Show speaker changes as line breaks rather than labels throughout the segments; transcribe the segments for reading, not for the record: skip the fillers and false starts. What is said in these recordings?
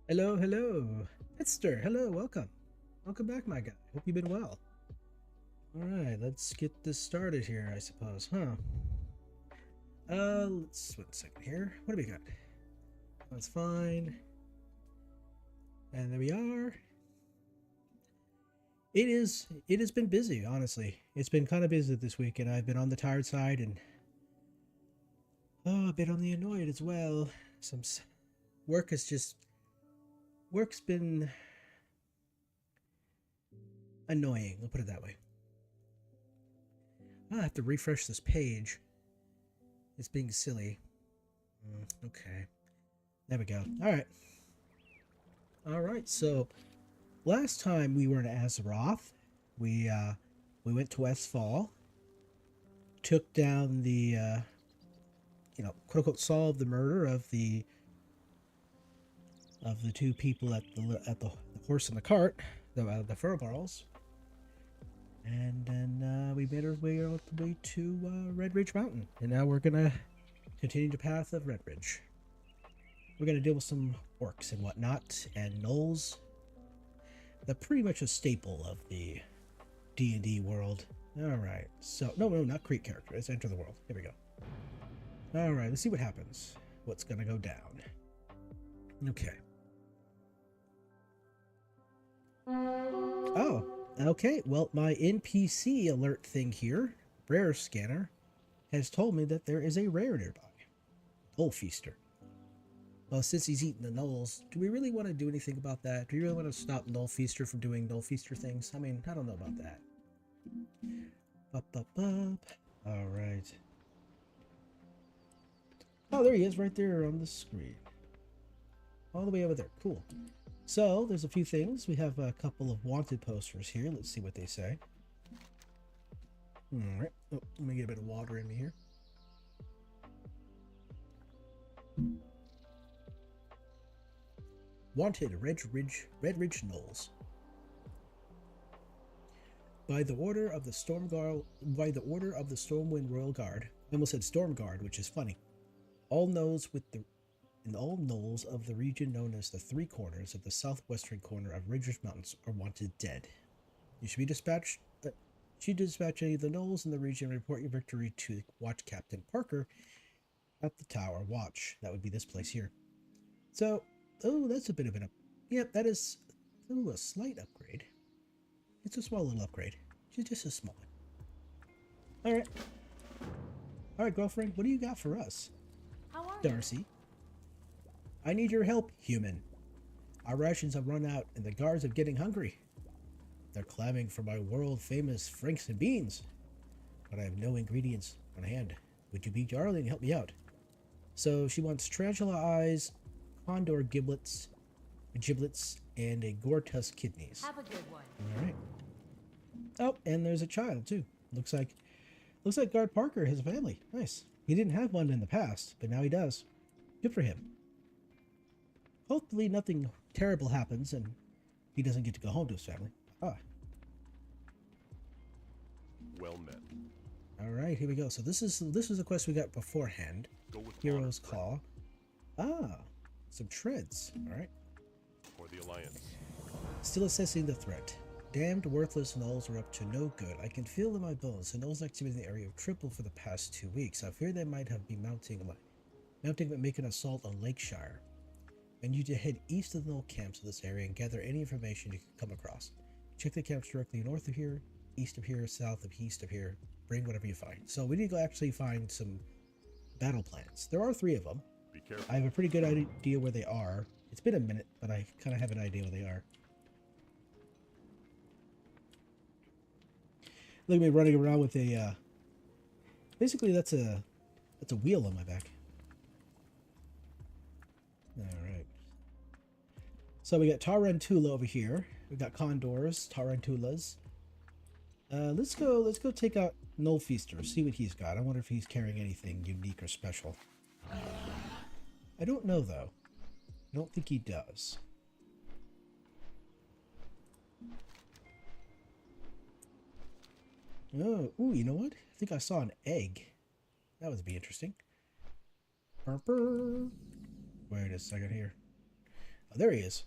Hello, hello. Pitster, hello, welcome. Welcome back, my guy. Hope you've been well. Alright, let's get this started here, I suppose, huh? Let's one second here. What do we got? That's fine. And there we are. It has been busy, honestly. It's been kind of busy this week, and I've been on the tired side and a bit on the annoyed as well. Some work has just work's been annoying, we'll put it that way. I have to refresh this page. It's being silly. Okay. There we go. Alright. Alright, so last time we were in Azeroth, we went to Westfall, took down the quote unquote solved the murder of the two people at the horse and the cart, the furballs. And then we made our way all the way to Red Ridge Mountain. And now we're going to continue the path of Red Ridge. We're going to deal with some orcs and whatnot, and gnolls. They're pretty much a staple of the D&D world. Alright, so, no, not create character. Let's enter the world. Here we go. Alright, let's see what happens. What's going to go down. Okay. Oh. Okay, well, my NPC alert thing here, rare scanner, has told me that there is a rare nearby. Gnoll Feaster. Well, since he's eating the gnolls, do we really want to do anything about that? Do we really want to stop Gnoll Feaster from doing Gnoll Feaster things? I mean, I don't know about that. Alright. Oh, there he is, right there on the screen. All the way over there. Cool. So, there's a few things. We have a couple of wanted posters here. Let's see what they say. Alright. Oh, let me get a bit of water in me here. Wanted, Red Ridge Gnolls. By the order of the Stormwind Royal Guard. I almost said Storm Guard, which is funny. All gnolls of the region known as the Three Corners of the southwestern corner of Ridge Mountains are wanted dead. You should be dispatched. Dispatch any of the gnolls in the region and report your victory to Watch Captain Parker at the Tower Watch. That would be this place here. So, oh, that's a bit of an yep, that is a slight upgrade. It's a small little upgrade. Just a small one. Alright. Alright, girlfriend, what do you got for us?
How are
Darcy.
you?
I need your help, human. Our rations have run out and the guards are getting hungry. They're clamming for my world-famous franks and beans. But I have no ingredients on hand. Would you be darling and help me out? So she wants tarantula eyes, condor giblets, and a gore-tusk kidneys.
Have a good one.
Alright. Oh, and there's a child too. Looks like Guard Parker has a family. Nice. He didn't have one in the past, but now he does. Good for him. Hopefully nothing terrible happens and he doesn't get to go home to his family. Ah.
Well met.
Alright, here we go. So this is a quest we got beforehand. Hero's Call. Ah, some treads. Alright.
For the Alliance.
Still assessing the threat. Damned worthless gnolls are up to no good. I can feel in my bones. The gnolls activity in the area have tripled for the past 2 weeks. I fear they might have been mounting but make an assault on Lakeshire. I need you to head east of the gnoll camps of this area and gather any information you can come across. Check the camps directly north of here, east of here, south of east of here. Bring whatever you find. So we need to actually find some battle plans. There are 3 of them.
Be careful.
I have a pretty good idea where they are. It's been a minute, but I kind of have an idea where they are. Look at me running around with a, basically that's a wheel on my back. Alright. So we got Tarantula over here. We got Condors, Tarantulas. Let's go take out Gnoll Feaster, see what he's got. I wonder if he's carrying anything unique or special. I don't know though. I don't think he does. Oh, ooh, you know what? I think I saw an egg. That would be interesting. Wait a second here. there he is.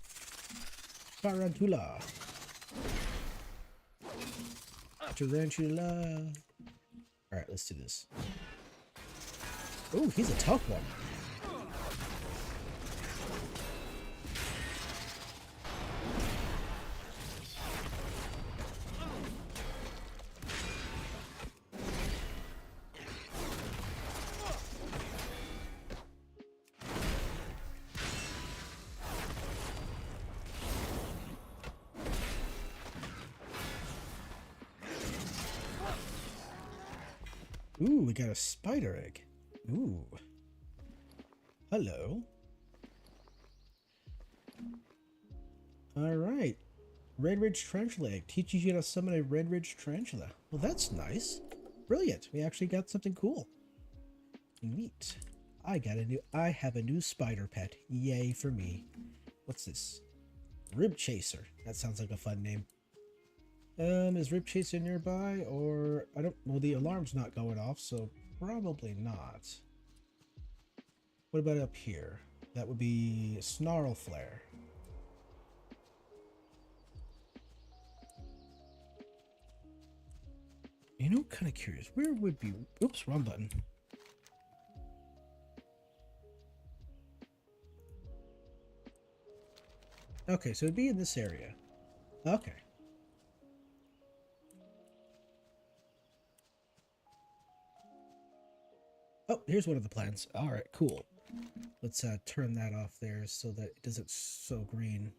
Tarantula. Tarantula. Alright, let's do this. Ooh, he's a tough one. Ooh, we got a spider egg. Ooh. Hello. Alright. Red Ridge Tarantula egg teaches you how to summon a Red Ridge Tarantula. Well, that's nice. Brilliant. We actually got something cool. Neat. I have a new spider pet. Yay for me. What's this? Rib Chaser. That sounds like a fun name. Is Rib Chaser nearby, or well, the alarm's not going off, so probably not. What about up here? That would be Snarl Flare. You know, kind of curious. Where would be... Oops, wrong button. Okay, so it'd be in this area. Okay. Oh, here's one of the plans. All right, cool. Let's turn that off there so that it doesn't so green.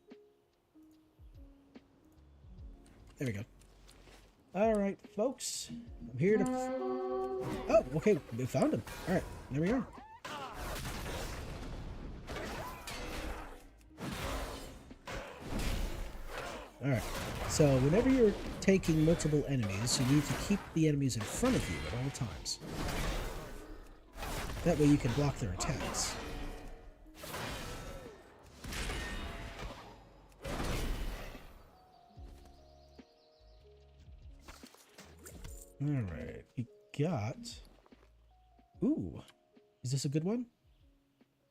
There we go. All right, folks. I'm here to... Oh, okay. We found him. All right, there we are. All right. So whenever you're taking multiple enemies, you need to keep the enemies in front of you at all times. That way you can block their attacks. Alright, we got... Ooh, is this a good one?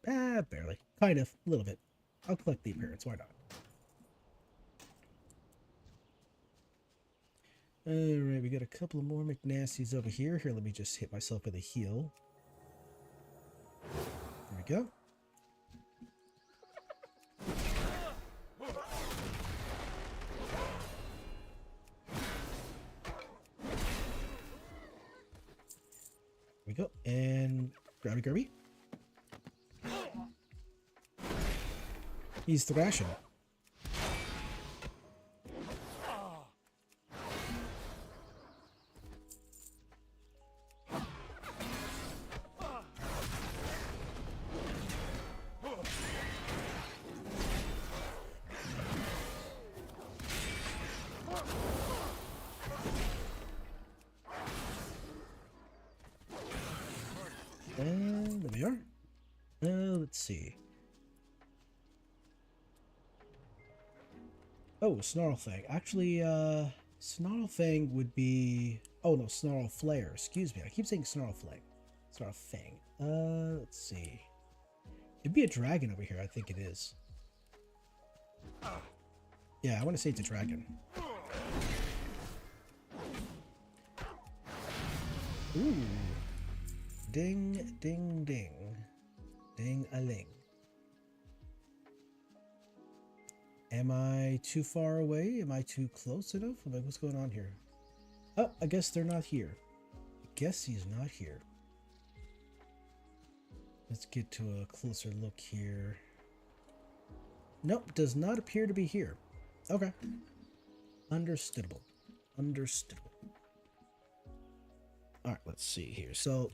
Barely. Kind of, a little bit. I'll collect the appearance, why not? Alright, we got a couple of more McNasties over here. Here, let me just hit myself with a heal. There we go. There we go. And grabby grabby. He's thrashing. And there we are. Let's see. Oh, Snarlfang. Actually, Snarlfang would be... Oh, no, Snarlflare. Excuse me. I keep saying Snarlfang. Snarlfang. Let's see. It'd be a dragon over here. I think it is. Yeah, I want to say it's a dragon. Ooh. Ding, ding, ding. Ding-a-ling. Am I too far away? Am I too close enough? I'm like, what's going on here? Oh, I guess they're not here. I guess he's not here. Let's get to a closer look here. Nope, does not appear to be here. Okay. Understandable. Understandable. Alright, let's see here. So,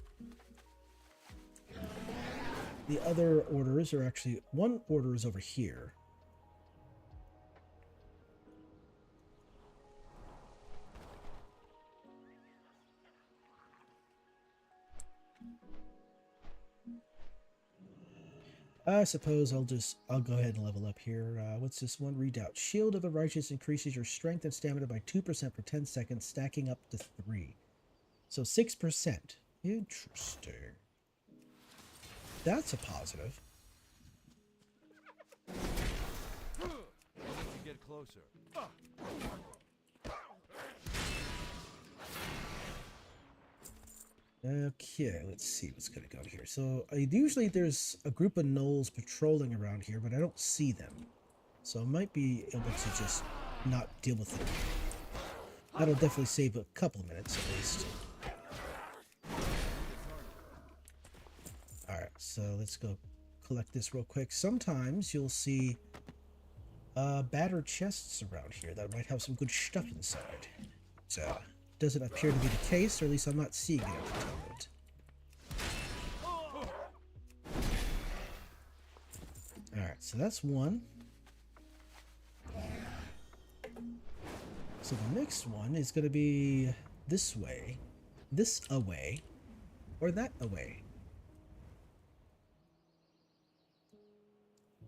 the other orders are actually... One order is over here. I suppose I'll go ahead and level up here. What's this one? Redoubt. Shield of the Righteous increases your strength and stamina by 2% for 10 seconds, stacking up to 3. So 6%. Interesting. That's a positive.
closer.
Okay, let's see what's gonna go here. So usually there's a group of gnolls patrolling around here, but I don't see them. So I might be able to just not deal with them. That'll definitely save a couple minutes at least. Alright, so let's go collect this real quick. Sometimes you'll see battered chests around here that might have some good stuff inside. So doesn't appear to be the case, or at least I'm not seeing it at the moment. Alright, so that's one. So the next one is going to be this way, this away, or that away.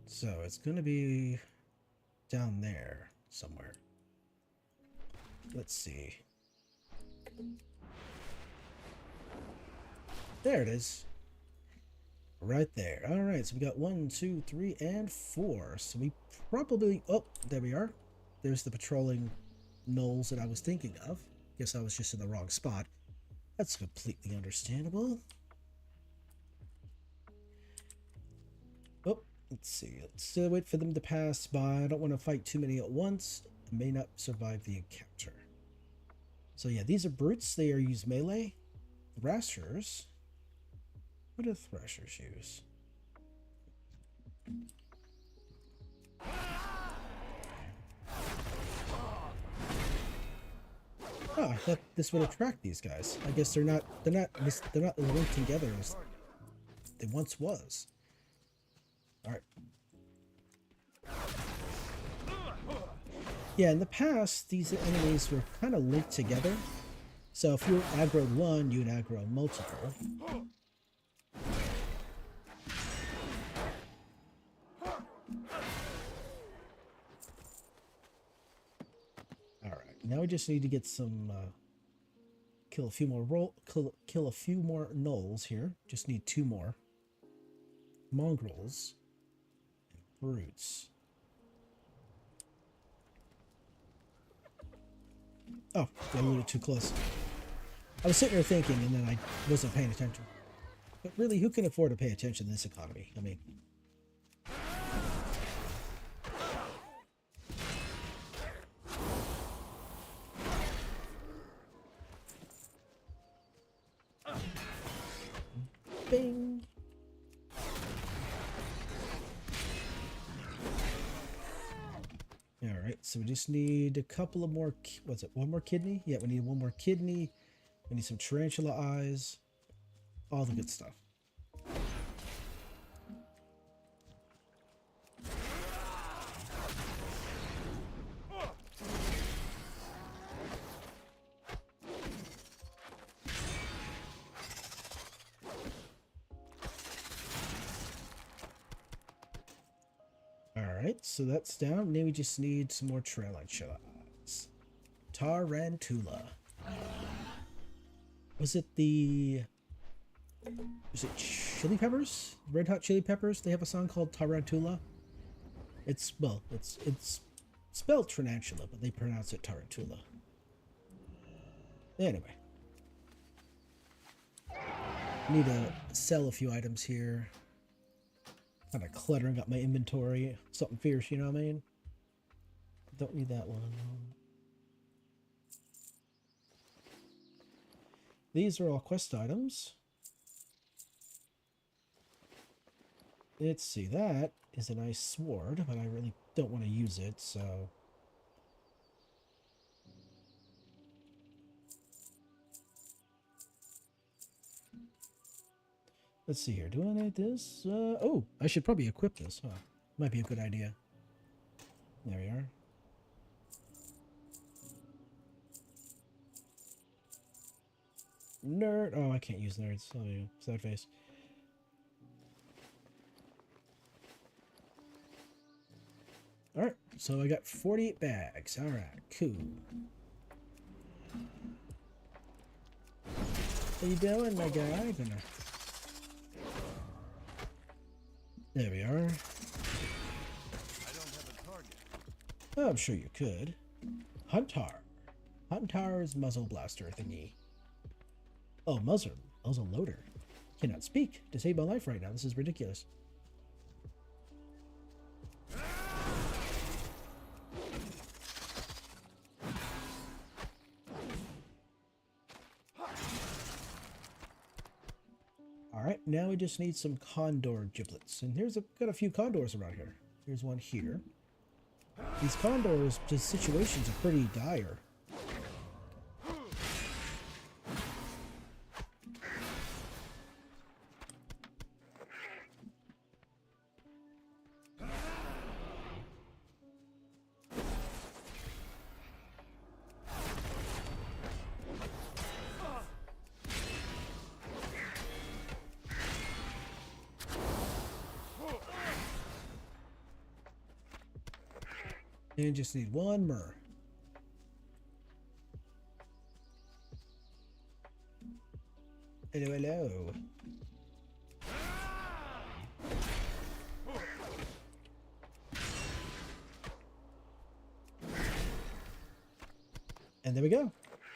So it's going to be down there somewhere. Let's see. There it is. Right there. Alright, so we got 1, 2, 3, and 4. So we probably... Oh, there we are. There's the patrolling gnolls that I was thinking of. Guess I was just in the wrong spot. That's completely understandable. Oh, let's see. Let's wait for them to pass by. I don't want to fight too many at once. I may not survive the encounter. So yeah, these are brutes. They are use melee. Thrashers. What do thrashers use? Oh, I thought this would attract these guys. I guess they're not linked together as they once was. All right. Yeah, in the past, these enemies were kind of linked together. So if you aggro one, you'd aggro multiple. Alright, now we just need to get some, kill a few more kill a few more gnolls here. Just need 2 more. Mongrels. And brutes. Oh, got a little too close. I was sitting there thinking, and then I wasn't paying attention. But really, who can afford to pay attention in this economy? I mean... Bing! Alright, so we just need a couple of more... What's it? 1 more kidney? Yeah, we need 1 more kidney. We need some tarantula eyes. All the good stuff. Alright, so that's down. Now we just need some more tarantula eyes. Tarantula. Was it the... Is it Chili Peppers? Red Hot Chili Peppers? They have a song called Tarantula. It's, well, it's spelled tarantula, but they pronounce it Tarantula. Anyway. Need to sell a few items here. Kind of cluttering up my inventory. Something fierce, you know what I mean? Don't need that one. These are all quest items. Let's see, that is a nice sword, but I really don't want to use it, so... Let's see here, do I need this? Oh, I should probably equip this, huh? Might be a good idea. There we are. Nerd! Oh, I can't use nerds. Oh, yeah. Sad face. Alright, so I got 48 bags. Alright, cool. How you doing, my guy? There we are.
I don't have a target.
Oh, I'm sure you could. Huntar. Huntar's muzzle blaster thingy. Oh, muzzle loader. Cannot speak. To save my life right now. This is ridiculous. Alright, now we just need some condor giblets. And got a few condors around here. Here's one here. These condors, the situations are pretty dire. And just need one more. Hello, hello. And there we go.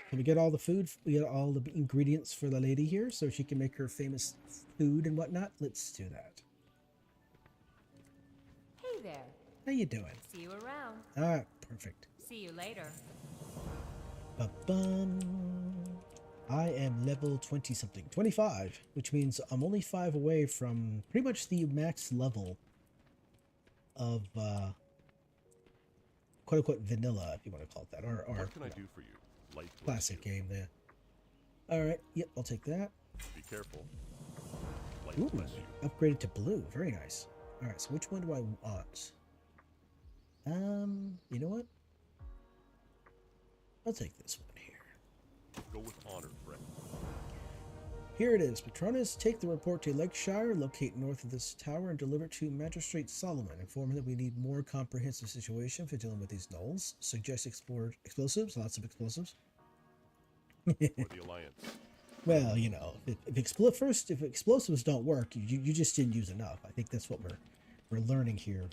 Can we get all the food? We got all the ingredients for the lady here so she can make her famous food and whatnot. Let's do that.
Hey there.
How you doing?
See you around.
Ah, perfect.
See you later.
Ba-bum. I am level 20-something. 25, which means I'm only 5 away from pretty much the max level of, quote-unquote vanilla, if you want to call it that. Or
What can I do for you? Light bless
classic
you.
game there. Alright, yep, I'll take that.
Be careful. Light
Ooh,
bless you.
upgraded to blue. Very nice. Alright, so which one do I want? You know what? I'll take this one here.
Go with honor, friend.
Here it is. Patronus, take the report to Lakeshire, locate north of this tower, and deliver it to Magistrate Solomon. Inform him that we need more comprehensive situation for dealing with these gnolls. Suggest explosives, lots of explosives.
For the Alliance.
Well, you know, if explosives don't work, you just didn't use enough. I think that's what we're learning here.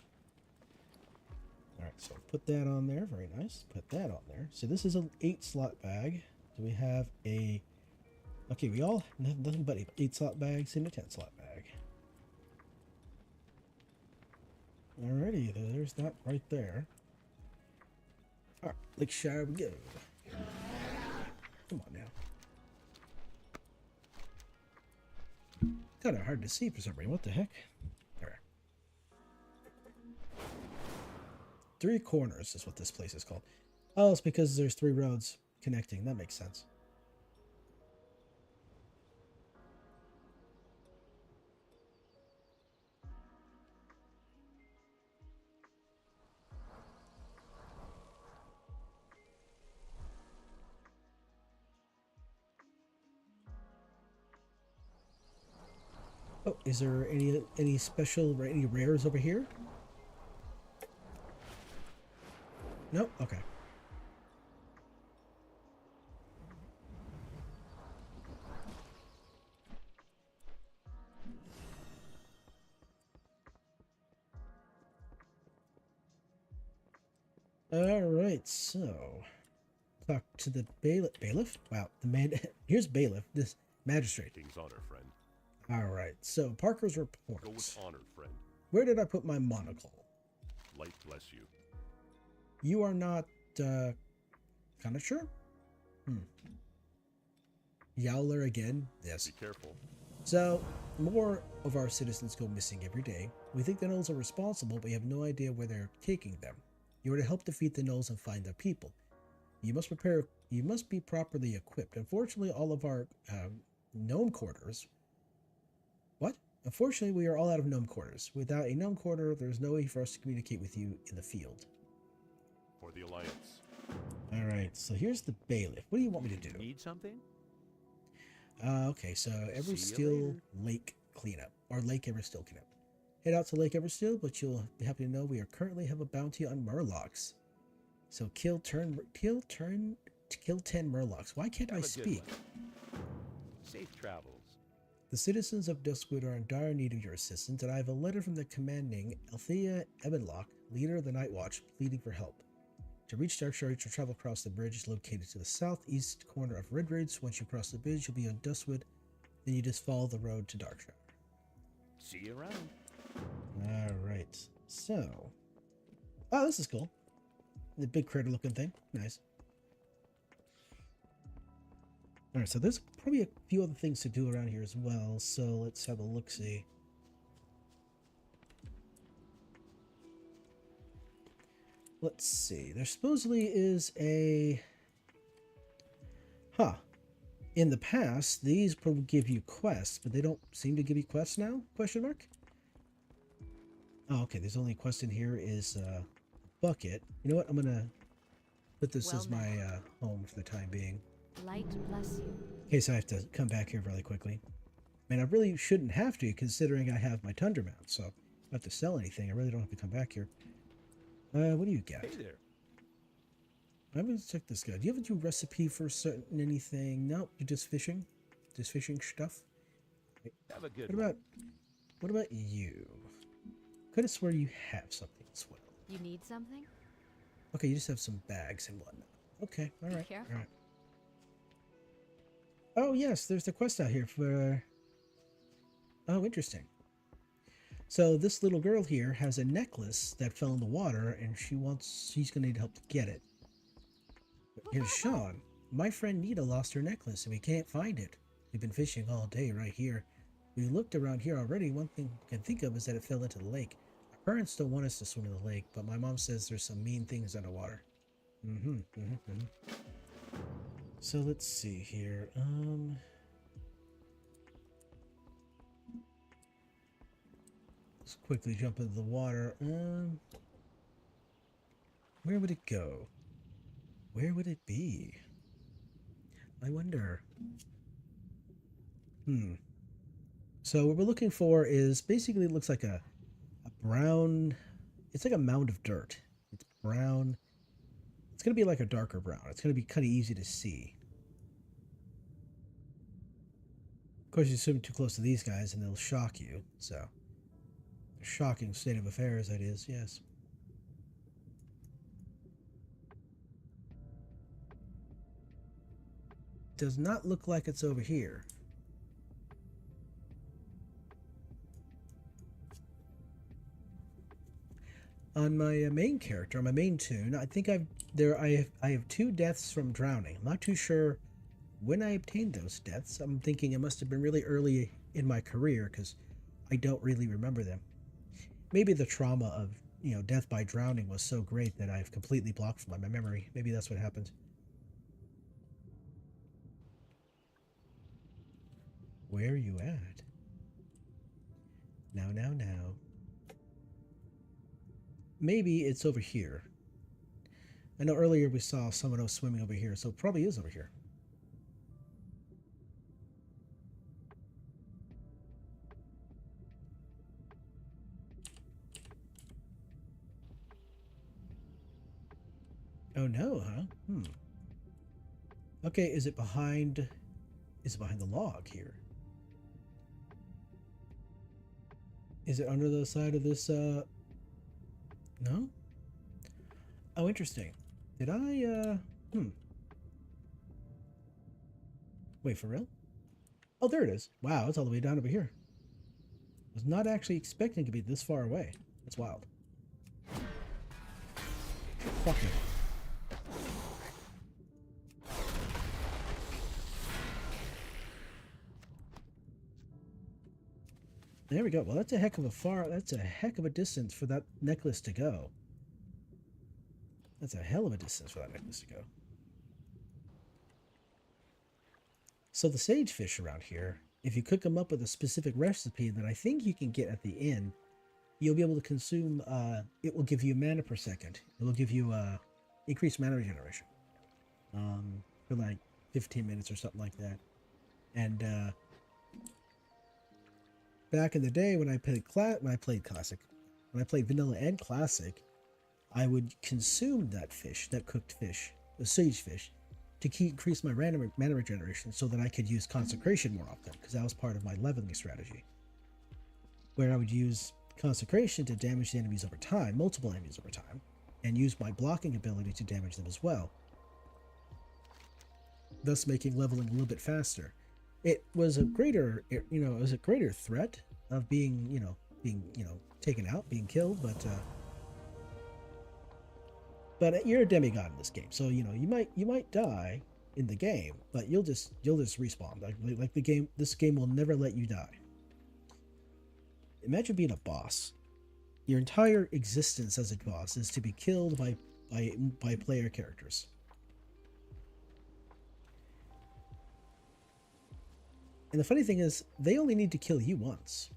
All right, so put that on there. Very nice. Put that on there. So this is an 8-slot bag. Do we have a... Okay, we all have nothing but 8-slot bags and a 10-slot bag. Alrighty, there's that right there. Alright, Lakeshire we go. Come on now. Kinda hard to see for some reason. What the heck? There. 3 corners is what this place is called. Oh, it's because there's 3 roads connecting. That makes sense. Oh, is there any special, any rares over here? Nope. Okay. All right. So, talk to the bailiff. Wow, the man. Here's bailiff. This magistrate.
King's honor, friend.
All right. So Parker's
Go
report.
with honor, friend.
Where did I put my monocle?
Light bless you.
You are not kind of sure? Yowler again? Yes.
Be careful.
So, more of our citizens go missing every day. We think the gnolls are responsible, but we have no idea where they're taking them. You are to help defeat the gnolls and find their people. You must be properly equipped. Unfortunately, all of our gnome quarters... What? Unfortunately, we are all out of gnome quarters. Without a gnome quarter, there's no way for us to communicate with you in the field.
For the Alliance.
Alright, so here's the bailiff. What do you want me to do?
Need something?
Okay, so
See you
Eversteel
later.
Lake cleanup, or Lake Eversteel cleanup. Head out to Lake Eversteel, but you'll be happy to know we currently have a bounty on Murlocs. So kill 10 Murlocs. Why can't I
Have a good
speak?
one. Safe travels.
The citizens of Duskwood are in dire need of your assistance, and I have a letter from the commanding Althea Ebonlock, leader of the Night Watch, pleading for help. To reach Darkshire, you'll travel across the bridge located to the southeast corner of Redridge. Once you cross the bridge, you'll be on Dustwood. Then you just follow the road to Darkshire.
See you around.
Alright. So. Oh, this is cool. The big critter looking thing. Nice. Alright, so there's probably a few other things to do around here as well. So let's have a look-see. Let's see. There supposedly is a... Huh. In the past, these probably give you quests, but they don't seem to give you quests now? Question mark? Oh, okay. There's only a quest in here is bucket. You know what? I'm going to put this as my home for the time being.
Light bless you.
In case I have to come back here really quickly. I mean, I really shouldn't have to, considering I have my Tundra mount, so if I have to sell anything, I really don't have to come back here. What do you got?
Hey there.
I'm going to check this guy. Do you have a new recipe for certain anything? No, you're just fishing? Just fishing stuff?
Have a good
What about you? Could have sworn you have something as well.
You need something?
Okay, you just have some bags and whatnot. Okay, alright.
careful.
Alright. Oh yes, there's the quest out here for... Oh, interesting. So this little girl here has a necklace that fell in the water, and she's gonna need help to get it. But here's Sean. My friend Nita lost her necklace, and we can't find it. We've been fishing all day right here. We looked around here already. One thing I can think of is that it fell into the lake. Our parents don't want us to swim in the lake, but my mom says there's some mean things underwater. So let's see here. Let's quickly jump into the water. Where would it go? Where would it be? I wonder. So what we're looking for is basically it looks like a brown. It's like a mound of dirt. It's brown. It's going to be like a darker brown. It's going to be kind of easy to see. Of course, you swim too close to these guys and they'll shock you. So, a shocking state of affairs, that is, yes. Does not look like it's over here. On my main character, on my main toon, I think I have 2 deaths from drowning. I'm not too sure when I obtained those deaths. I'm thinking it must have been really early in my career because I don't really remember them. Maybe the trauma of, death by drowning was so great that I've completely blocked from my memory. Maybe that's what happened. Where are you at? Now. Maybe it's over here. I know earlier we saw someone else swimming over here, so it probably is over here. Oh no, huh? Okay, is it behind the log here? Is it under the side of this no? Oh, interesting. Did I, Wait, for real? Oh, there it is. Wow, it's all the way down over here. Was not actually expecting to be this far away. That's wild. Fuck it. There we go. Well, that's a heck of a distance for that necklace to go. That's a hell of a distance for that necklace to go. So the sagefish around here, if you cook them up with a specific recipe that I think you can get at the inn, you'll be able to consume, it will give you mana per second. It will give you increased mana regeneration for like 15 minutes or something like that. And back in the day when I played vanilla and classic, I would consume that fish, that cooked fish, the sage fish, to increase my mana regeneration so that I could use consecration more often, because that was part of my leveling strategy, where I would use consecration to damage the enemies over time, multiple enemies over time, and use my blocking ability to damage them as well, thus making leveling a little bit faster. It was a greater, threat of being taken out, being killed, but you're a demigod in this game, so you might die in the game, but you'll just respawn. Like this game will never let you die. Imagine being a boss. Your entire existence as a boss is to be killed by player characters. And the funny thing is, they only need to kill you once,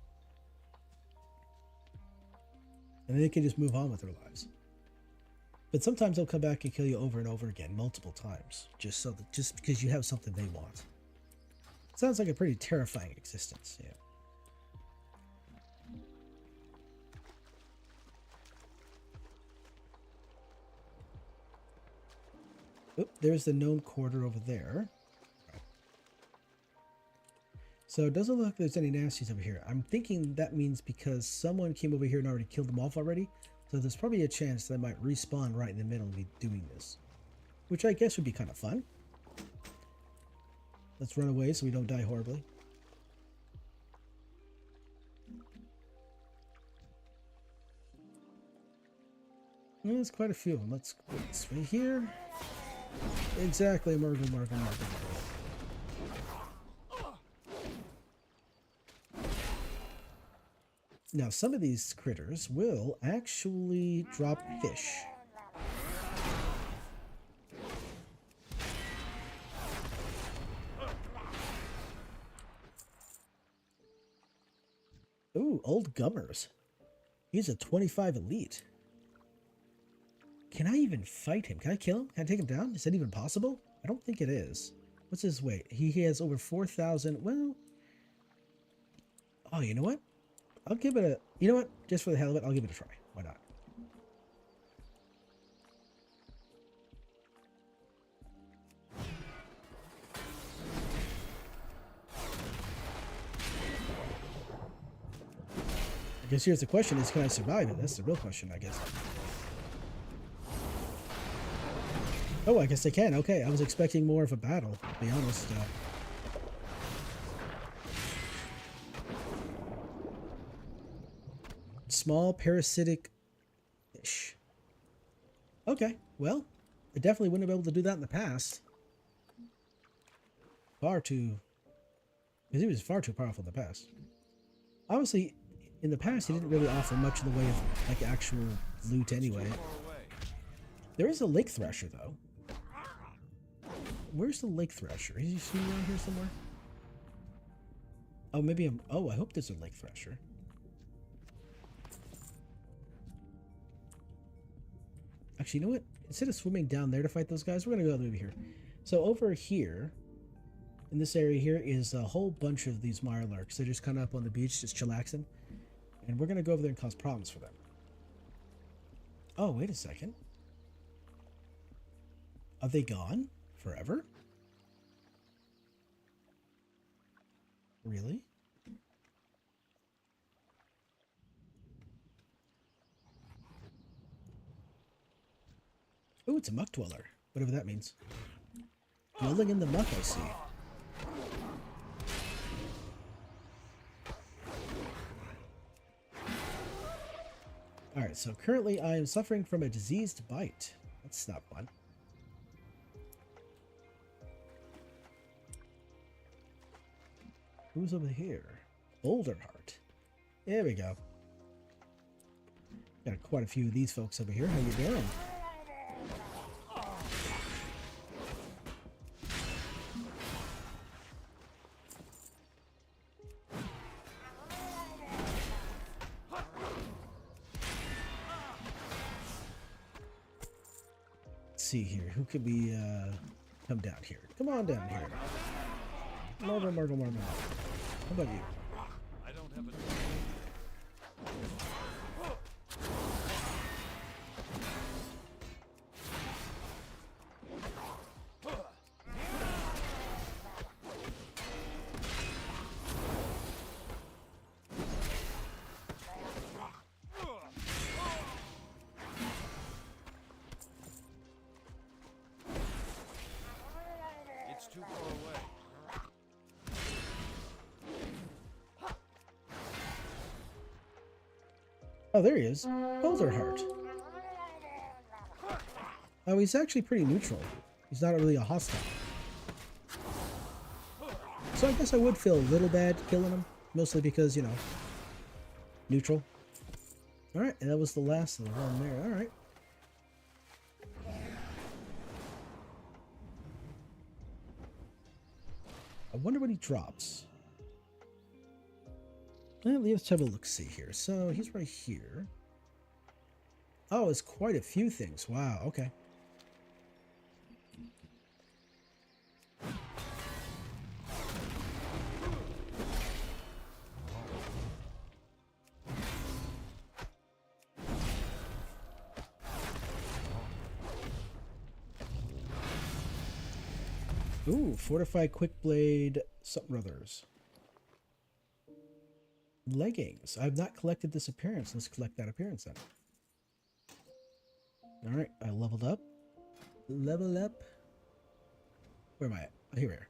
and then they can just move on with their lives. But sometimes they'll come back and kill you over and over again, multiple times, just because you have something they want. Sounds like a pretty terrifying existence, yeah. Oop, there's the known quarter over there. So it doesn't look like there's any nasties over here. I'm thinking that means because someone came over here and already killed them off already. So there's probably a chance that I might respawn right in the middle of me doing this, which I guess would be kind of fun. Let's run away so we don't die horribly. There's quite a few of them. Let's go this way here. Exactly, Murgle. Now, some of these critters will actually drop fish. Ooh, Old Gummers. He's a 25 elite. Can I even fight him? Can I kill him? Can I take him down? Is that even possible? I don't think it is. What's his weight? He has over 4,000. Well, oh, you know what? I'll give it a... You know what? Just for the hell of it, I'll give it a try. Why not? I guess here's the question is, can I survive it? That's the real question, I guess. Oh, I guess I can. Okay, I was expecting more of a battle, to be honest. Small parasitic fish. Okay, well, I definitely wouldn't have been able to do that in the past. Because he was far too powerful in the past. Obviously, in the past, he didn't really offer much in the way of like actual loot anyway. There is a lake thrasher, though. Where's the lake thrasher? Is he seen around here somewhere? Oh, maybe I'm... Oh, I hope there's a lake thrasher. Actually, you know what? Instead of swimming down there to fight those guys, we're going to go over here. So over here, in this area here, is a whole bunch of these Mirelurks. They're just kind of up on the beach, just chillaxing. And we're going to go over there and cause problems for them. Oh, wait a second. Are they gone? Forever? Really? Oh, it's a muck dweller. Whatever that means. Dwelling in the muck, I see. Alright, so currently I am suffering from a diseased bite. That's not fun. Who's over here? Boulderheart. There we go. Got quite a few of these folks over here. How you doing? Let's see here. Who could we come down here? Come on down here. Marble. How about you?
I don't have a...
Oh, there he is. Boulder Heart. Oh, he's actually pretty neutral. He's not really a hostile. So I guess I would feel a little bad killing him. Mostly because, you know, neutral. Alright, and that was the last of the one there. Alright. I wonder what he drops. Well, let's have a look-see here. So he's right here. Oh, it's quite a few things. Wow, okay. Ooh, fortified quick blade, something others. Leggings. I've not collected this appearance. Let's collect that appearance then. Alright, I leveled up. Level up. Where am I at? Oh, here we are.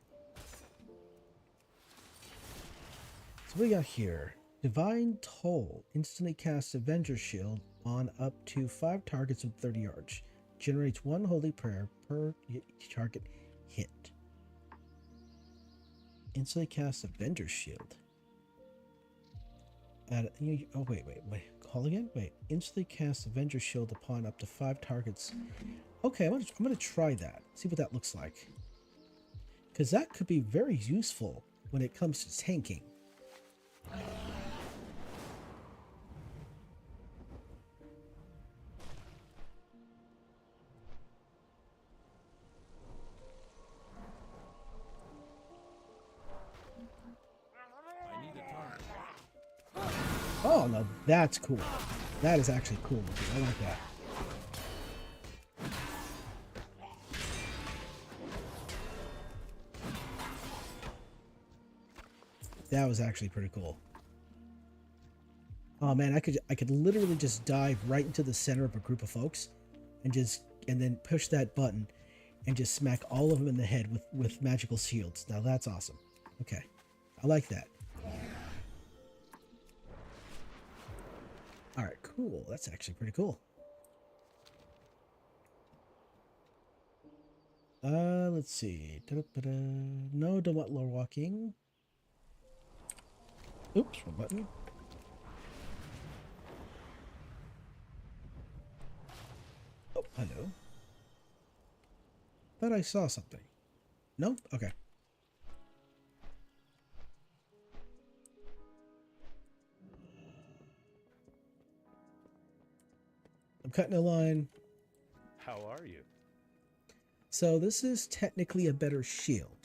So what do we got here? Divine Toll. Instantly casts Avenger Shield on up to 5 targets of 30 yards. Generates 1 holy prayer per target hit. Instantly casts Avenger Shield. Oh, wait. Call again? Wait. Instantly cast Avenger Shield upon up to 5 targets. Okay, I'm gonna try that. See what that looks like. Because that could be very useful when it comes to tanking.
I need a target.
Oh, no, that's cool. That is actually cool looking. I like that. That was actually pretty cool. Oh man, I could literally just dive right into the center of a group of folks and then push that button and just smack all of them in the head with magical shields. Now that's awesome. Okay. I like that. Alright, cool. That's actually pretty cool. Let's see. Da-da-ba-da. No, don't want low walking. Oops, wrong button. Oh, hello. Thought I saw something. No? Okay. I'm cutting a line.
How are you?
So this is technically a better shield.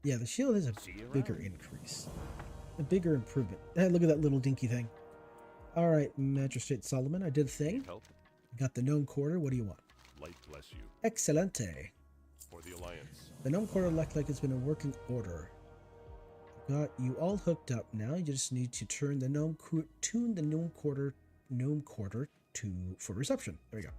Yeah, the shield has a bigger increase. A bigger improvement. Hey, look at that little dinky thing. Alright, Magistrate Solomon, I did a thing.
Need help?
Got the gnome quarter. What do you want?
Light bless you.
Excelente.
For the Alliance.
The gnome quarter looked like it's been in working order. Got you all hooked up now. You just need to turn the tune the gnome quarter for reception. There we go.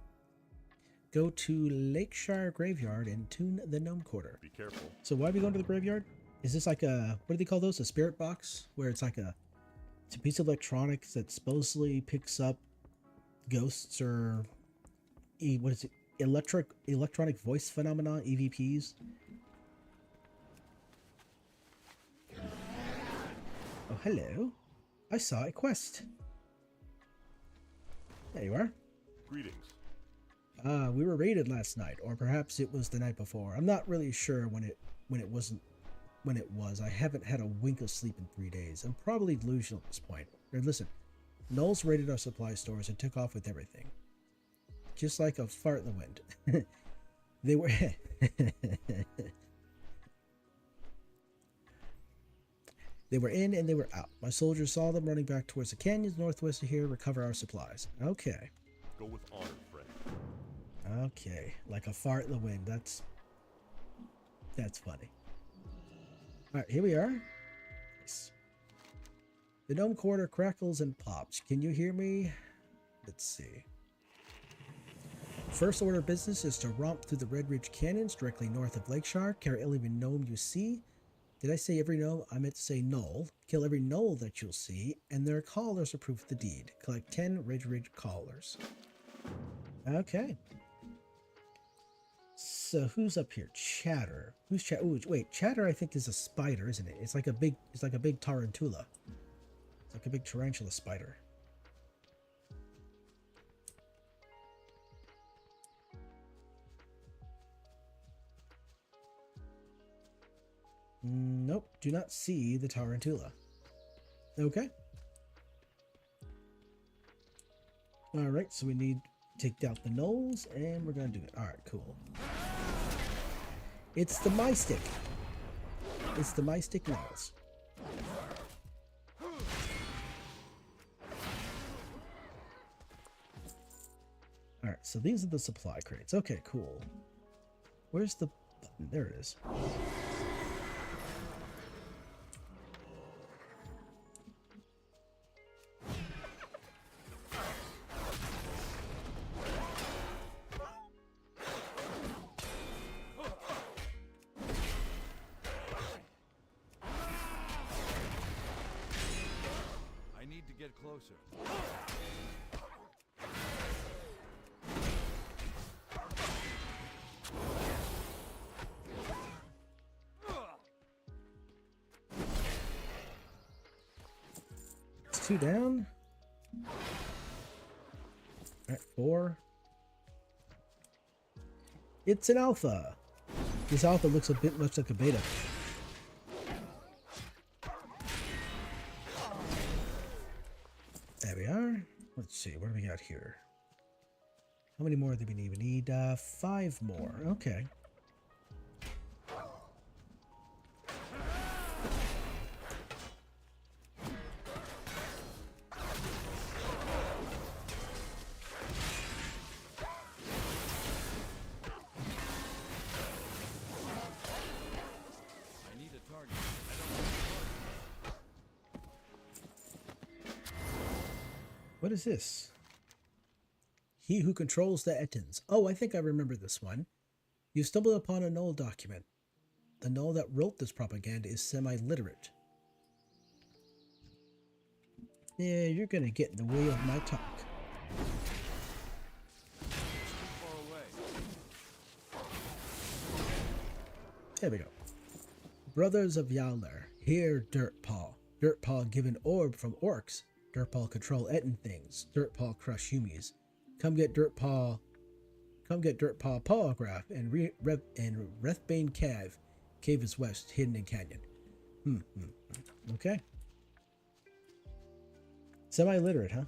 Go to Lakeshire Graveyard and tune the gnome quarter.
Be careful.
So why are we going to the graveyard? Is this like a, what do they call those? A spirit box? Where it's like it's a piece of electronics that supposedly picks up ghosts or what is it? Electronic voice phenomena, EVPs. Oh, hello. I saw a quest. There you are.
Greetings.
We were raided last night, or perhaps it was the night before. I'm not really sure when it was. I haven't had a wink of sleep in 3 days. I'm probably delusional at this point. Or listen, Knowles raided our supply stores and took off with everything. Just like a fart in the wind. They were They were in and they were out. My soldiers saw them running back towards the canyons northwest of here, recover our supplies. Okay.
Go with honor, friend.
Okay. Like a fart in the wind. That's funny. Alright, here we are. Nice. The gnome quarter crackles and pops. Can you hear me? Let's see. First order of business is to romp through the Red Ridge Canyons directly north of Lakeshard. Carry every gnome you see. Did I say every gnome? I meant to say knoll. Kill every knoll that you'll see, and their collars are proof of the deed. Collect 10 Red Ridge collars. Okay. So who's up here? Chatter. Who's Chatter? Oh, wait, Chatter I think is a spider, isn't it? It's like a big tarantula. It's like a big tarantula spider. Nope, do not see the tarantula. Okay. Alright, so we need to take out the gnolls, and we're going to do it. Alright, cool. It's the My Stick. It's the My Stick gnolls. Alright, so these are the supply crates. Okay, cool. Where's the button? There it is.
I need to get closer.
It's 2 down. Alright, 4. It's an alpha. This alpha looks a bit much like a beta. There we are. Let's see, what do we got here? How many more do we need? We need 5 more. Okay.
I need a target.
What is this? He who controls the Ettins. Oh, I think I remember this one. You stumbled upon a Null document. The Null that wrote this propaganda is semi-literate. Yeah, you're gonna get in the way of my talk.
Far away.
There we go. Brothers of Yowler, hear Dirtpaw. Dirtpaw give an orb from orcs. Dirtpaw control Ettin things. Dirtpaw crush humies. Come get Dirtpaw Pawgraph and Rethbane Cave. Cave is west, hidden in canyon. Okay. Semi-literate, huh?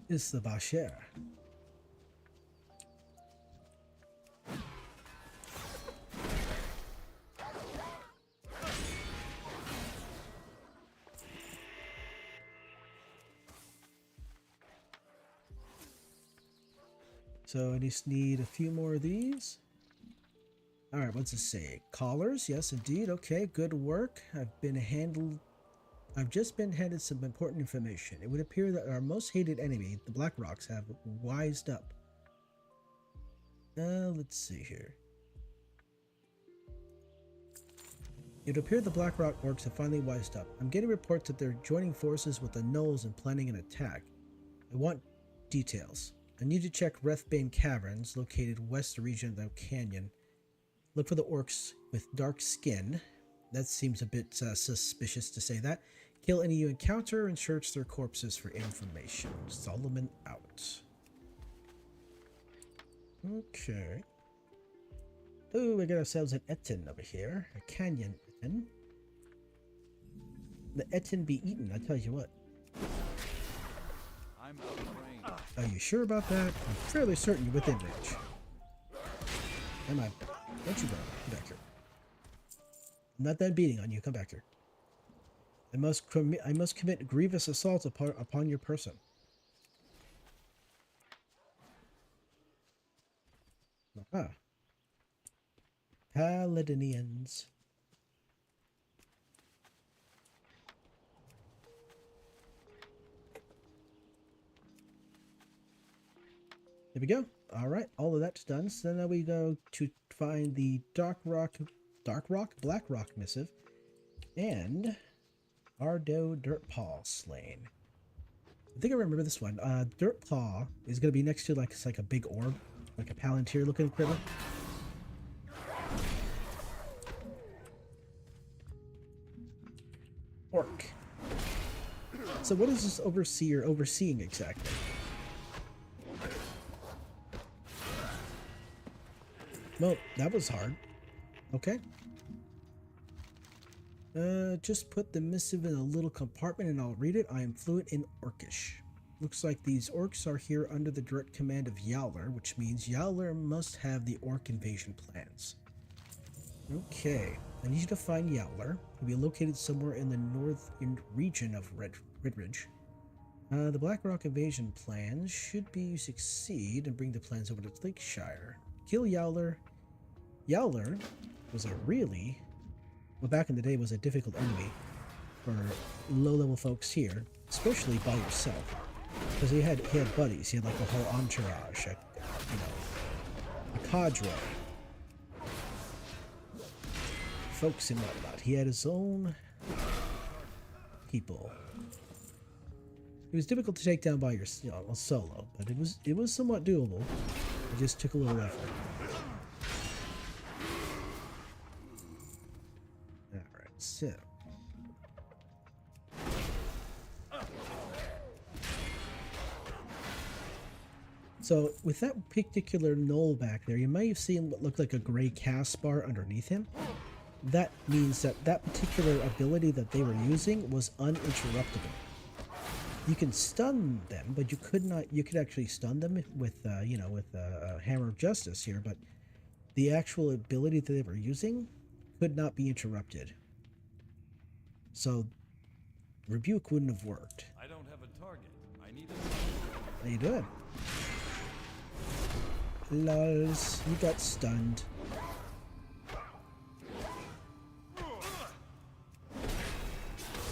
It's the Basher. So I just need a few more of these. All right, what's it say? Collars? Yes, indeed. Okay, good work. I've just been handed some important information. It would appear that our most hated enemy, the Black Rocks, have wised up. Let's see here. It would appear the Blackrock orcs have finally wised up. I'm getting reports that they're joining forces with the Gnolls and planning an attack. I want details. I need to check Rethbane Caverns, located west region of the canyon. Look for the orcs with dark skin. That seems a bit suspicious to say that. Kill any you encounter and search their corpses for information. Solomon out. Okay. Oh, we got ourselves an Ettin over here. A canyon Ettin. The Ettin be eaten, I tell you what.
I'm out of range.
Are you sure about that? I'm fairly certain you're within range. Am I? Don't you go. Come back here. I'm not done beating on you. Come back here. I must commit grievous assault upon your person. Aha. Paladinians. we go. All right, all of that's done. So now we go to find the Black Rock missive, and Ardo Dirtpaw slain. I think I remember this one. Dirtpaw is going to be next to like it's like a big orb, like a Palantir looking critter. Orc. So what is this overseer overseeing exactly? Well, that was hard. Okay. Just put the missive in a little compartment and I'll read it. I am fluent in Orcish. Looks like these orcs are here under the direct command of Yowler, which means Yowler must have the orc invasion plans. Okay, I need you to find Yowler. He'll be located somewhere in the northern region of Redridge. The Blackrock invasion plans should be succeed and bring the plans over to Lakeshire. Kill Yowler. Yowler was a really, well, back in the day was a difficult enemy for low-level folks here, especially by yourself, because he had buddies. He had like a whole entourage, a cadre, folks and whatnot. He had his own people. It was difficult to take down by solo, but it was somewhat doable. It just took a little effort. All right, so. So with that particular knoll back there, you may have seen what looked like a gray cast bar underneath him. That means that that particular ability that they were using was uninterruptible. You can stun them, but you could not. You could actually stun them with, with a Hammer of Justice here, but the actual ability that they were using could not be interrupted. So Rebuke wouldn't have worked.
I don't have a target. I need a
How you doing? Lols, you got stunned.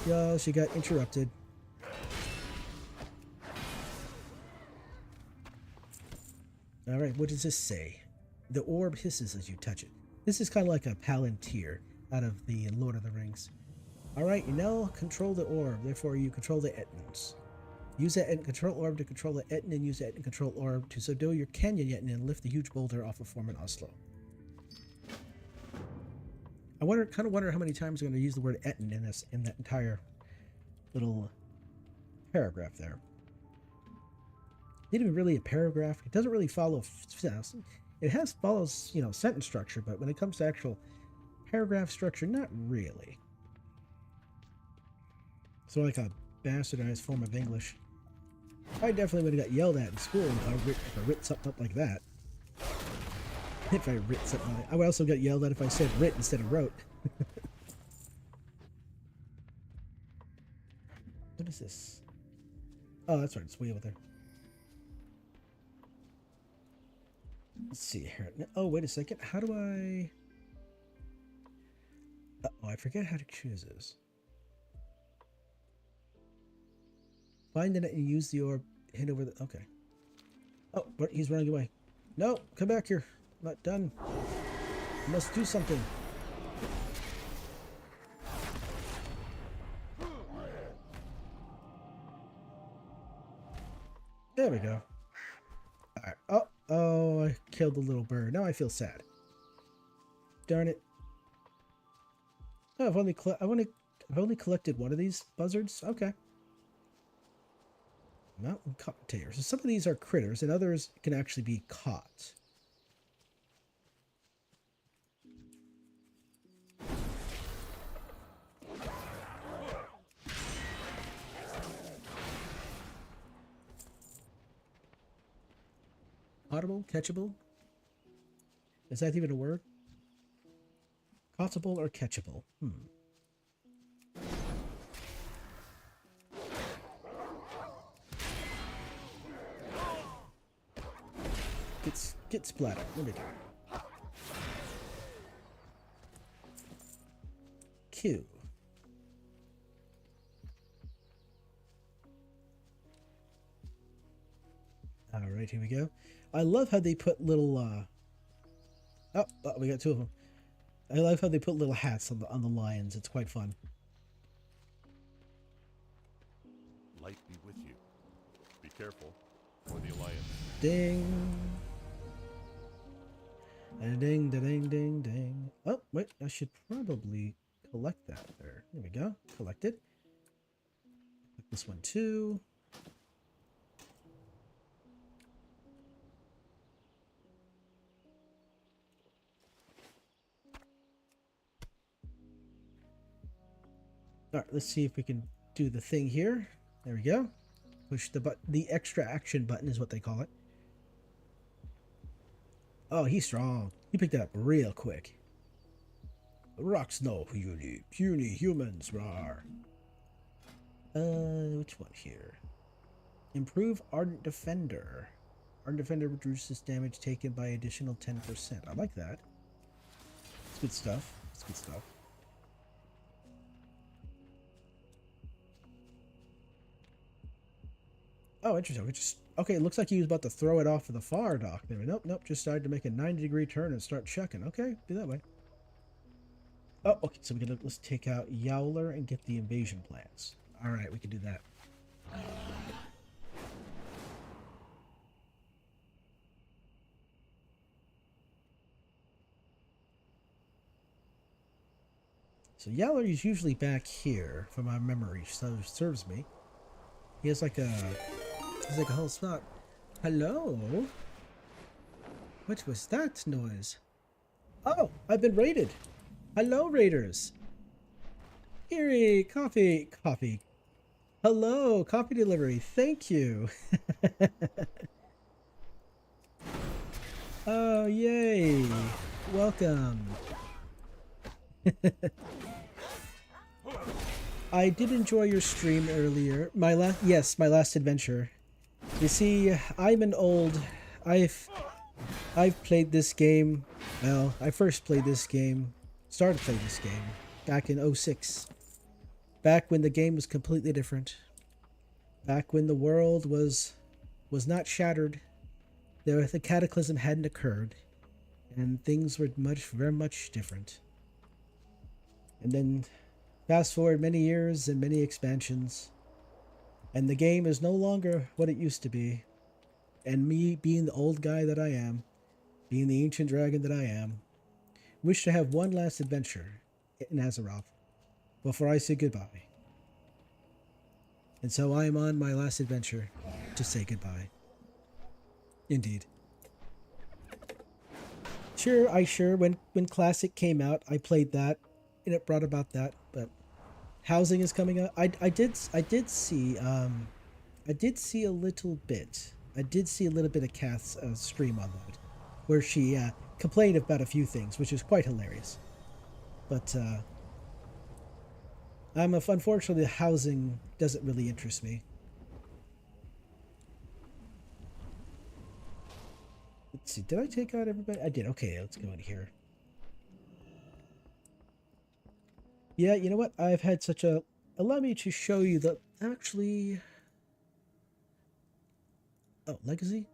Yo, she got interrupted. Alright, what does this say? The orb hisses as you touch it. This is kind of like a Palantir out of the Lord of the Rings. Alright, you now control the orb, therefore you control the Ettins. Use that Ettin control orb to control the Ettin, and use the Ettin control orb to subdue your Canyon Ettin and lift the huge boulder off of Foreman Oslo. I kind of wonder how many times I'm going to use the word Ettin in that entire little paragraph there. Not even really a paragraph. It doesn't really follow. It follows sentence structure, but when it comes to actual paragraph structure, not really. So like a bastardized form of English. I definitely would have got yelled at in school if I writ something up like that. If I writ something like that. I would also get yelled at if I said writ instead of wrote. What is this? Oh, that's right. It's way over there. Let's see here. Oh, wait a second. How do I... Uh-oh, I forget how to choose this. Find it and use the orb. Hit over the... Okay. Oh, but he's running away. No, come back here. I'm not done. I must do something. There we go. Alright. Oh, I killed the little bird. Now I feel sad. Darn it. Oh, I've only collected one of these buzzards. Okay. Mountain commentators. So some of these are critters, and others can actually be caught. Audible? Catchable? Is that even a word? Caughtable or catchable? Get splattered. What are you doing? Q. Alright. right, here we go. I love how they put little, oh, we got two of them. I love how they put little hats on the lions. It's quite fun.
Light be with you. Be careful for the Alliance.
Ding. And ding, da ding, ding, ding. Oh, wait, I should probably collect that there. There we go. Collect it. This one too. All right, let's see if we can do the thing here. There we go. Push the extra action button is what they call it. Oh, he's strong. He picked it up real quick. Rocks no puny, puny humans, rawr. Which one here? Improve Ardent Defender. Ardent Defender reduces damage taken by additional 10%. I like that. It's good stuff. It's good stuff. Oh, interesting. Okay, it looks like he was about to throw it off of the far dock there. Nope, nope. Just started to make a 90-degree turn and start chucking. Okay, do that way. Oh, okay. So let's take out Yowler and get the invasion plans. All right, we can do that. So Yowler is usually back here, from my memory serves me. He has like a whole spot. Hello? What was that noise? Oh, I've been raided. Hello, raiders. Here, coffee. Hello, coffee delivery. Thank you. Oh, yay. Welcome. I did enjoy your stream earlier. My last adventure. You see, I'm an old. I've played this game. Well, I first played this game. Started playing this game back in 06. Back when the game was completely different. Back when the world was not shattered. The cataclysm hadn't occurred, and things were very much different. And then, fast forward many years and many expansions, and the game is no longer what it used to be. And me, being the old guy that I am, being the ancient dragon that I am, wish to have one last adventure in Azeroth before I say goodbye. And so I am on my last adventure to say goodbye. Indeed. Sure, when Classic came out, I played that, and it brought about that, but housing is coming up. I did see a little bit. I did see a little bit of Kath's stream on that, where she complained about a few things, which is quite hilarious. But unfortunately, housing doesn't really interest me. Let's see, did I take out everybody? I did. Okay, let's go in here. Yeah, you know what? I've had such a... Allow me to show you that actually... Oh, Legacy?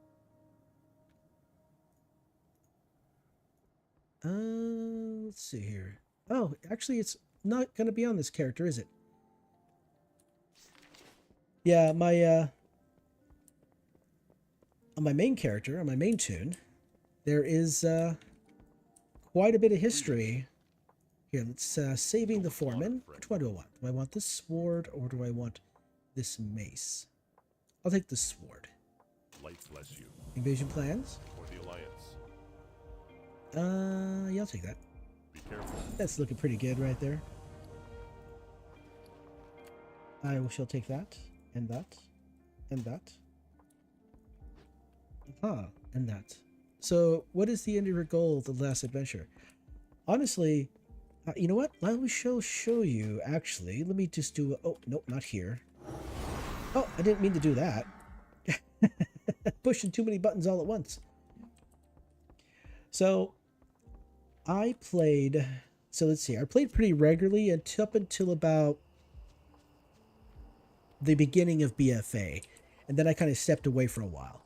Let's see here. Oh, actually, it's not going to be on this character, is it? Yeah, on my main character, on my main tune, there is quite a bit of history. Here, let's saving the foreman. Which one do I want? Do I want this sword or do I want this mace? I'll take the sword.
Light bless you.
Invasion plans?
For the Alliance.
Yeah, I'll take that.
Be careful.
That's looking pretty good right there. I shall take that, and that, and that. And that. So, what is the end of your goal of the last adventure? Honestly, you know what? I shall show you, actually. Let me just do... Oh, nope, not here. Oh, I didn't mean to do that. Pushing too many buttons all at once. So, I played... So, let's see. I played pretty regularly up until about the beginning of BFA. And then I kind of stepped away for a while.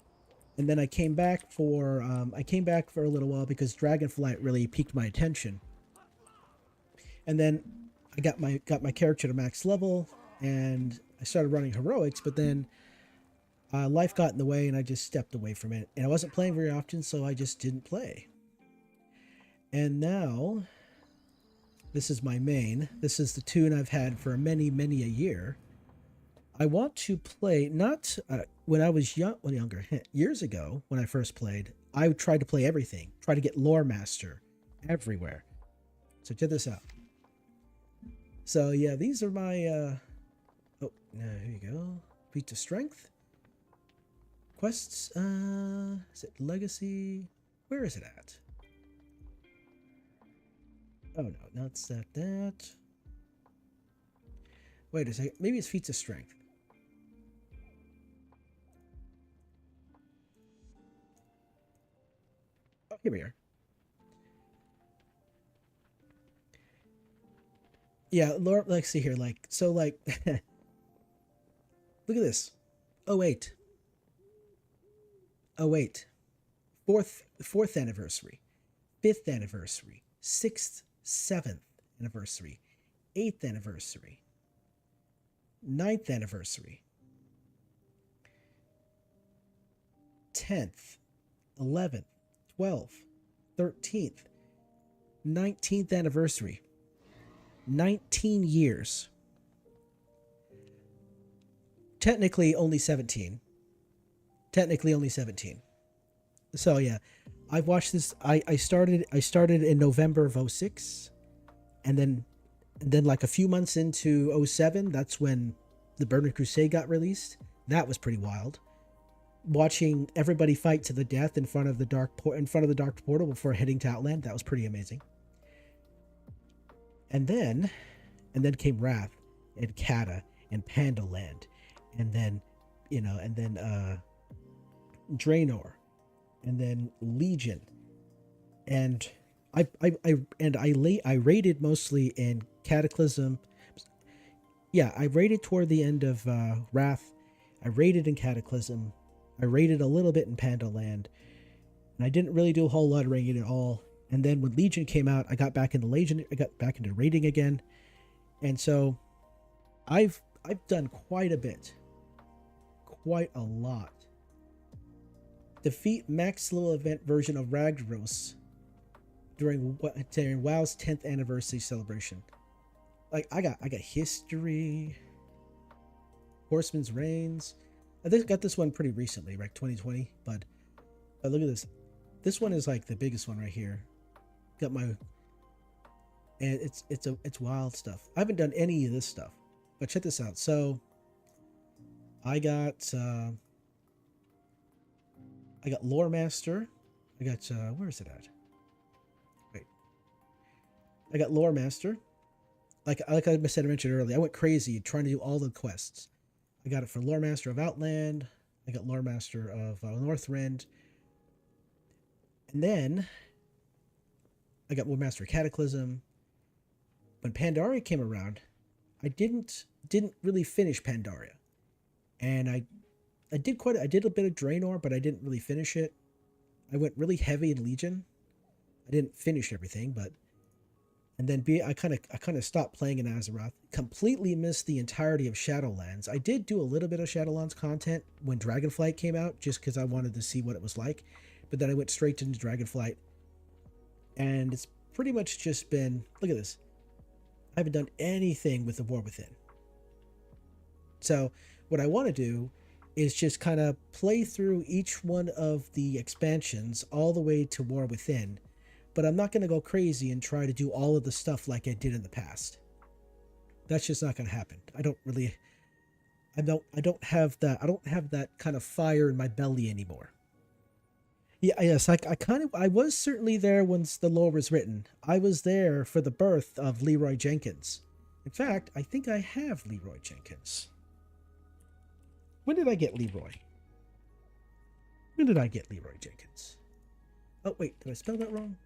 And then I came back for a little while because Dragonflight really piqued my attention. And then I got my character to max level, and I started running heroics. But then life got in the way, and I just stepped away from it. And I wasn't playing very often, so I just didn't play. And now, this is my main. This is the tune I've had for many, many a year. I want to play, not when I was younger, years ago when I first played, I tried to play everything, try to get Lore Master everywhere. So check this out. So yeah, these are my, oh, here you go. Feat to Strength. Quests, is it Legacy? Where is it at? Oh no, not that. Wait a second, maybe it's Feats of Strength. Oh, here we are. Yeah, Lord, let's see here. Like, so, like, look at this. Oh wait. Oh wait. Fourth anniversary, 5th anniversary, 6th, 7th anniversary, 8th anniversary, 9th anniversary, 10th, 11th, 12th, 13th, 19th anniversary. 19 years. Technically only 17. So yeah, I've watched this. I started in November of 06, and then like a few months into 07, that's when the Burning Crusade got released. That was pretty wild. Watching everybody fight to the death in front of the dark portal before heading to Outland, that was pretty amazing. And then came Wrath and Kata and Pandaland, and then Draenor, and then Legion, and I raided mostly in Cataclysm. Yeah, I raided toward the end of Wrath. I raided in Cataclysm. I raided a little bit in Pandaland, and I didn't really do a whole lot of raiding at all. And then when Legion came out, I got back into Legion. I got back into raiding again, and so I've done quite a bit, quite a lot. Defeat max level event version of Ragnaros during WoW's 10th anniversary celebration. Like I got history, Horseman's Reigns. I think I got this one pretty recently, right? 2020. But look at this. This one is like the biggest one right here. Got my, and it's wild stuff. I haven't done any of this stuff, but check this out. So I got Lore Master. I got where is it at? Wait. I got Lore Master. Like I mentioned earlier, I went crazy trying to do all the quests. I got it for Lore Master of Outland. I got Lore Master of Northrend. And then I got Lore Master of Cataclysm. When Pandaria came around, I didn't really finish Pandaria. And I did a bit of Draenor, but I didn't really finish it. I went really heavy in Legion. I didn't finish everything, but and then I kind of stopped playing in Azeroth. Completely missed the entirety of Shadowlands. I did do a little bit of Shadowlands content when Dragonflight came out, just because I wanted to see what it was like. But then I went straight into Dragonflight, and it's pretty much just been, look at this. I haven't done anything with the War Within. So what I want to do is just kind of play through each one of the expansions all the way to War Within, but I'm not going to go crazy and try to do all of the stuff like I did in the past. That's just not going to happen. I don't have that kind of fire in my belly anymore. Yeah, yes, I was certainly there once the lore was written. I was there for the birth of Leroy Jenkins. In fact, I think I have Leroy Jenkins. When did I get Leroy? When did I get Leroy Jenkins? Oh, wait, did I spell that wrong?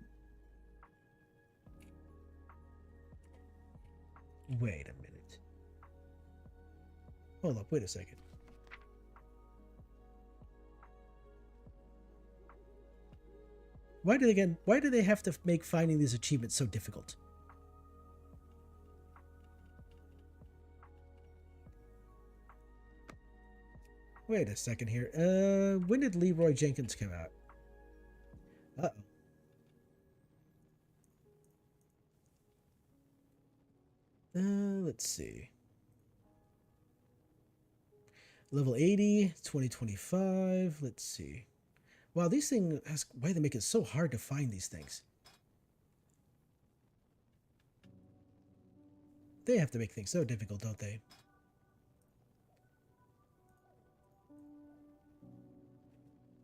Wait a minute. Hold up, wait a second. Why do they have to make finding these achievements so difficult? Wait a second here. When did Leroy Jenkins come out? Uh-oh. Let's see. Level 80, 2025. Let's see. Wow, these things, why they make it so hard to find these things? They have to make things so difficult, don't they?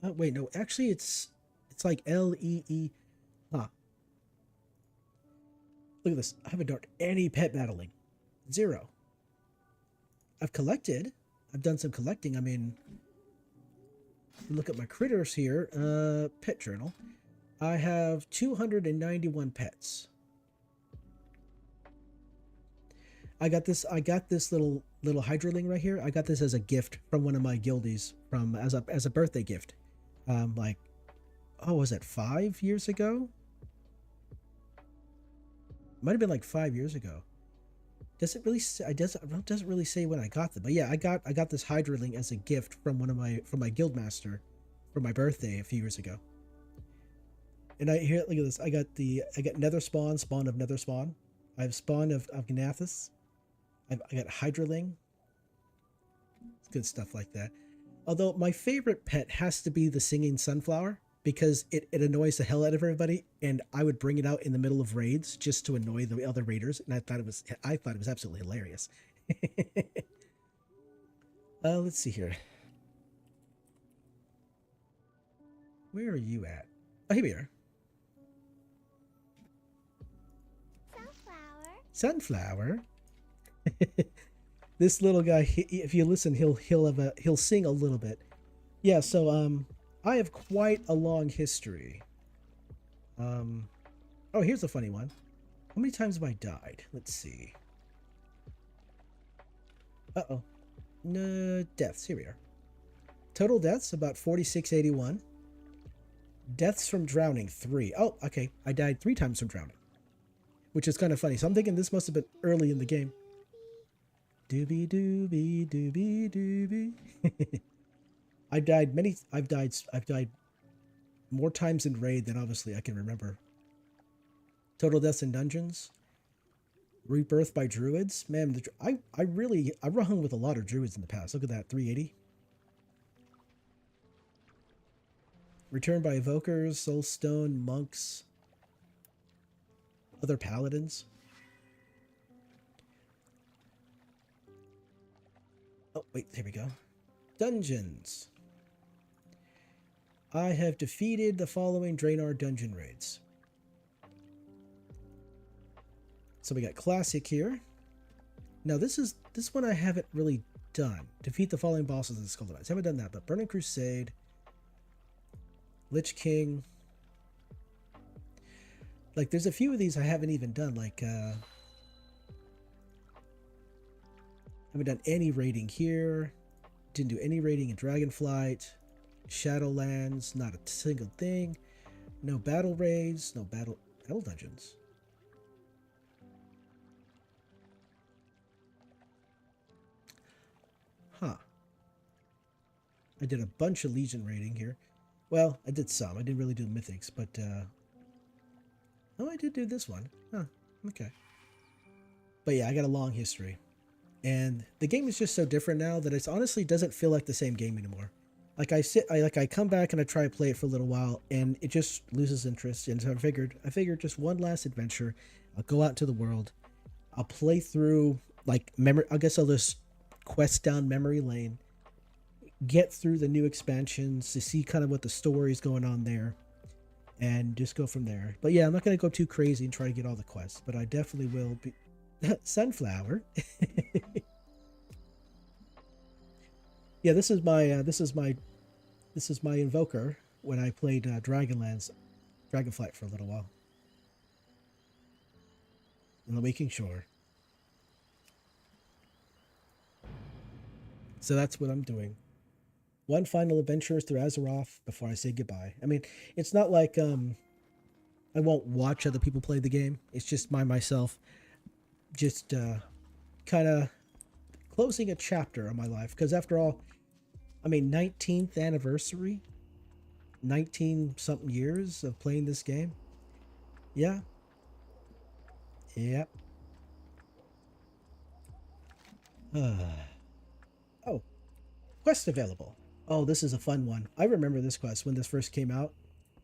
Wait, no, actually it's like L-E-E. Huh. Look at this. I haven't done any pet battling. 0. I've collected. I've done some collecting. I mean, look at my critters here. Pet journal. I have 291 pets. I got this little hydroling right here. I got this as a gift from one of my guildies as a birthday gift. Like, oh, was that 5 years ago? Might have been like 5 years ago. Does it really say, doesn't really say when I got them, but yeah, I got this hydroling as a gift from from my guild master for my birthday a few years ago. And look at this. I got nether spawn of nether spawn. I have spawn of Gnathus. I got hydroling. It's good stuff like that. Although my favorite pet has to be the singing sunflower, because it annoys the hell out of everybody, and I would bring it out in the middle of raids just to annoy the other raiders, and I thought it was absolutely hilarious. Let's see here. Where are you at? Oh, here we are. Sunflower. This little guy, if you listen, he'll sing a little bit. Yeah, so I have quite a long history. Oh, here's a funny one. How many times have I died? Let's see. Uh-oh. No, deaths. Here we are. Total deaths, about 4681. Deaths from drowning, 3. Oh, okay. I died 3 times from drowning, which is kind of funny. So I'm thinking this must have been early in the game. Doobie doobie doobie doobie. I've died more times in raid than obviously I can remember. Total deaths in dungeons. Rebirth by druids. Man, I run with a lot of druids in the past. Look at that, 380. Return by evokers, soulstone, monks, other paladins. Oh, wait, here we go. Dungeons. I have defeated the following Draenor dungeon raids. So we got classic here. Now this one I haven't really done. Defeat the following bosses in the Skull Device. Haven't done that, but Burning Crusade, Lich King. Like, there's a few of these I haven't even done. Like, I haven't done any raiding here. Didn't do any raiding in Dragonflight. Shadowlands, not a single thing. No battle raids, no battle dungeons. Huh. I did a bunch of Legion raiding here. Well, I did some. I didn't really do Mythics, but oh, I did do this one. Huh, okay. But yeah, I got a long history. And the game is just so different now that it honestly doesn't feel like the same game anymore. Like I come back and I try to play it for a little while and it just loses interest. And so I figured just one last adventure. I'll go out into the world. I'll play through I guess I'll just quest down memory lane, get through the new expansions to see kind of what the story is going on there, and just go from there. But yeah, I'm not going to go too crazy and try to get all the quests, but I definitely will be. Sunflower. Yeah, this is my invoker when I played Dragonflight for a little while in the Waking Shore. So that's what I'm doing. One final adventure through Azeroth before I say goodbye. I mean, it's not like I won't watch other people play the game. It's just myself, just kind of closing a chapter of my life. Because after all, I mean, 19th anniversary, 19 something years of playing this game. Yeah. Yep. Oh, quest available. Oh, this is a fun one. I remember this quest when this first came out.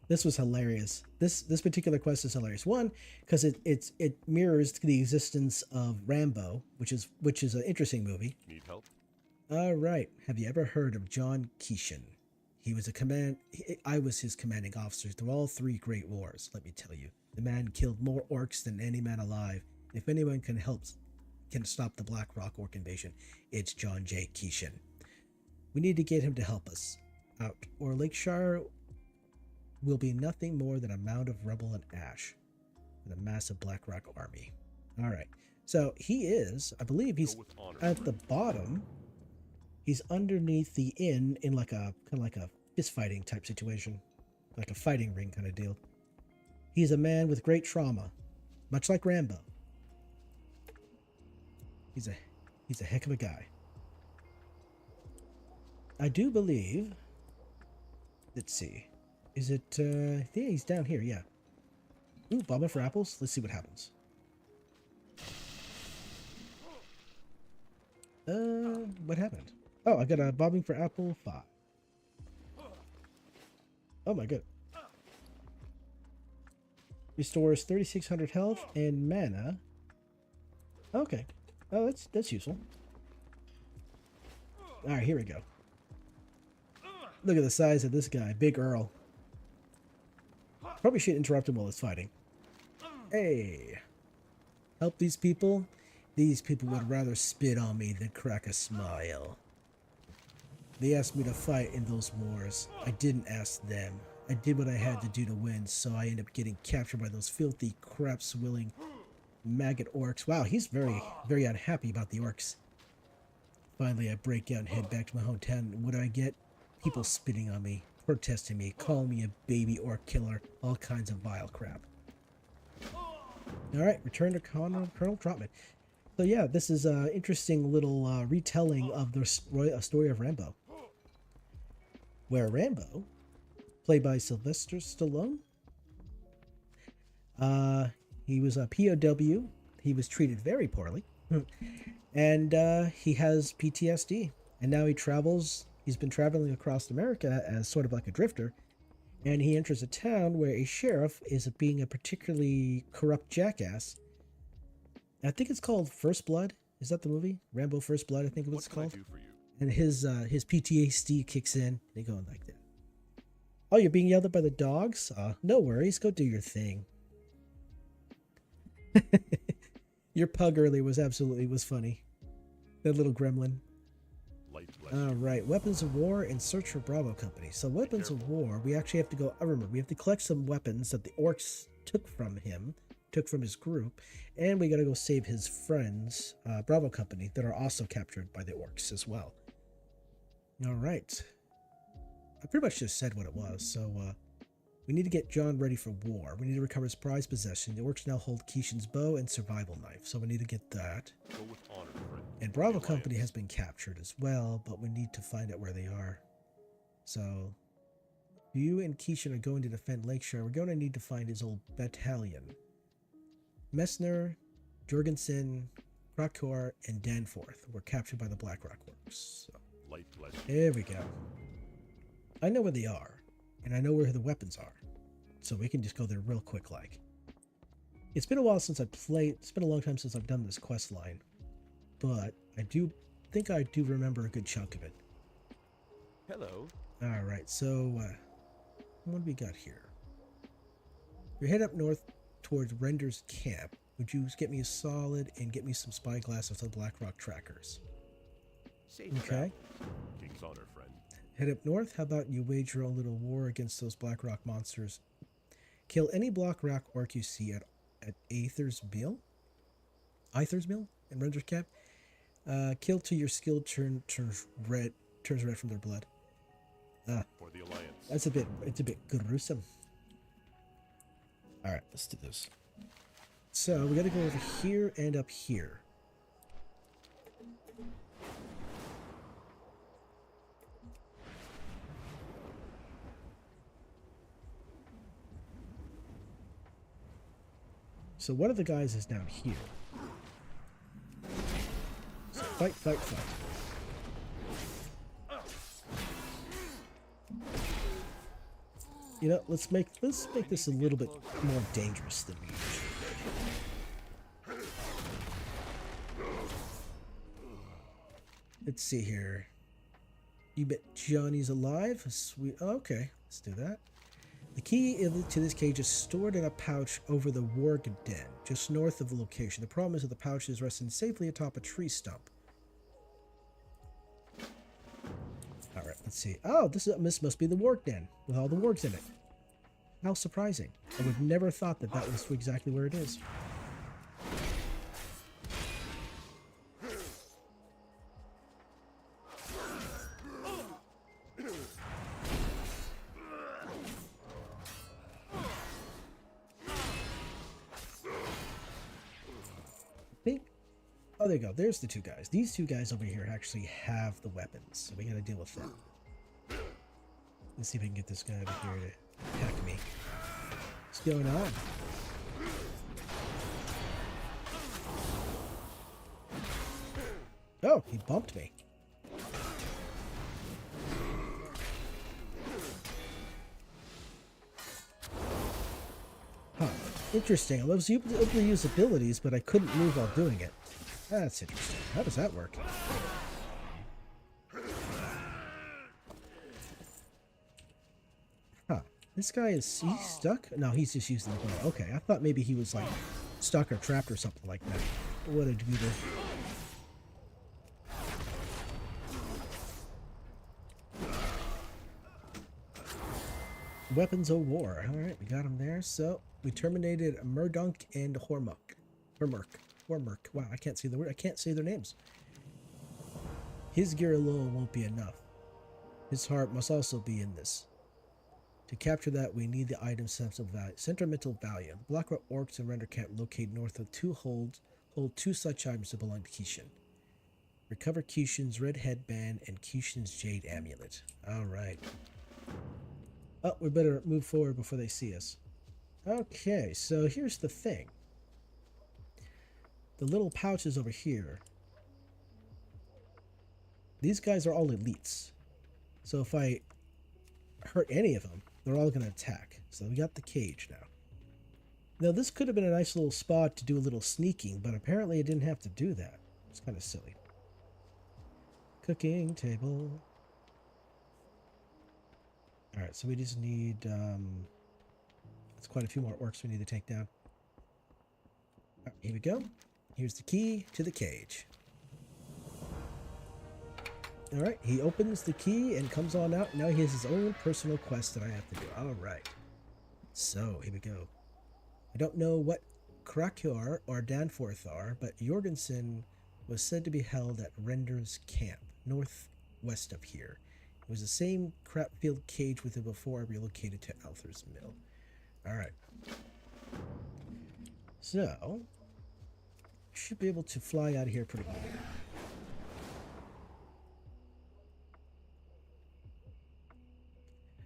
This was hilarious. This particular quest is hilarious. One, because it mirrors the existence of Rambo, which is an interesting movie.
Need help?
All right. Have you ever heard of John Keeshan? He was I was his commanding officer through all three great wars. Let me tell you, the man killed more orcs than any man alive. If anyone can stop the Black Rock orc invasion, it's John J. Keeshan. We need to get him to help us out, or Lakeshire will be nothing more than a mound of rubble and ash and a massive Black Rock army. All right. So he is, I believe he's at the bottom. He's underneath the inn in like a kind of like a fist fighting type situation, like a fighting ring kind of deal. He's a man with great trauma, much like Rambo. He's a heck of a guy. I do believe. Let's see. Is it? Yeah, he's down here. Yeah. Ooh, bobbing for apples. Let's see what happens. What happened? Oh, I got a bobbing for apple 5. Oh my god. Restores 3,600 health and mana. Okay. Oh, that's useful. All right, here we go. Look at the size of this guy, Big Earl. Probably should interrupt him while he's fighting. Hey, help these people. These people would rather spit on me than crack a smile. They asked me to fight in those wars. I didn't ask them. I did what I had to do to win, so I ended up getting captured by those filthy, crap-swilling maggot orcs. Wow, he's very, very unhappy about the orcs. Finally, I break out and head back to my hometown. And what do I get? People spitting on me, protesting me, calling me a baby orc killer, all kinds of vile crap. Alright, return to Colonel Trotman. So yeah, this is an interesting little retelling of the story of Rambo. Where Rambo, played by Sylvester Stallone, he was a POW. He was treated very poorly. And he has PTSD. And now he travels. He's been traveling across America as sort of like a drifter. And he enters a town where a sheriff is being a particularly corrupt jackass. I think it's called First Blood. Is that the movie? Rambo First Blood, I think it's called.
What can I do for you?
And his PTSD kicks in. They go like that. Oh, you're being yelled at by the dogs? No worries. Go do your thing. Your pug earlier was funny. That little gremlin. Alright, Weapons of War and Search for Bravo Company. So Weapons of War, we actually have to go, I remember, we have to collect some weapons that the orcs took from his group, and we gotta go save his friends, Bravo Company, that are also captured by the orcs as well. Alright. I pretty much just said what it was, so we need to get John ready for war. We need to recover his prized possession. The orcs now hold Keeshan's bow and survival knife, so we need to get that.
Go with honor, friend.
And Bravo Company has been captured as well, but we need to find out where they are. So, you and Keeshan are going to defend Lakeshire. We're going to need to find his old battalion. Messner, Jorgensen, Krakor, and Danforth were captured by the Blackrock Works. So,
Light bless you.
there we go. I know where they are, and I know where the weapons are. So we can just go there real quick like. It's been a while since I played. It's been a long time since I've done this quest line. But I do think I do remember a good chunk of it.
Hello.
Alright, so what do we got here? You head up north towards Render's camp. Would you get me a solid and get me some spyglass with the Blackrock trackers?
Safe
Okay.
travels. King's honor, friend.
Head up north. How about you wage your own little war against those Blackrock monsters? Kill any Blackrock orc you see at Aether's Mill? Aether's Mill in Render's camp. Kill till your skill turns red from their blood.
For the Alliance.
It's a bit gruesome. All right, let's do this. So we got to go over here and up here. So one of the guys is down here. So fight, fight, fight. You know, let's make this a little bit more dangerous than we usually did. Let's see here. You bet Johnny's alive. Sweet. Okay, let's do that. The key to this cage is stored in a pouch over the warg den, just north of the location. The problem is that the pouch is resting safely atop a tree stump. Alright, let's see. Oh, this must be the warg den, with all the wargs in it. How surprising. I would never thought that that was exactly where it is. Oh, there you go. There's the two guys. These two guys over here actually have the weapons, so we gotta deal with them. Let's see if we can get this guy over here to attack me. What's going on? Oh, he bumped me. Huh. Interesting. I was able to use abilities, but I couldn't move while doing it. That's interesting. How does that work? Huh. This guy is... he's stuck? No, he's just using the bow. Okay, I thought maybe he was like stuck or trapped or something like that. What a dweeber. Weapons of war. Alright, we got him there. So, we terminated Murdunk and Hormuk. Hormurk. Wow, I can't say the word. I can't say their names. His gear alone won't be enough. His heart must also be in this. To capture that, we need the item's sentimental value. Blackrock Orcs and Render Camp located north of hold two such items that belong to Kishin. Recover Kishin's red headband and Kishin's jade amulet. Alright. Oh, we better move forward before they see us. Okay, so here's the thing. The little pouches over here. These guys are all elites. So if I hurt any of them, they're all going to attack. So we got the cage now. Now this could have been a nice little spot to do a little sneaking, but apparently it didn't have to do that. It's kind of silly. Cooking table. Alright, so we just need... That's quite a few more orcs we need to take down. Right, here we go. Here's the key to the cage. Alright, he opens the key and comes on out. Now he has his own personal quest that I have to do. Alright. So, here we go. I don't know what Krakor or Danforth are, but Jorgensen was said to be held at Render's camp, northwest of here. It was the same crap-filled cage with it before I relocated to Althor's Mill. Alright. So... should be able to fly out of here pretty quick.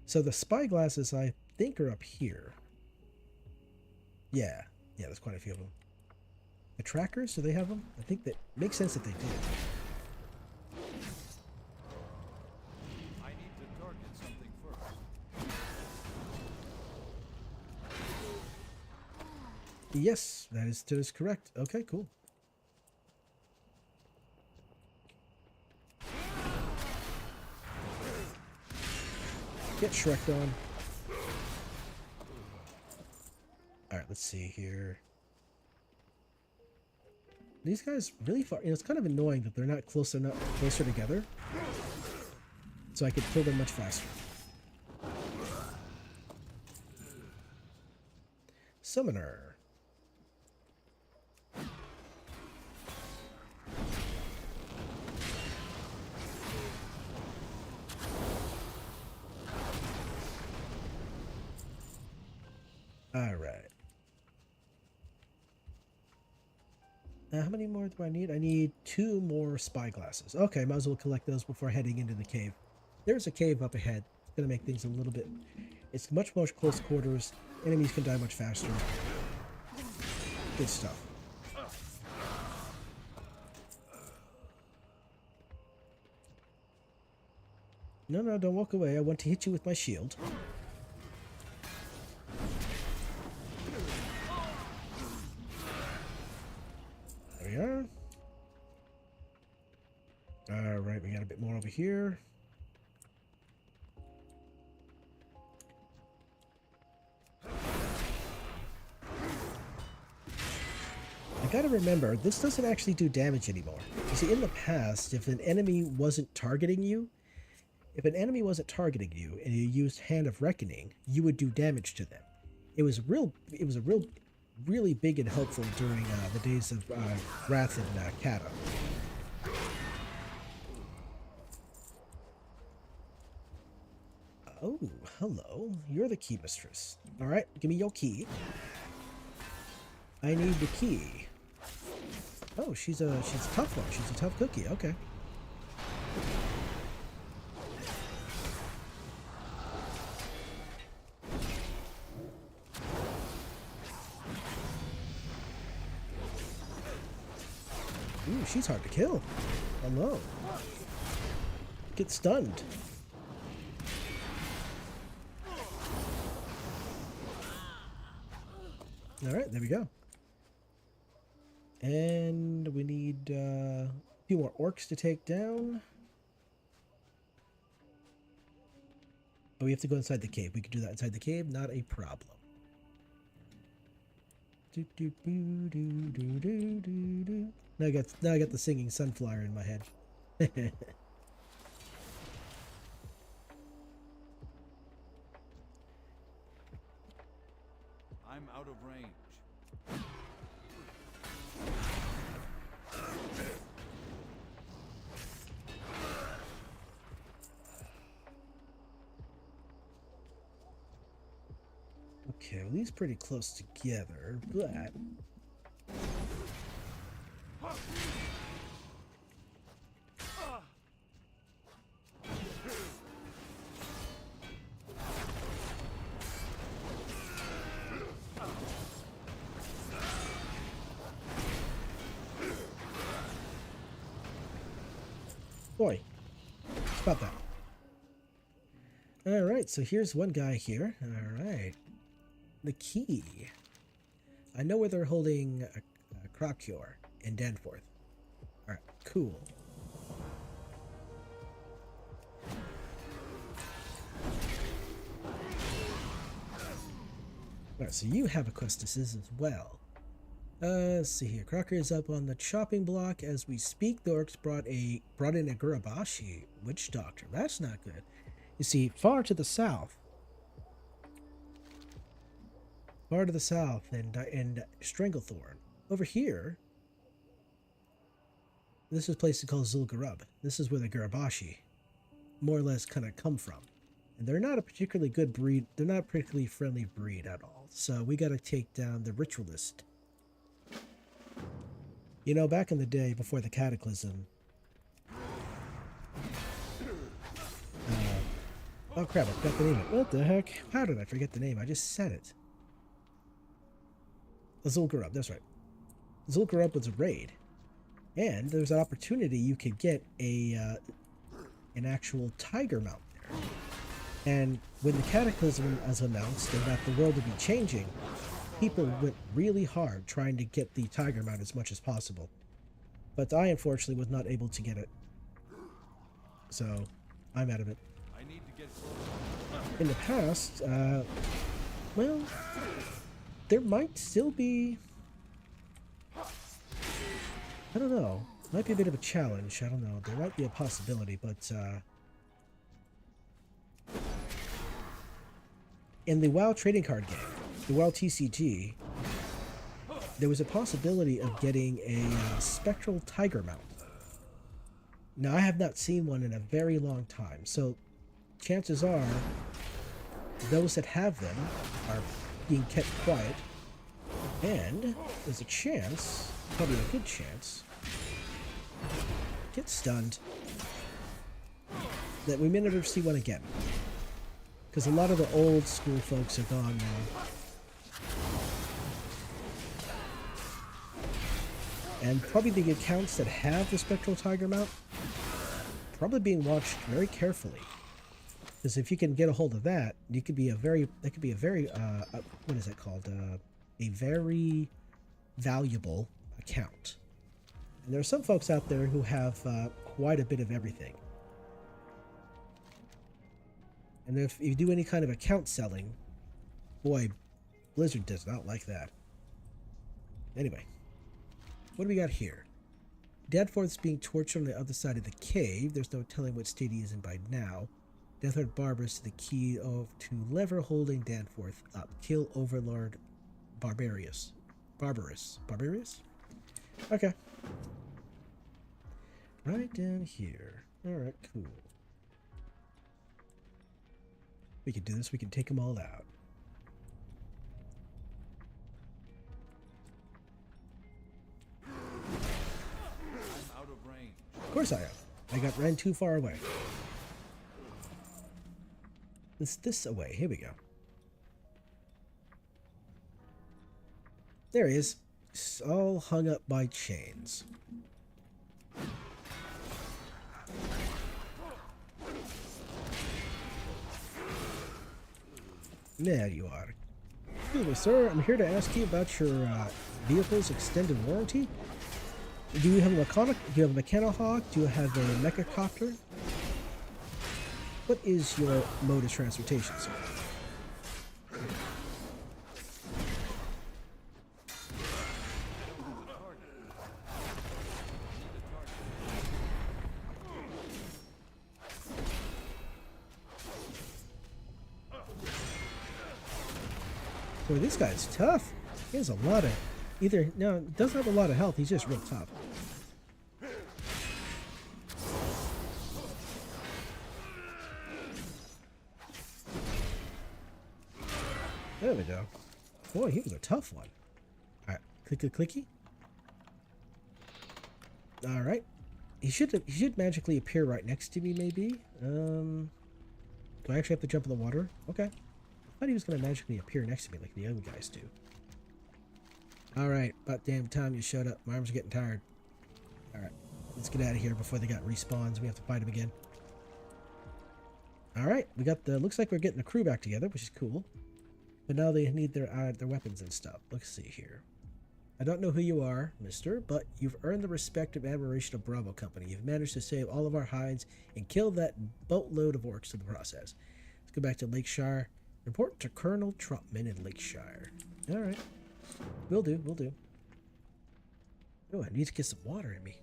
So the spyglasses, I think, are up here. Yeah, there's quite a few of them. The trackers, do they have them? I think that makes sense that they do.
I need to target something first.
Yes, that is correct. Okay, cool. Get Shrek on. Alright, let's see here. These guys really far. You know, it's kind of annoying that they're not closer together. So I could kill them much faster. Summoner. Alright. How many more do I need? I need 2 more spy glasses. Okay, might as well collect those before heading into the cave. There's a cave up ahead. It's going to make things a little bit... It's much more close quarters. Enemies can die much faster. Good stuff. No, no, don't walk away. I want to hit you with my shield. There we are. Alright, we got a bit more over here. I gotta remember, this doesn't actually do damage anymore. You see, in the past, if an enemy wasn't targeting you, and you used Hand of Reckoning, you would do damage to them. It was really big and helpful during the days of Wrath and Kata. Oh, hello. You're the key mistress. Alright, give me your key. I need the key. Oh, she's a tough one. She's a tough cookie. Okay. Ooh, she's hard to kill. Hello. Get stunned. Alright, there we go. And we need a few more orcs to take down. Oh, we have to go inside the cave. We can do that inside the cave, not a problem. Now I got the singing sunflower in my head.
I'm out of range.
Okay, well, these pretty close together, but... Boy, about that. Alright, so here's one guy here. Alright. The key. I know where they're holding a Crocure in Danforth. Alright, cool. Alright, so you have a quest as well. Let's see here. Crocker is up on the chopping block as we speak. The orcs brought in a Gurabashi witch doctor. That's not good. You see, far to the south, and Stranglethorn. Over here, this is a place called Zul'Gurub. This is where the Gurabashi more or less kind of come from. And they're not a particularly good breed. They're not a particularly friendly breed at all. So we got to take down the Ritualist. You know, back in the day, before the Cataclysm... oh crap, I forgot the name. What the heck? How did I forget the name? I just said it. Zul'Gurub, that's right. Zul'Gurub was a raid. And there's an opportunity you could get an actual tiger mount there. And when the Cataclysm was announced and that the world would be changing, people went really hard trying to get the tiger mount as much as possible. But I unfortunately was not able to get it. So, I'm out of it.
I need to get closer.
In the past, well, there might still be... I don't know. Might be a bit of a challenge. I don't know. There might be a possibility, but in the WoW trading card game, the WoW TCG, there was a possibility of getting a spectral tiger mount. Now, I have not seen one in a very long time, so chances are those that have them are being kept quiet, and there's a chance probably a good chance, get stunned, that we may never see one again. Because a lot of the old school folks are gone now. And probably the accounts that have the Spectral Tiger mount, probably being watched very carefully. Because if you can get a hold of that, you could be a very, that could be a very, what is that called? A very valuable account. And there are some folks out there who have quite a bit of everything. And if you do any kind of account selling, boy, Blizzard does not like that. Anyway, what do we got here? Danforth's being tortured on the other side of the cave. There's no telling what state he is in by now. Danforth Barbarous to the key of to lever holding Danforth up. Kill Overlord Barbarous. Barbarous? Okay. Right down here. Alright, cool. We can do this. We can take them all out.
I'm out of range.
Of course I am. Ran too far away. This away. Here we go. There he is. It's all hung up by chains. There you are. Excuse me, sir. I'm here to ask you about your vehicle's extended warranty. Do you have a mechanic? Do you have a mechanohawk? Do you have a mechacopter? What is your mode of transportation, sir? Boy, this guy's tough. He has a lot of... No, he doesn't have a lot of health. He's just real tough. There we go. Boy, he was a tough one. Alright, clicky. Alright. He should magically appear right next to me, maybe. Do I actually have to jump in the water? Okay. I thought he was going to magically appear next to me like the other guys do. Alright, about damn time you showed up. My arms are getting tired. Alright, let's get out of here before they got respawns. We have to fight them again. Alright, we got the... Looks like we're getting the crew back together, which is cool. But now they need their weapons and stuff. Let's see here. I don't know who you are, mister, but you've earned the respect and admiration of Bravo Company. You've managed to save all of our hides and kill that boatload of orcs in the process. Let's go back to Lakeshire. Report to Colonel Trotman in Lakeshire. Alright. Will do. Oh, I need to get some water in me.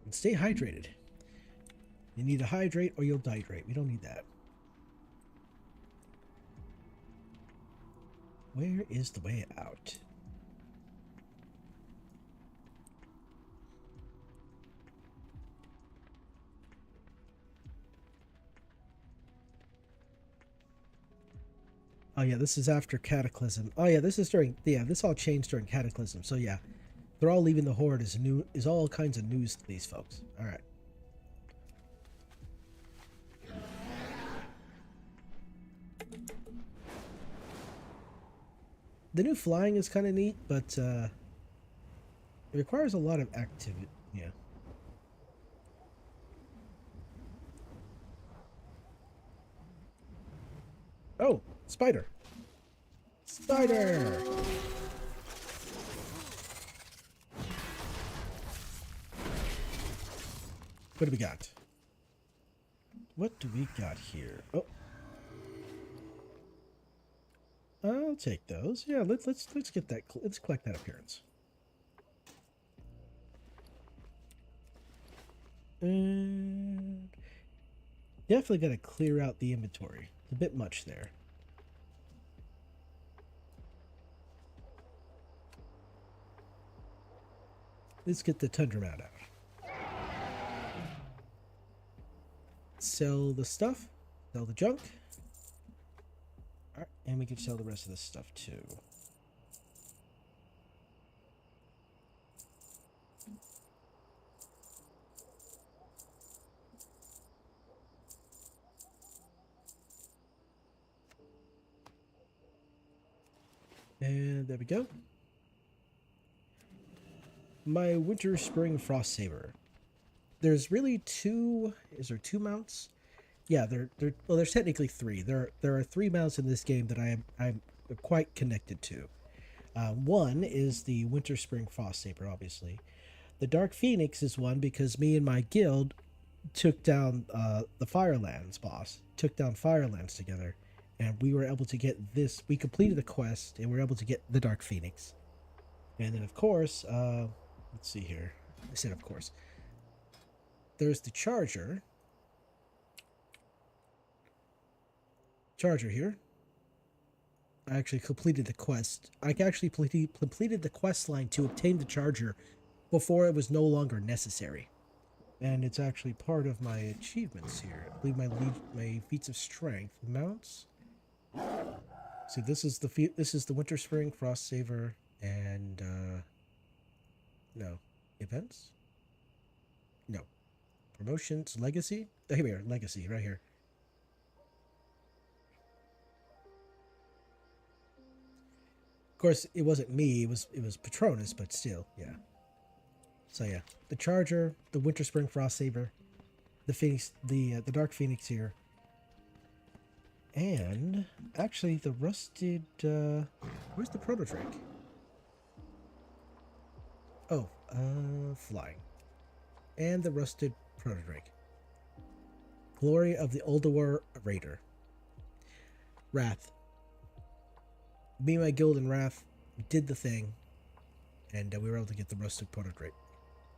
And stay hydrated. You need to hydrate or you'll dehydrate. We don't need that. Where is the way out? Oh yeah, this is after Cataclysm. Oh yeah, this is during... Yeah, this all changed during Cataclysm. So yeah, they're all leaving the Horde is all kinds of news to these folks. All right. The new flying is kind of neat, but it requires a lot of activity. Yeah. Oh, spider. Spider! What do we got? What do we got here? Oh. I'll take those. Yeah, let's get that. Let's collect that appearance. And definitely got to clear out the inventory. It's a bit much there. Let's get the Tundra Mount out. Sell the stuff. Sell the junk. Alright, and we can sell the rest of this stuff too. And there we go. My Winter Spring Frost Saber. There's really two. Is there two mounts? Yeah, well, there's technically three. There are three mounts in this game that I'm quite connected to. One is the Winter Spring Frost Saber, obviously. The Dark Phoenix is one because me and my guild took down the Firelands boss. Took down Firelands together, and we were able to get this. We completed the quest, and we were able to get the Dark Phoenix. And then, of course, let's see here. I said, of course. There's the Charger. Charger here. I actually completed the quest. I actually completed the quest line to obtain the Charger before it was no longer necessary. And it's actually part of my achievements here. I believe my feats of strength mounts. See, this is the Winter Spring Frost Saver and no events. No promotions. Legacy. Oh, here we are. Legacy right here. Of course, it wasn't me. It was Patronus, but still, yeah. So yeah, the Charger, the Winter Spring Frost Saber, the Phoenix, the Dark Phoenix here, and actually the rusted. Where's the Protodrake? Oh, flying, and the rusted Protodrake. Glory of the Ulduar Raider. Wrath. Me and my guild and Wrath did the thing, and we were able to get the rusted Protodrake.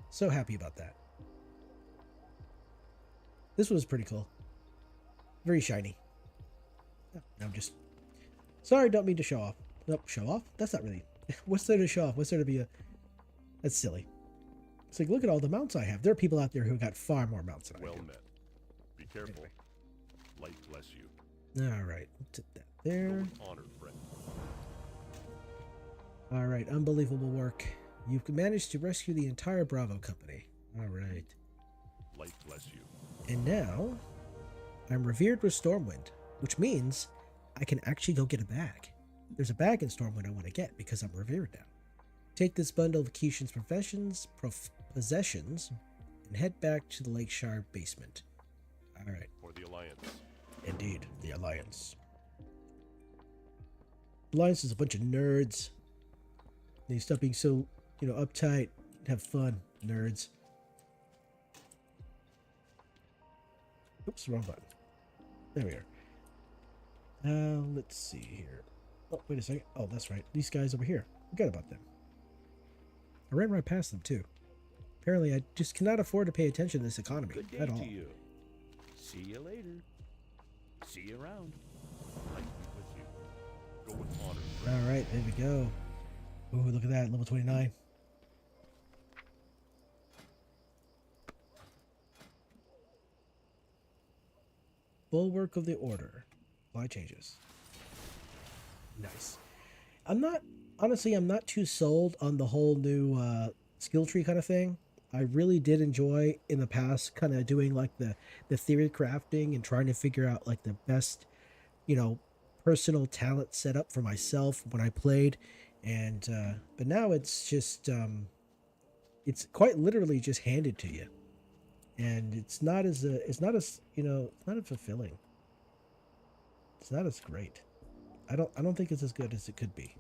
So happy about that. This was pretty cool. Very shiny. I'm just... Sorry, don't mean to show off. Nope, show off? That's not really... What's there to show off? What's there to be a... That's silly. It's like, look at all the mounts I have. There are people out there who got far more mounts than I do.
Well met. Be careful.
Anyway.
Light bless you.
Alright, put that there.
Go with honor, friend.
Alright, unbelievable work. You've managed to rescue the entire Bravo Company. Alright.
Light bless you.
And now, I'm revered with Stormwind, which means I can actually go get a bag. There's a bag in Stormwind I want to get because I'm revered now. Take this bundle of Keishan's possessions and head back to the Lakeshire basement. Alright.
For the Alliance.
Indeed, the Alliance. Alliance is a bunch of nerds. They stop being so, uptight. Have fun, nerds. Oops, wrong button. There we are. Let's see here. Oh, wait a second. Oh, that's right. These guys over here. Forgot about them. I ran right past them, too. Apparently, I just cannot afford to pay attention to this economy
Good day
at all.
to you. See you later. See you around.
Light be with you. Go with honor, friend.
All right, there we go. Ooh, look at that. Level 29. Bulwark of the Order. Apply changes. Nice. I'm not too sold on the whole new skill tree kind of thing. I really did enjoy in the past kind of doing like the theory crafting and trying to figure out like the best, personal talent setup for myself when I played. And but now it's just it's quite literally just handed to you. And it's not as fulfilling. It's not as great. I don't think it's as good as it could be.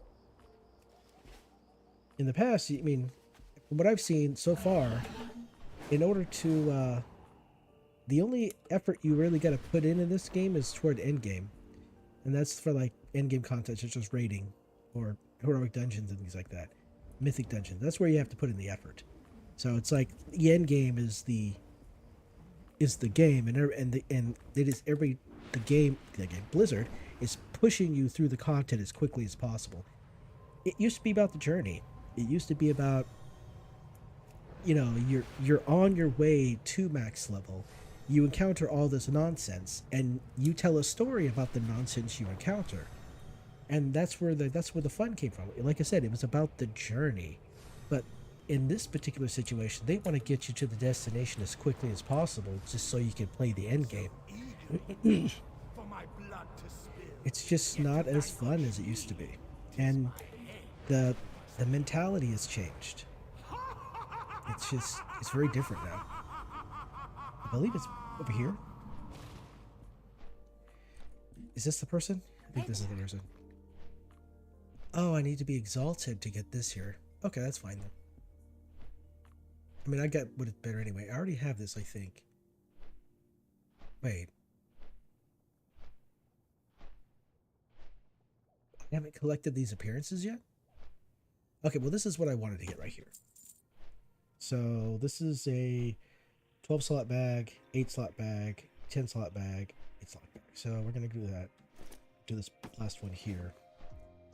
In the past, I mean, from what I've seen so far, in order to the only effort you really got to put in this game is toward end game, and that's for like end game content such as raiding or heroic dungeons and things like that, mythic dungeons. That's where you have to put in the effort. So it's like the end game is the game, and the game Blizzard is pushing you through the content as quickly as possible. It used to be about the journey. It used to be about you know, you're on your way to max level. You encounter all this nonsense, and you tell a story about the nonsense you encounter, and that's where the fun came from. Like I said, it was about the journey, but in this particular situation, they want to get you to the destination as quickly as possible, just so you can play the end game.
For my blood to spill.
It's just not as fun as it used to be, and the mentality has changed. It's very different now. I believe it's over here. Is this the person? I think this is the person. Oh, I need to be exalted to get this here. Okay, that's fine then. I mean, I got what it's better anyway. I already have this, I think. Wait. I haven't collected these appearances yet? Okay, well, this is what I wanted to get right here. So, this is a 12 slot bag, 8 slot bag, 10 slot bag, 8 slot bag. So, we're going to do that. Do this last one here.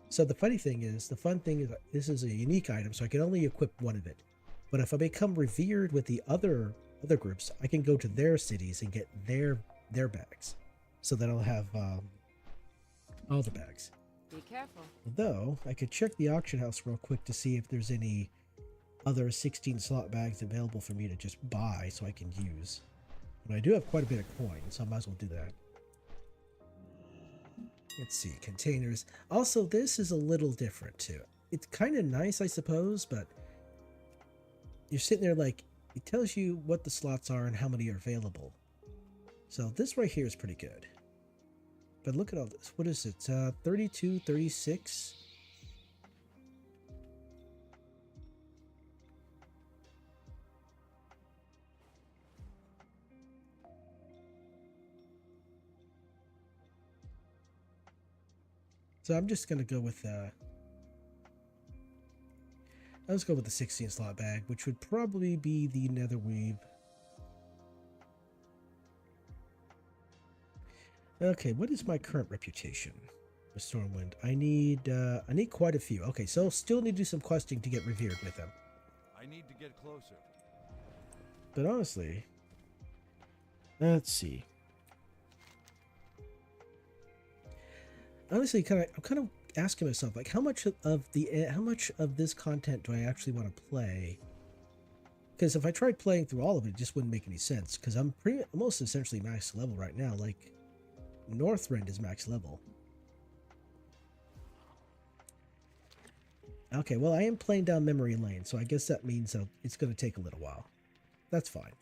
So, the fun thing is, this is a unique item, so I can only equip one of it. But if I become revered with the other groups, I can go to their cities and get their bags. So that I'll have all the bags.
Be careful.
Though, I could check the auction house real quick to see if there's any other 16 slot bags available for me to just buy so I can use. But I do have quite a bit of coins, so I might as well do that. Let's see, containers. Also, this is a little different too. It's kind of nice, I suppose, but you're sitting there like, it tells you what the slots are and how many are available. So this right here is pretty good. But look at all this. What is it? 32, 36. So I'm just going to go with let's go with the 16 slot bag, which would probably be the Netherweave. Okay, what is my current reputation with Stormwind? I need quite a few. Okay, so still need to do some questing to get revered with them.
I need to get closer.
But honestly, let's see. Honestly, I'm kind of asking myself, like, how much of this content do I actually want to play? Because if I tried playing through all of it, it just wouldn't make any sense. Because I'm almost essentially max level right now. Like, Northrend is max level. Okay, well, I am playing down memory lane, so I guess that means it's going to take a little while. That's fine.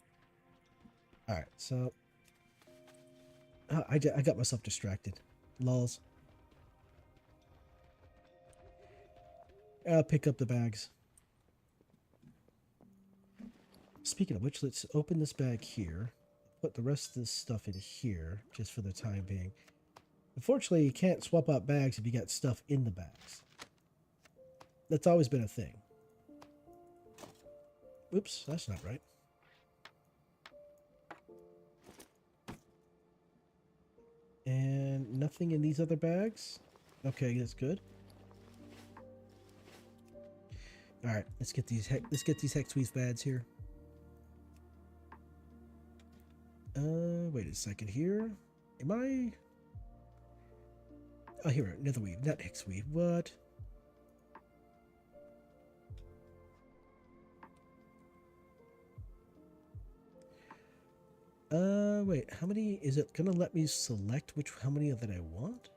All right, so I got myself distracted. Lulz. I'll pick up the bags. Speaking of which, let's open this bag here. Put the rest of this stuff in here, just for the time being. Unfortunately, you can't swap out bags if you got stuff in the bags. That's always been a thing. Oops, that's not right. And nothing in these other bags? Okay, that's good. All right, let's get these Hexweave bads here. Wait a second here. Am I? Oh, here, Netherweave, not Hexweave. What? Wait, how many is it gonna let me select how many of that I want?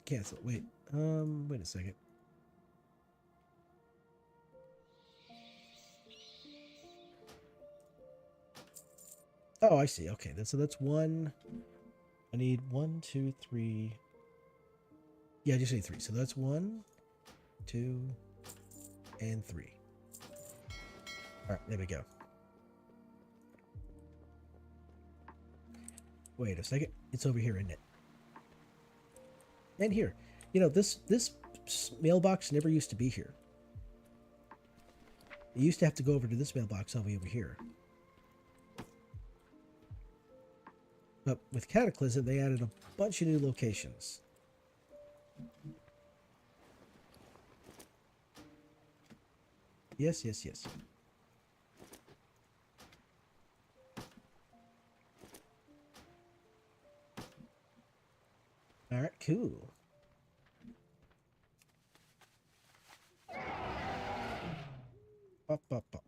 Cancel. Wait. Wait a second. Oh, I see. Okay, so that's one. I need 1, 2, 3. Yeah, I just need 3. So that's 1, 2, and 3. All right, there we go. Wait a second. It's over here, isn't it? And here. You know, this mailbox never used to be here. You used to have to go over to this mailbox over here. But with Cataclysm, they added a bunch of new locations. Yes, yes, yes. All right, cool. Pop, pop, pop.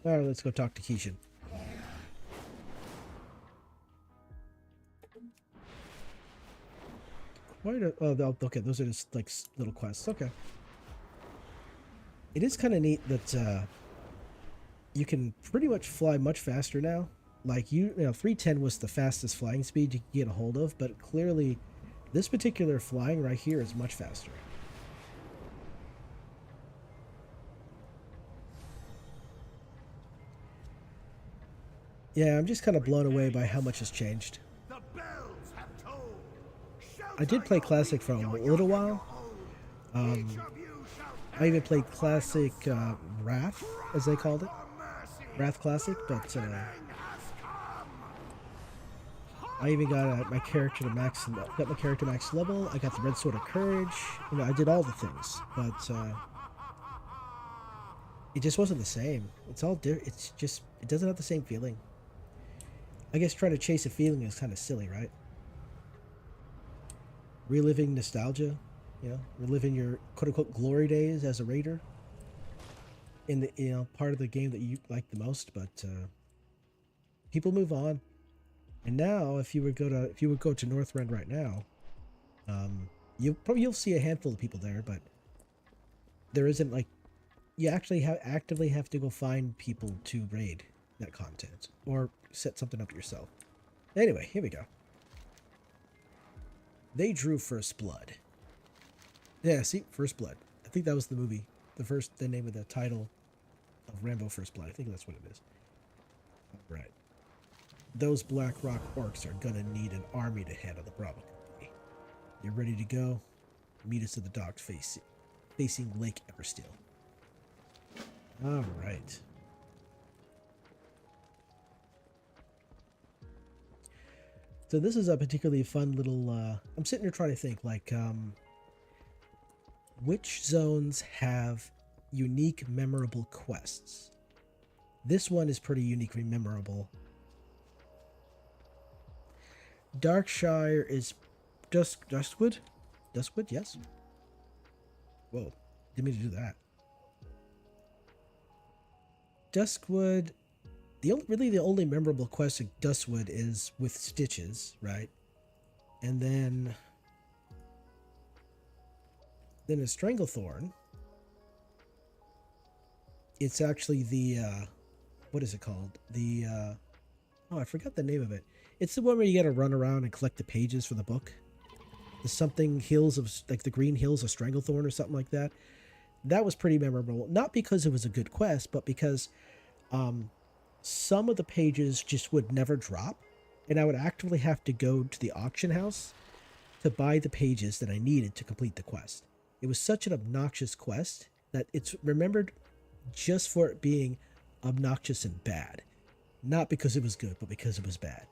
All right, let's go talk to Keishan. Okay, those are just like little quests. Okay. It is kind of neat that you can pretty much fly much faster now. Like you know, 310 was the fastest flying speed you could get a hold of, but clearly this particular flying right here is much faster. Yeah, I'm just kind of blown away by how much has changed.
The bells have tolled.
I did play Classic for a little while. I even played Classic Wrath, as they called it. Wrath Classic, but I even got my character to max level. I got the Red Sword of Courage. You know, I did all the things, but it just wasn't the same. It's all different. It's just it doesn't have the same feeling. I guess trying to chase a feeling is kind of silly, right? Reliving nostalgia, you know, reliving your quote-unquote glory days as a raider in the part of the game that you like the most. But people move on, and now if you would go to Northrend right now, you'll see a handful of people there, but there isn't like you actually actively have to go find people to raid that content or set something up yourself. Anyway, here we go. They drew First Blood. Yeah, see, First Blood. I think that was the movie. The name of the title of Rambo First Blood. I think that's what it is. All right. Those Black Rock orcs are gonna need an army to handle the problem. You're ready to go? Meet us at the docks facing Lake Eversteel. All right. So this is a particularly fun little, I'm sitting here trying to think, like, which zones have unique, memorable quests? This one is pretty uniquely memorable. Darkshire is Duskwood? Duskwood, yes. Whoa, didn't mean to do that. Duskwood, the only memorable quest at Duskwood is with Stitches, right? And then a Stranglethorn. It's actually the what is it called? The oh, I forgot the name of it. It's the one where you got to run around and collect the pages for the book. The something hills of like the Green Hills of Stranglethorn or something like that. That was pretty memorable, not because it was a good quest, but because some of the pages just would never drop, and I would actively have to go to the auction house to buy the pages that I needed to complete the quest. It was such an obnoxious quest that it's remembered just for it being obnoxious and bad. Not because it was good, but because it was bad.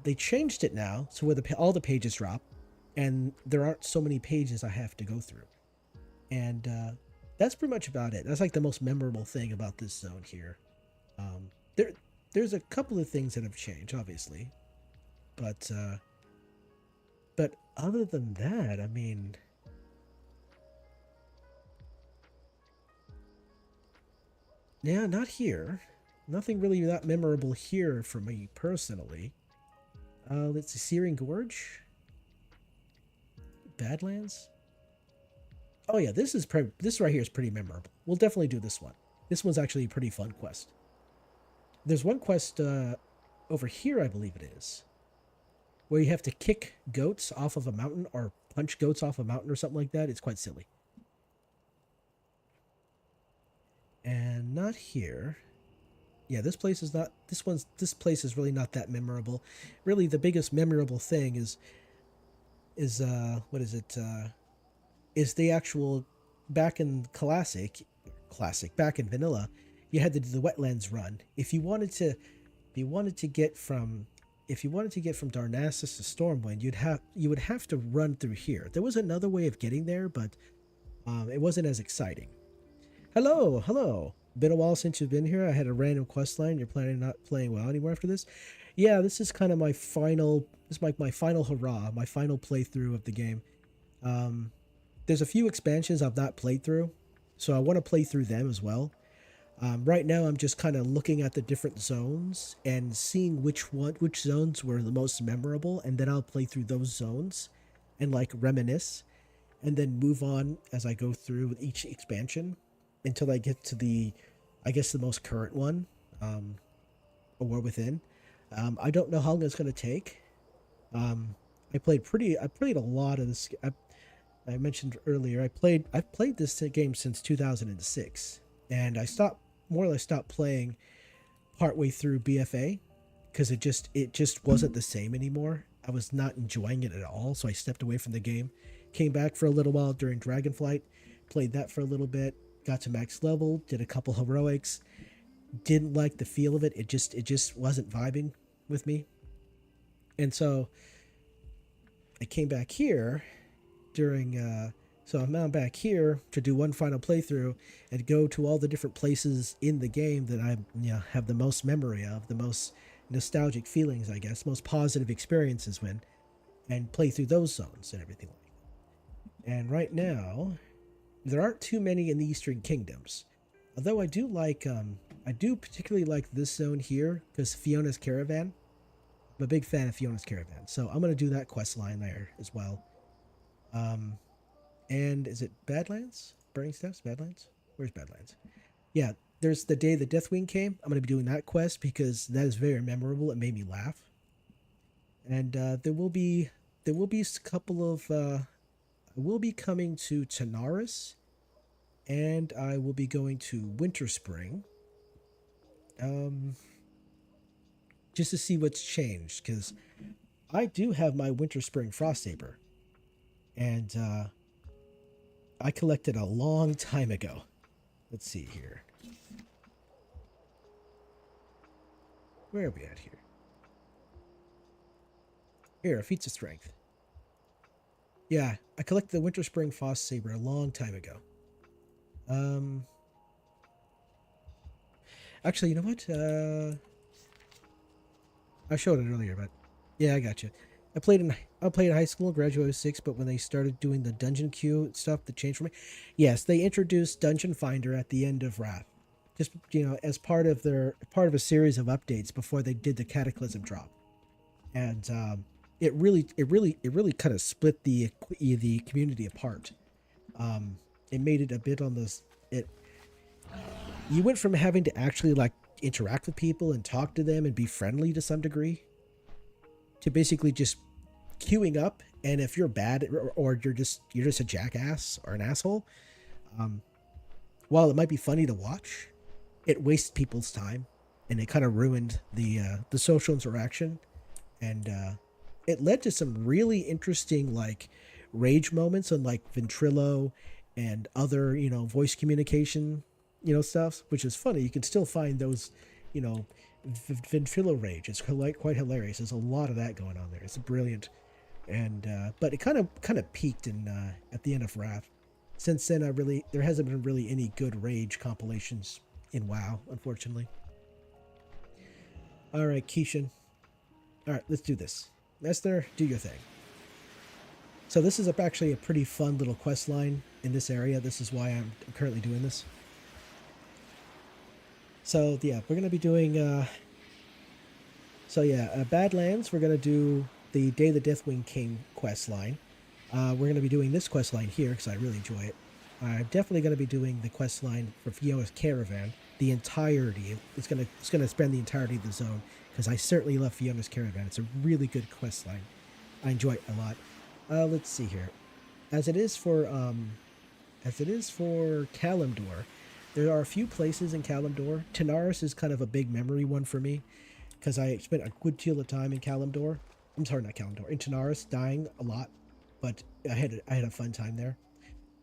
They changed it now, so where all the pages drop, and there aren't so many pages I have to go through. And that's pretty much about it. That's like the most memorable thing about this zone here. There's a couple of things that have changed, obviously, but other than that, I mean, yeah, not here. Nothing really that memorable here for me personally. Let's see, Searing Gorge, Badlands. Oh yeah, this right here is pretty memorable. We'll definitely do this one. This one's actually a pretty fun quest. There's one quest over here, I believe it is, where you have to kick goats off of a mountain or punch goats off a mountain or something like that. It's quite silly. And not here. Yeah, this place is not. This place is really not that memorable. Really, the biggest memorable thing is what is it? Is the actual back in classic back in vanilla, you had to do the wetlands run. If you wanted to get from Darnassus to Stormwind, you would have to run through here. There was another way of getting there, but it wasn't as exciting. Hello, hello. Been a while since you've been here. I had a random quest line. You're planning not playing WoW anymore after this? Yeah, this is kind of my final. This is like my final hurrah, my final playthrough of the game. There's a few expansions I've not played through, so I want to play through them as well. Right now, I'm just kind of looking at the different zones and seeing which zones were the most memorable, and then I'll play through those zones and like reminisce, and then move on as I go through with each expansion until I get to the most current one, or War Within. I don't know how long it's going to take. I played a lot of this. I mentioned earlier, I've played this game since 2006, and I more or less stopped playing partway through BFA because it just wasn't the same anymore. I was not enjoying it at all, so I stepped away from the game. Came back for a little while during Dragonflight, played that for a little bit, got to max level, did a couple heroics, didn't like the feel of it. It just wasn't vibing with me. And so I came back here during so I'm now back here to do one final playthrough and go to all the different places in the game that I have the most memory of, the most nostalgic feelings, I guess, most positive experiences when, and play through those zones and everything like that. And right now, there aren't too many in the Eastern Kingdoms. Although I do particularly like this zone here because Fiona's Caravan. I'm a big fan of Fiona's Caravan, so I'm going to do that quest line there as well. And is it Badlands? Burning Steps? Badlands? Where's Badlands? Yeah, there's the day the Deathwing came. I'm going to be doing that quest because that is very memorable. It made me laugh. And there will be a couple of... I will be coming to Tanaris, and I will be going to Winter Spring. Just to see what's changed, because I do have my Winter Spring Frost Saber. And I collected a long time ago. Let's see here. Where are we at here? Here, feats of strength. Yeah, I collected the Winter Spring Frost Saber a long time ago. Actually, you know what? I showed it earlier, but yeah, I got you. I played in high school, graduated with 6, but when they started doing the dungeon queue stuff, that changed for me. Yes, they introduced Dungeon Finder at the end of Wrath, just as part of a series of updates before they did the Cataclysm drop, and it really kind of split the community apart. It made it a bit on this. You went from having to actually like interact with people and talk to them and be friendly to some degree, to basically just queuing up, and if you're bad or you're just a jackass or an asshole, while it might be funny to watch, it wastes people's time, and it kind of ruined the social interaction, and it led to some really interesting like rage moments on like Ventrilo and other voice communication stuff, which is funny. You can still find those Ventrilo rage. It's quite hilarious. There's a lot of that going on there. It's brilliant. And but it kind of peaked in at the end of Wrath. Since then, there hasn't been really any good rage compilations in WoW, unfortunately. All right, Keishan. All right, let's do this. Esther, do your thing. So this is actually a pretty fun little quest line in this area. This is why I'm currently doing this. So yeah, we're gonna be doing. Badlands. We're gonna do the Day the Deathwing King quest line. We're going to be doing this quest line here because I really enjoy it. I'm definitely going to be doing the quest line for Fiona's Caravan, the entirety. It's going to spend the entirety of the zone because I certainly love Fiona's Caravan. It's a really good quest line. I enjoy it a lot. Let's see here. As it is for Kalimdor, There are a few places in Kalimdor. Tanaris is kind of a big memory one for me because I spent a good deal of time in Kalimdor. I'm sorry, not Kalimdor. In Tanaris, dying a lot, but I had a fun time there.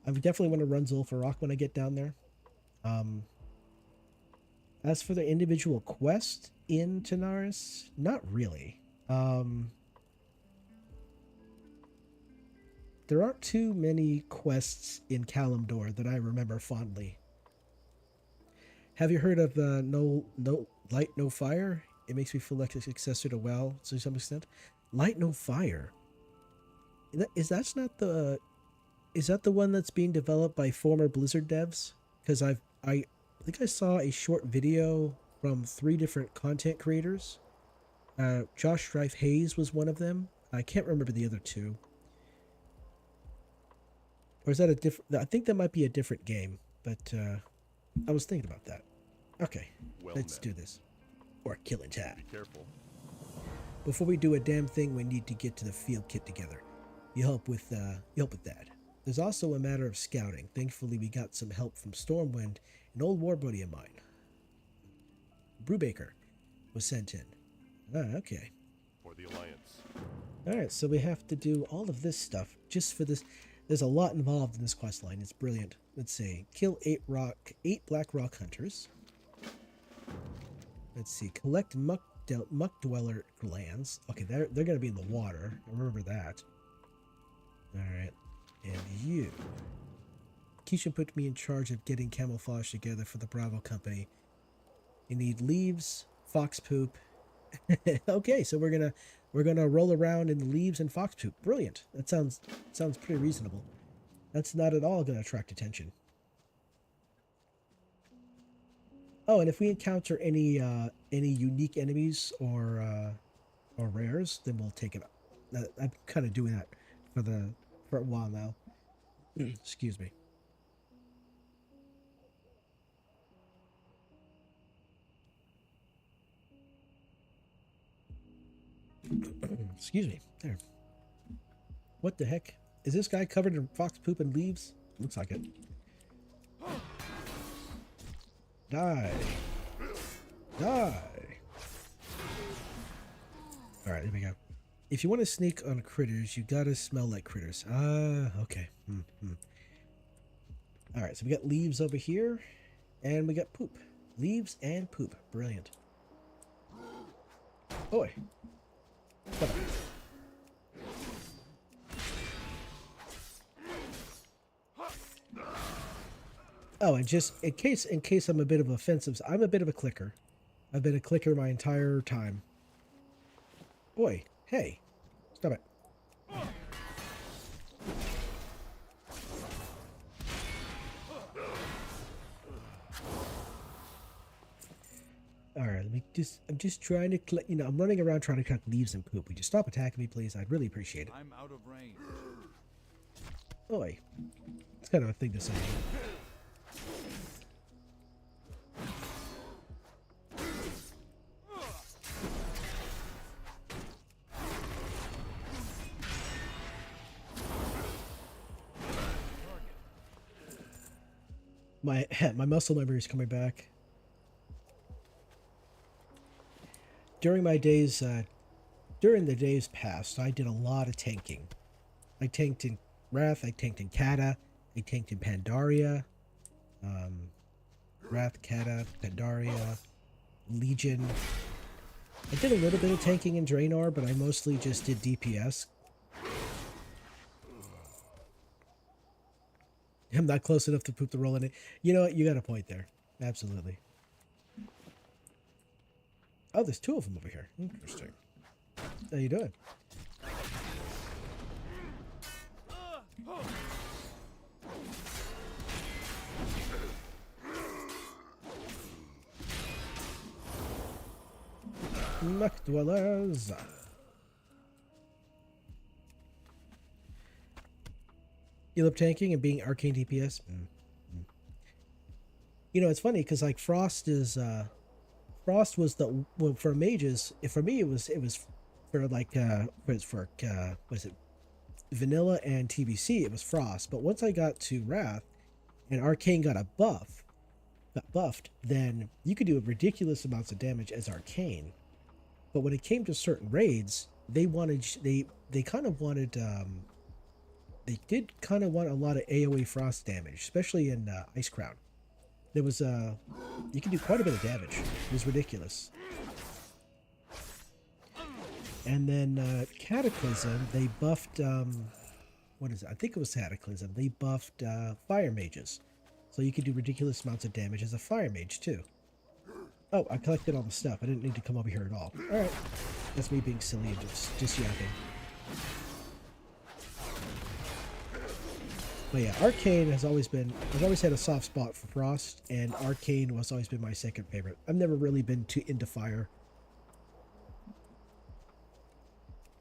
I would definitely want to run Zul'Farrak when I get down there. As for the individual quest in Tanaris, not really. There aren't too many quests in Kalimdor that I remember fondly. Have you heard of No Light, No Fire? It makes me feel like a successor to WoW to some extent. Light, No Fire. Is that the one that's being developed by former Blizzard devs? Because I think I saw a short video from 3 different content creators. Josh Strife Hayes was one of them. I can't remember the other 2. Or is that a different? I think that might be a different game, but I was thinking about that. Okay,
Well
let's
met.
do this. Or killing time.
Be careful.
Before we do a damn thing, we need to get to the field kit together. You help with that. There's also a matter of scouting. Thankfully, we got some help from Stormwind, an old war buddy of mine. Brubaker was sent in. Ah, okay.
For the Alliance.
All right, so we have to do all of this stuff just for this. There's a lot involved in this quest line. It's brilliant. Let's see. Kill 8 black rock hunters. Let's see. Collect muck dweller glands. Okay, they're going to be in the water. Remember that. All right. And you. Keisha put me in charge of getting camouflage together for the Bravo Company. You need leaves, fox poop. Okay, so we're gonna roll around in the leaves and fox poop. Brilliant. That sounds pretty reasonable. That's not at all gonna attract attention. Oh, and if we encounter any unique enemies or rares, then we'll take it up. I'm kind of doing that for a while now. Excuse me. Excuse me. There. What the heck? Is this guy covered in fox poop and leaves? Looks like it. Die. Die. Alright, there we go. If you want to sneak on critters, you gotta smell like critters. Ah, okay. Alright, so we got leaves over here, and we got poop. Leaves and poop. Brilliant. Boy. What up? Oh, and just in case I'm a bit of offensive, I'm a bit of a clicker. I've been a clicker my entire time. Boy, hey, stop it. All right, I'm just trying to collect, I'm running around trying to collect leaves and poop. Would you stop attacking me, please? I'd really appreciate it.
I'm out of range.
Boy, it's kind of a thing to say. My muscle memory is coming back. During the days past, I did a lot of tanking. I tanked in Wrath, I tanked in Kata, I tanked in Pandaria, Wrath, Kata, Pandaria, Legion. I did a little bit of tanking in Draenor, but I mostly just did DPS. I'm not close enough to poop the roll in it. You know what? You got a point there. Absolutely. Oh, there's 2 of them over here. Interesting. How you doing? Muck dwellers. You love tanking and being arcane DPS? It's funny because like Frost was for mages. For me, it was for like was it vanilla and TBC? It was Frost. But once I got to Wrath, and Arcane got a buff, got buffed, then you could do ridiculous amounts of damage as arcane. But when it came to certain raids, they kind of wanted they did kind of want a lot of AoE frost damage, especially in Ice Crown. There was you can do quite a bit of damage. It was ridiculous. And then Cataclysm, they buffed what is it? I think it was Cataclysm. They buffed fire mages, so you could do ridiculous amounts of damage as a fire mage too. Oh, I collected all the stuff. I didn't need to come over here at all. All right, that's me being silly and just yapping. But yeah, Arcane has always been, I've always had a soft spot for Frost, and Arcane has always been my second favorite. I've never really been too into fire.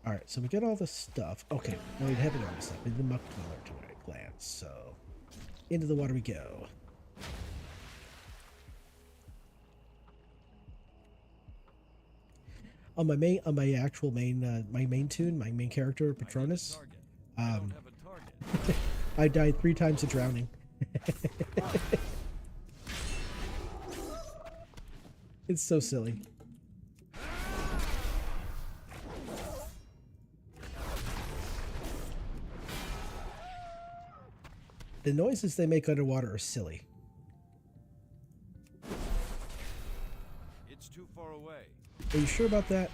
Alright, so we get all the stuff. Okay, well, we haven't all the stuff. In the muck dweller to my plans, so into the water we go. On my main, my main tune, my main character, Patronus, I died 3 times of drowning. It's so silly. The noises they make underwater are silly.
It's too far away.
Are you sure about that?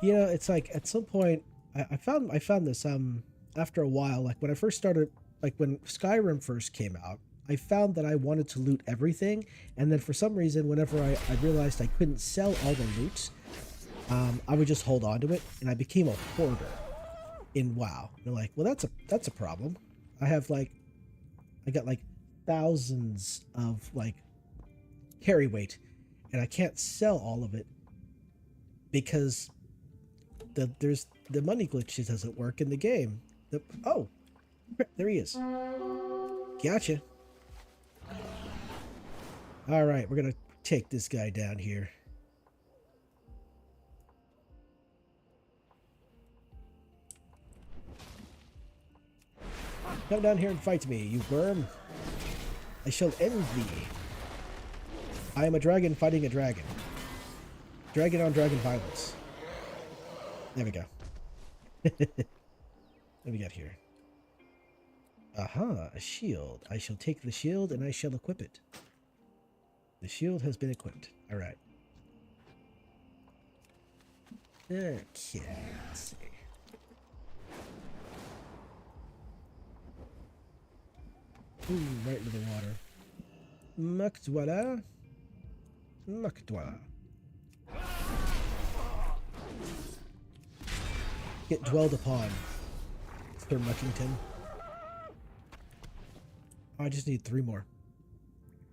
You know, it's like at some point I found this after a while, like when I first started, like when Skyrim first came out, I found that I wanted to loot everything, and then for some reason whenever I realized I couldn't sell all the loot, I would just hold on to it, and I became a hoarder in WoW. And I'm like, well, that's a problem. I got like thousands of like carry weight, and I can't sell all of it because the money glitch doesn't work in the game. Oh, there he is. Gotcha. All right, we're gonna take this guy down here. Come down here and fight me, you worm. I shall end thee. I am a dragon fighting a dragon. Dragon on dragon violence. There we go. What do we got here? Aha, a shield. I shall take the shield and I shall equip it. The shield has been equipped. All right. Okay, let's see. Ooh, right into the water. Muckdwala. Muckdwala. Get dwelled upon, Sir Muckington. Oh, I just need 3 more.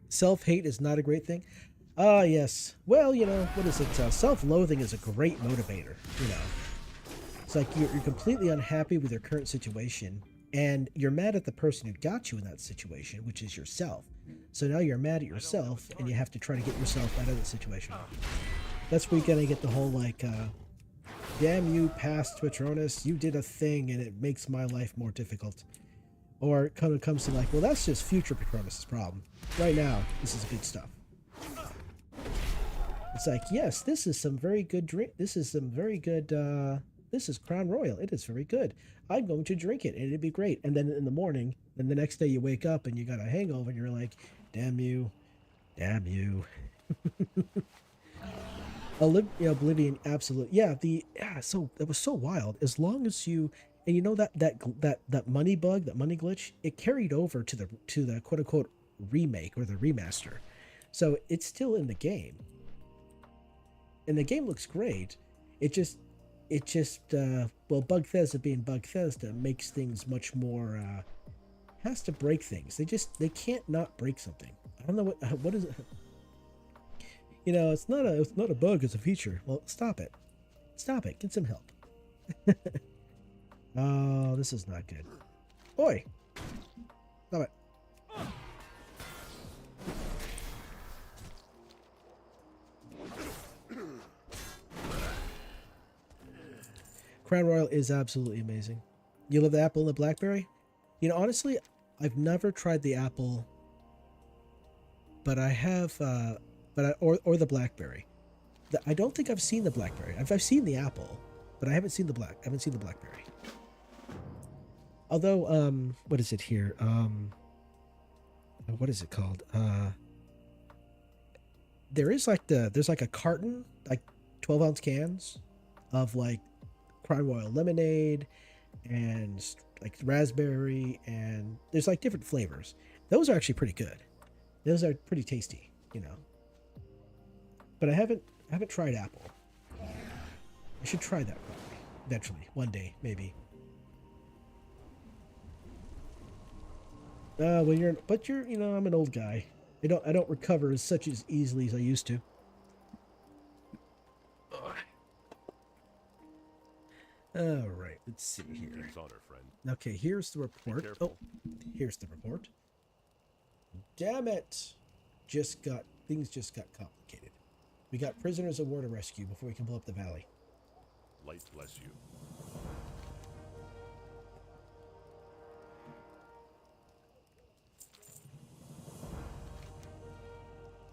Self-hate is not a great thing. Ah, yes. Well, you know, what is it? Self-loathing is a great motivator, you know. It's like you're completely unhappy with your current situation, and you're mad at the person who got you in that situation, which is yourself. So now you're mad at yourself, and you have to try to get yourself out of the situation. That's where you're gonna get the whole, like, damn you, past Patronus, you did a thing, and it makes my life more difficult. Or it kind of comes to like, well, that's just future Patronus' problem. Right now, this is good stuff. It's like, yes, this is some very good drink. This is some very good, this is Crown Royal. It is very good. I'm going to drink it, and it'd be great. And then in the morning, then the next day you wake up and you got a hangover, and you're like, damn you, damn you. Oblivion, absolutely. Yeah, so it was so wild. As long as you, and you know that money bug, that money glitch, it carried over to the quote unquote remake or the remaster. So it's still in the game. And the game looks great. It just well, Bethesda being Bethesda makes things much more has to break things. They can't not break something. I don't know what is it. You know, it's not a bug, it's a feature. Well, stop it. Stop it. Get some help. Oh, this is not good. Oi! Stop it. Crown Royal is absolutely amazing. You love the apple and the blackberry? You know, honestly, I've never tried the apple, but I have, or the blackberry. I don't think I've seen the blackberry. I've seen the apple, but I haven't seen the blackberry. Although, what is it here? What is it called? There's like a carton, like 12-ounce cans of like Crown Royal lemonade and like raspberry, and there's like different flavors. Those are actually pretty good. Those are pretty tasty, you know. But I haven't tried apple. I should try that probably eventually, one day maybe. Well, you're, you know, I'm an old guy. I don't recover as easily as I used to. All right, let's see here.
King's honor, friend.
Okay, here's the report. Oh, here's the report. Damn it! Things just got complicated. We got prisoners of war to rescue before we can blow up the valley.
Light bless you.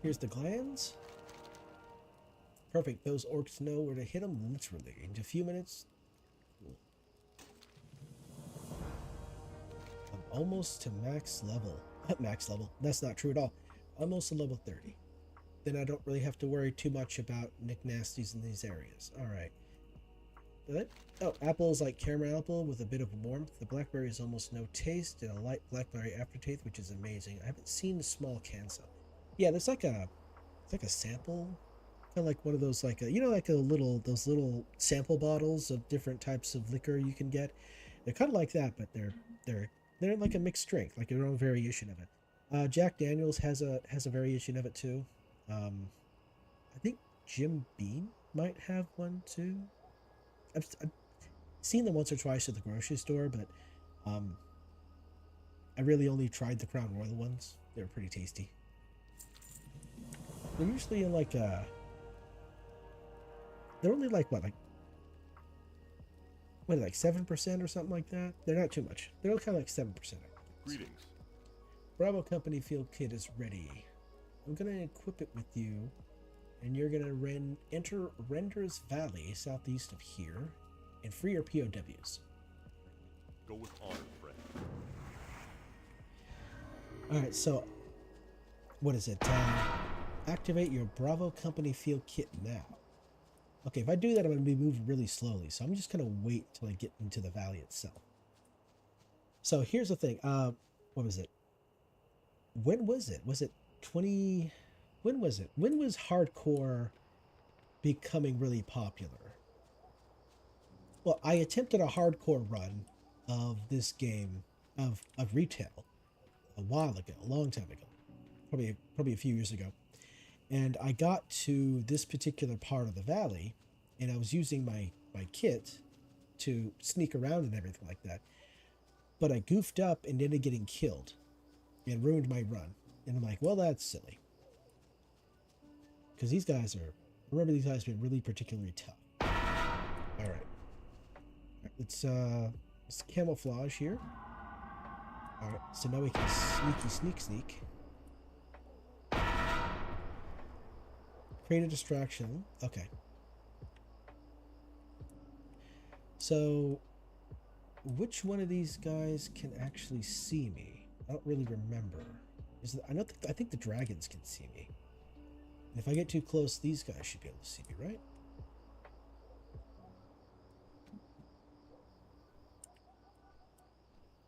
Here's the glands. Perfect. Those orcs know where to hit them literally. In a few minutes. I'm almost to max level. Max level. That's not true at all. Almost to level 30. Then I don't really have to worry too much about Nick Nasties in these areas. Alright. Oh, apple is like caramel apple with a bit of warmth. The blackberry is almost no taste and a light blackberry aftertaste, which is amazing. I haven't seen the small cans though. Yeah, there's like a sample, kind of like one of those like those little sample bottles of different types of liquor you can get. They're kind of like that, but they're like a mixed drink, like their own variation of it. Jack Daniels has a variation of it too. I think Jim Beam might have one too. I've seen them once or twice at the grocery store, but I really only tried the Crown Royal ones. They were pretty tasty. They're usually in like they're only like what, like 7% or something like that. They're not too much. They're kind of like 7%.
Greetings.
Bravo Company Field Kit is ready. I'm gonna equip it with you, and you're gonna enter Render's Valley southeast of here, and free your POWs.
Go with honor, friend.
All right, so what is it? Activate your Bravo Company Field Kit now. Okay, if I do that, I'm going to be moving really slowly, so I'm just going to wait till I get into the valley itself. So here's the thing. What was it? When was it? Was it 20... When was it? When was hardcore becoming really popular? Well, I attempted a hardcore run of this game, of retail, a while ago, a long time ago. Probably a few years ago. And I got to this particular part of the valley, and I was using my kit to sneak around and everything like that. But I goofed up and ended up getting killed and ruined my run. And I'm like, well, that's silly. Because these guys remember these guys being really particularly tough. All right. Let's camouflage here. All right, so now we can sneak. Create a distraction. Okay. So, which one of these guys can actually see me? I don't really remember. I think the dragons can see me. And if I get too close, these guys should be able to see me, right?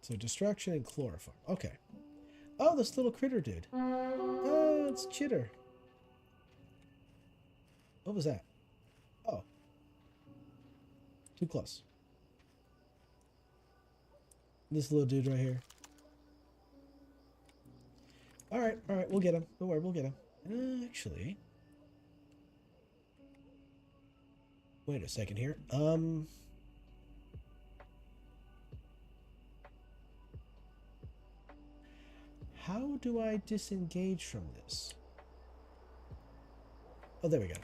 So distraction and chloroform. Okay. Oh, this little critter dude. Oh, it's Chitter. What was that? Oh. Too close. This little dude right here. Alright, we'll get him. Don't worry, we'll get him. Actually. Wait a second here. How do I disengage from this? Oh, there we go.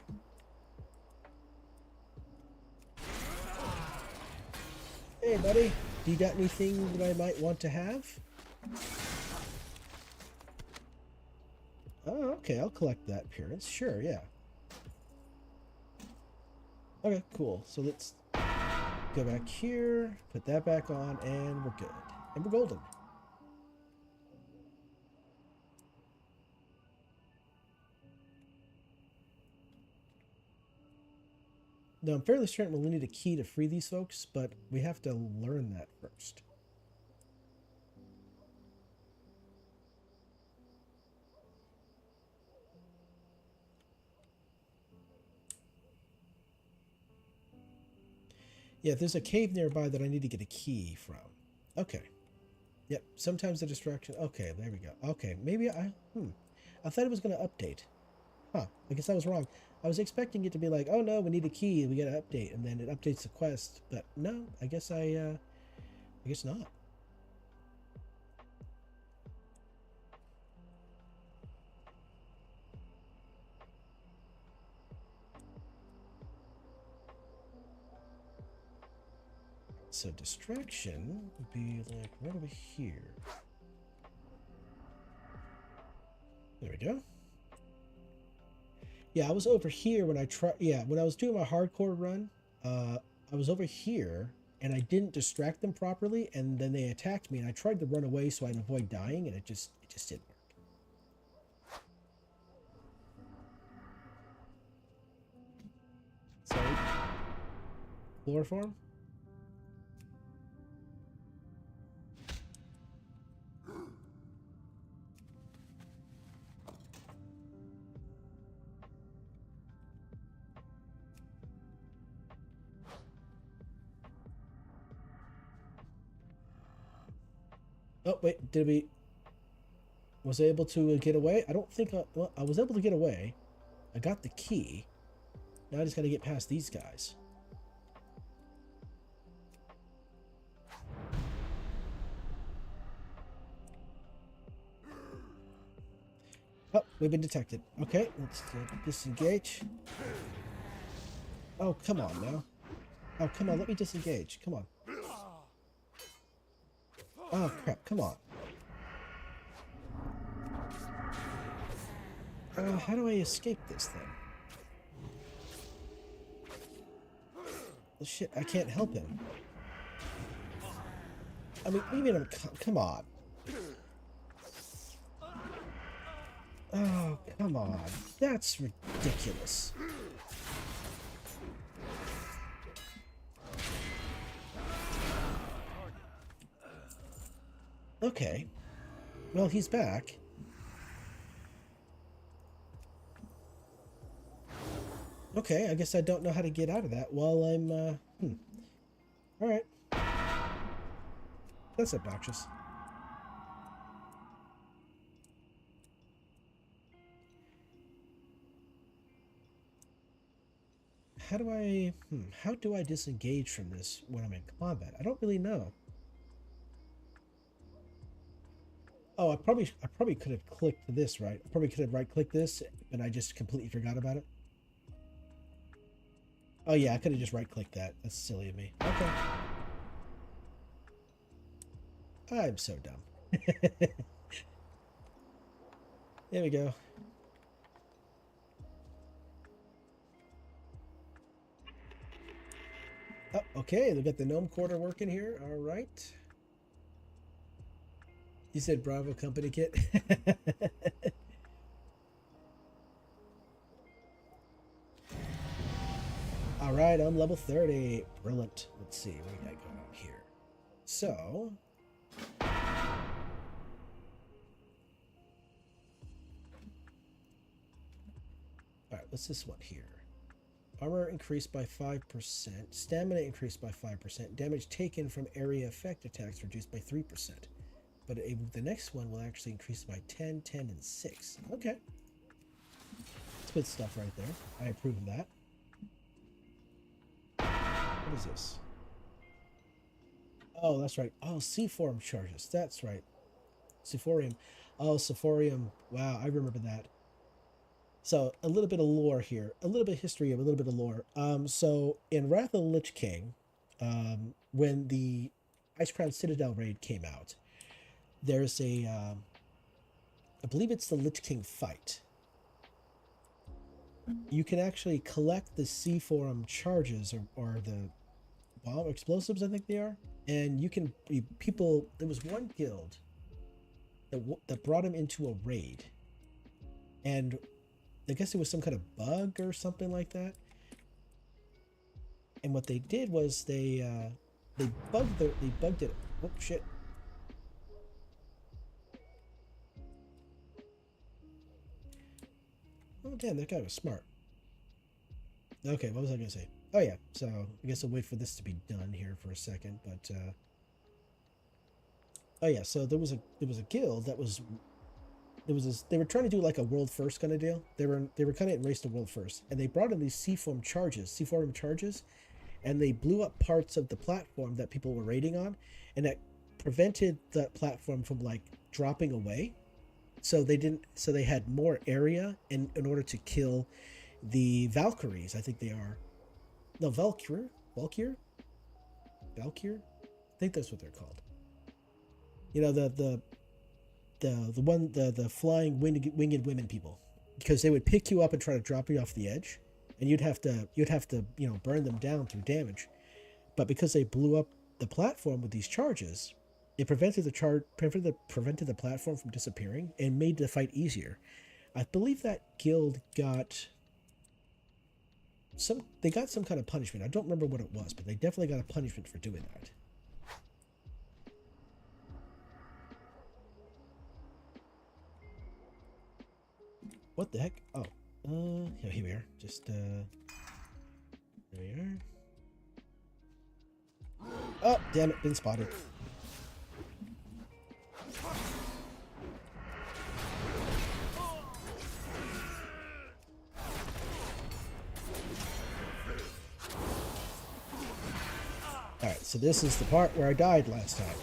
Hey, buddy. Do you got anything that I might want to have? Oh, okay, I'll collect that appearance. Sure, yeah. Okay, cool. So let's go back here, put that back on, and we're good. And we're golden. Now, I'm fairly certain we'll need a key to free these folks, but we have to learn that first. Yeah, there's a cave nearby that I need to get a key from. Okay. Yep, sometimes the distraction... Okay, there we go. Okay, maybe I thought it was going to update. Huh, I guess I was wrong. I was expecting it to be like, oh no, we need a key, we gotta update, and then it updates the quest. But no, I guess I guess not. So distraction would be like right over here. There we go. Yeah, I was over here when I tried. Yeah, when I was doing my hardcore run, I was over here and I didn't distract them properly, and then they attacked me, and I tried to run away so I'd avoid dying, and it just didn't work. Sorry. Chloroform? Oh, wait, did we... Was I able to get away? I don't think well, I was able to get away. I got the key. Now I just gotta get past these guys. Oh, we've been detected. Okay, let's disengage. Oh, come on now. Oh, come on, let me disengage. Come on. Oh, crap, come on. How do I escape this thing? Well, shit, I can't help him. I mean, even come on. Oh, come on. That's ridiculous. Okay. Well, he's back. Okay, I guess I don't know how to get out of that while I'm, Alright. That's obnoxious. How do I disengage from this when I'm in combat? I don't really know. Oh, I probably could have clicked this, right? I probably could have right-clicked this, and I just completely forgot about it. Oh yeah, I could have just right-clicked that. That's silly of me. Okay. I'm so dumb. There we go. Oh, okay, they've got the gnome quarter working here. All right. You said Bravo Company kit. All right, I'm level 30. Brilliant. Let's see what we got going on here. So, all right, what's this one here? Armor increased by 5%. Stamina increased by 5%. Damage taken from area effect attacks reduced by 3%. But the next one will actually increase by 10, 10, and 6. Okay. That's good stuff right there. I approve of that. What is this? Oh, that's right. Oh, C-form charges. That's right. Sephorium. Oh, Sephorium. Wow, I remember that. So, a little bit of lore here. A little bit of history of a little bit of lore. So, in Wrath of the Lich King, when the Icecrown Citadel raid came out, there's a, I believe it's the Lich King fight. You can actually collect the C Forum charges or the bomb explosives, I think they are, and you can people. There was one guild that brought him into a raid, and I guess it was some kind of bug or something like that. And what they did was they bugged it. Oh shit! Oh damn, that guy was smart. Okay, what was I gonna say? Oh yeah, so I guess I'll wait for this to be done here for a second. But oh yeah, so there was a guild that was they were trying to do like a world first kind of deal. They were kind of in race to world first, and they brought in these C-Forum charges, and they blew up parts of the platform that people were raiding on, and that prevented that platform from like dropping away. So they had more area in order to kill the Valkyries. I think they are. No, Valkyr. I think that's what they're called. You know, the flying winged women people, because they would pick you up and try to drop you off the edge, and you'd have to burn them down through damage. But because they blew up the platform with these charges, it prevented the platform from disappearing and made the fight easier. I believe that guild got some kind of punishment. I don't remember what it was, but they definitely got a punishment for doing that. What the heck? Oh, here we are. Just there we are. Oh, damn it! Been spotted. Alright, so this is the part where I died last time.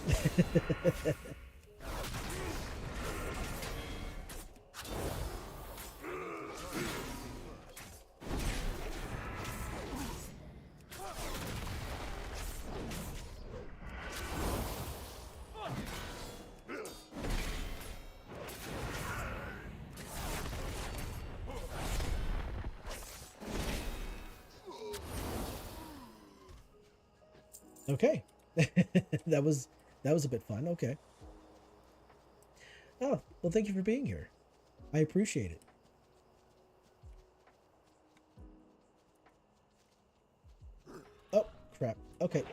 Okay. that was a bit fun. Okay. Oh, well, thank you for being here. I appreciate it. Oh, crap. Okay.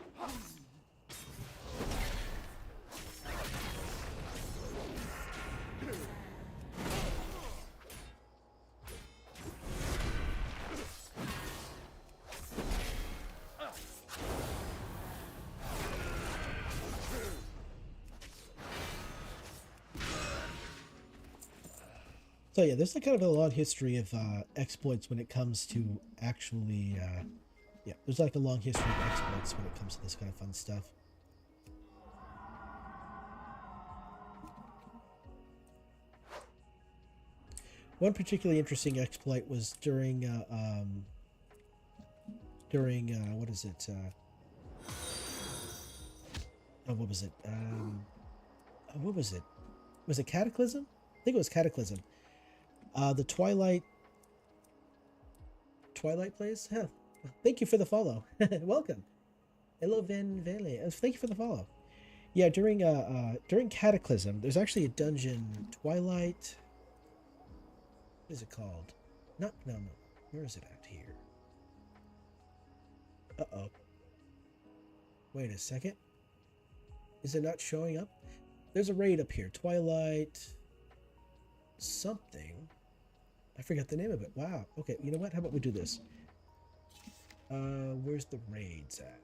So yeah, there's like kind of a long history of exploits when it comes to actually, yeah, there's like a long history of exploits when it comes to this kind of fun stuff. One particularly interesting exploit was during what is it? Oh, what was it? What was it? Was it Cataclysm? I think it was Cataclysm. The Twilight plays? Huh. Thank you for the follow. Welcome. Hello, Van Vele. Thank you for the follow. Yeah, during Cataclysm, there's actually a dungeon, Twilight. What is it called? No. Where is it at here? Uh-oh. Wait a second. Is it not showing up? There's a raid up here. Twilight something. I forgot the name of it. Wow. Okay, you know what? How about we do this? Where's the raids at?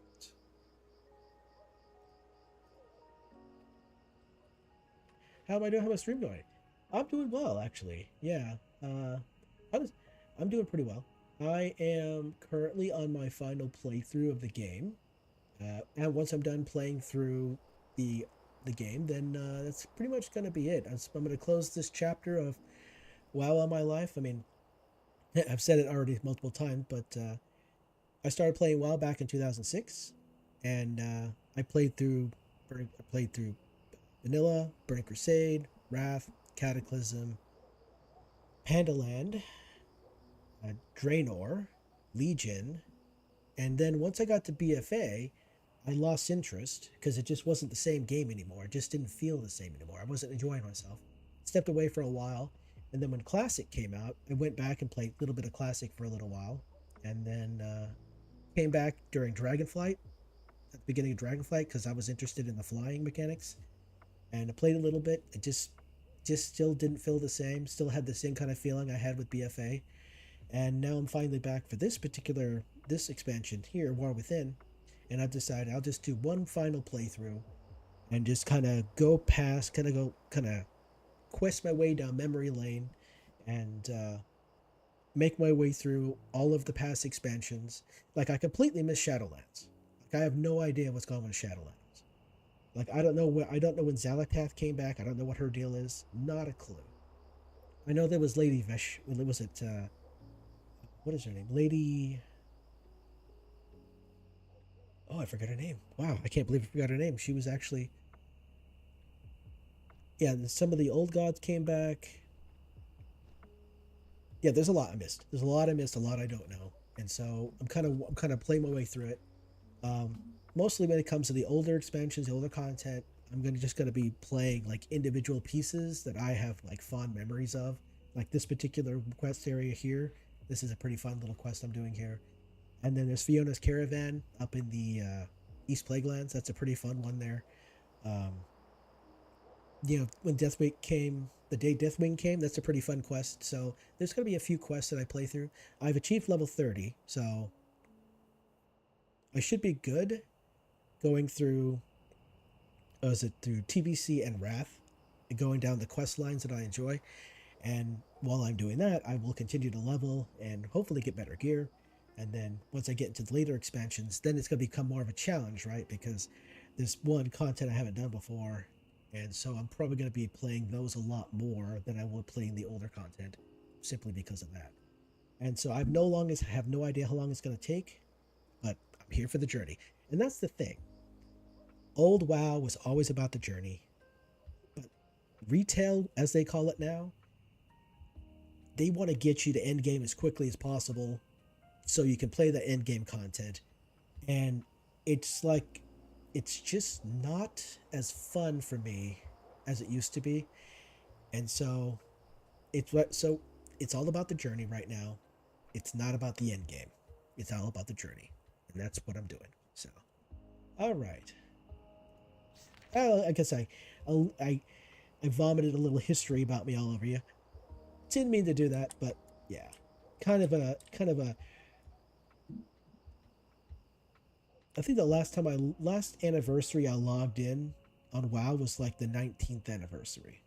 How am I doing? How's my stream going? I'm doing well, actually. Yeah. I'm doing pretty well. I am currently on my final playthrough of the game. And once I'm done playing through the game, then that's pretty much going to be it. I'm going to close this chapter of WoW on my life. I mean, I've said it already multiple times, but I started playing WoW back in 2006, and I played through I played through Vanilla, Burning Crusade, Wrath, Cataclysm, Pandaland, Draenor, Legion, and then once I got to BFA, I lost interest because it just wasn't the same game anymore. It just didn't feel the same anymore. I wasn't enjoying myself. Stepped away for a while, and then when Classic came out, I went back and played a little bit of Classic for a little while, and then came back during Dragonflight, at the beginning of Dragonflight, because I was interested in the flying mechanics, and I played a little bit. It just still didn't feel the same. Still had the same kind of feeling I had with BFA, and now I'm finally back for this expansion here, War Within, and I've decided I'll just do one final playthrough and just kind of quest my way down memory lane and make my way through all of the past expansions. Like, I completely missed Shadowlands. Like, I have no idea what's going on with Shadowlands. Like, I don't know when Xalakath came back. I don't know what her deal is. Not a clue. I know there was Lady Vesh. Was it what is her name? Lady. Oh, I forgot her name. Wow, I can't believe I forgot her name. She was actually. Yeah, some of the old gods came back. Yeah, there's a lot I missed. A lot I don't know, and so I'm kind of playing my way through it. Mostly when it comes to the older expansions, the older content, I'm just gonna be playing like individual pieces that I have like fond memories of. Like this particular quest area here. This is a pretty fun little quest I'm doing here. And then there's Fiona's Caravan up in the East Plaguelands. That's a pretty fun one there. When the day Deathwing came, that's a pretty fun quest. So there's going to be a few quests that I play through. I've achieved level 30, so I should be good going through, through TBC and Wrath, going down the quest lines that I enjoy. And while I'm doing that, I will continue to level and hopefully get better gear. And then once I get into the later expansions, then it's going to become more of a challenge, right? Because there's content I haven't done before. And so I'm probably going to be playing those a lot more than I would playing the older content, simply because of that. And so I have no idea how long it's going to take, but I'm here for the journey. And that's the thing. Old WoW was always about the journey. But retail, as they call it now, they want to get you to end game as quickly as possible so you can play the end game content. And it's just not as fun for me as it used to be. And so it's all about the journey right now. It's not about the end game. It's all about the journey. And that's what I'm doing. So, all right. I guess I vomited a little history about me all over you. Didn't mean to do that, but yeah. Kind of a I think the last anniversary I logged in on WoW was like the 19th anniversary.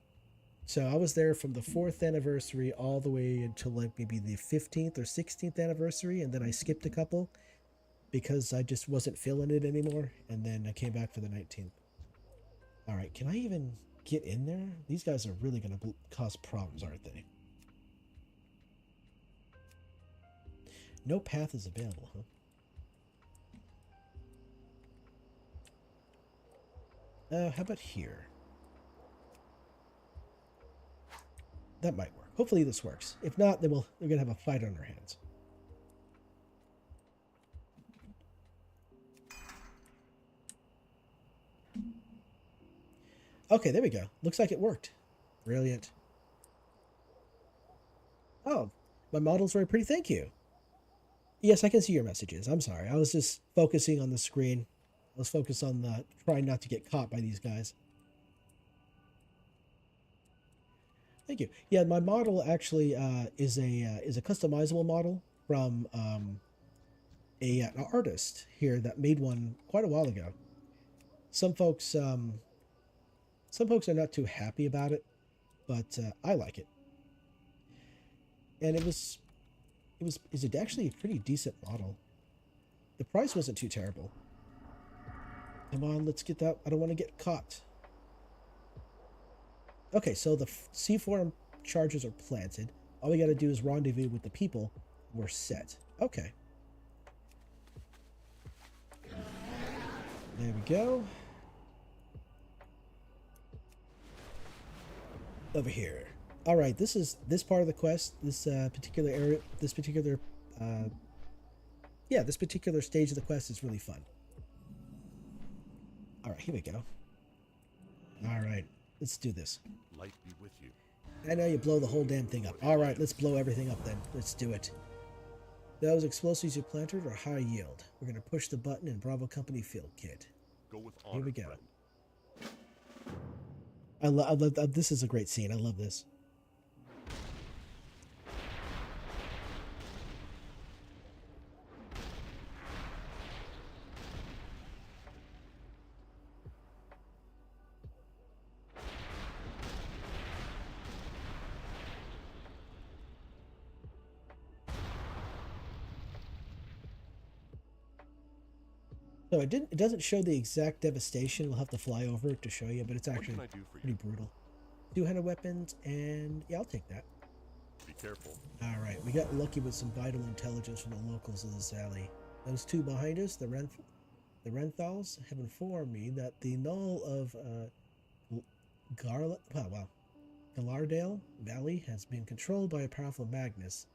So I was there from the 4th anniversary all the way until like maybe the 15th or 16th anniversary, and then I skipped a couple because I just wasn't feeling it anymore, and then I came back for the 19th. All right, can I even get in there? These guys are really going to cause problems, aren't they? No path is available, huh? How about here? That might work. Hopefully this works. If not, then we're going to have a fight on our hands. Okay, there we go. Looks like it worked. Brilliant. Oh, my model's very pretty. Thank you. Yes, I can see your messages. I'm sorry. I was just focusing on the screen. I was focused on trying not to get caught by these guys. Thank you. Yeah, my model actually is a customizable model from an artist here that made one quite a while ago. Some folks are not too happy about it, but I like it. And is it actually a pretty decent model? The price wasn't too terrible. Come on, let's get that. I don't want to get caught. Okay, so the C4 charges are planted. All we got to do is rendezvous with the people. We're set. Okay. There we go. over here. All right, this part of the quest, this particular area, this particular stage of the quest is really fun. All right, here we go. All right, let's do this.
Light be with you.
I know you blow the whole damn thing up. All right, let's blow everything up then. Let's do it. Those explosives you planted are high yield. We're gonna push the button in Bravo Company field kit.
Go with honor,
Here we go.
friend.
I love this is a great scene. I love this. So it doesn't show the exact devastation. We'll have to fly over it to show you, but it's
What
actually
can I do for
pretty
you?
brutal. 200 weapons, and yeah, I'll take that.
Be careful.
All right, we got lucky with some vital intelligence from the locals of this alley. Those two behind us, the Renthals, have informed me that the null of Galardale Valley has been controlled by a powerful Magnus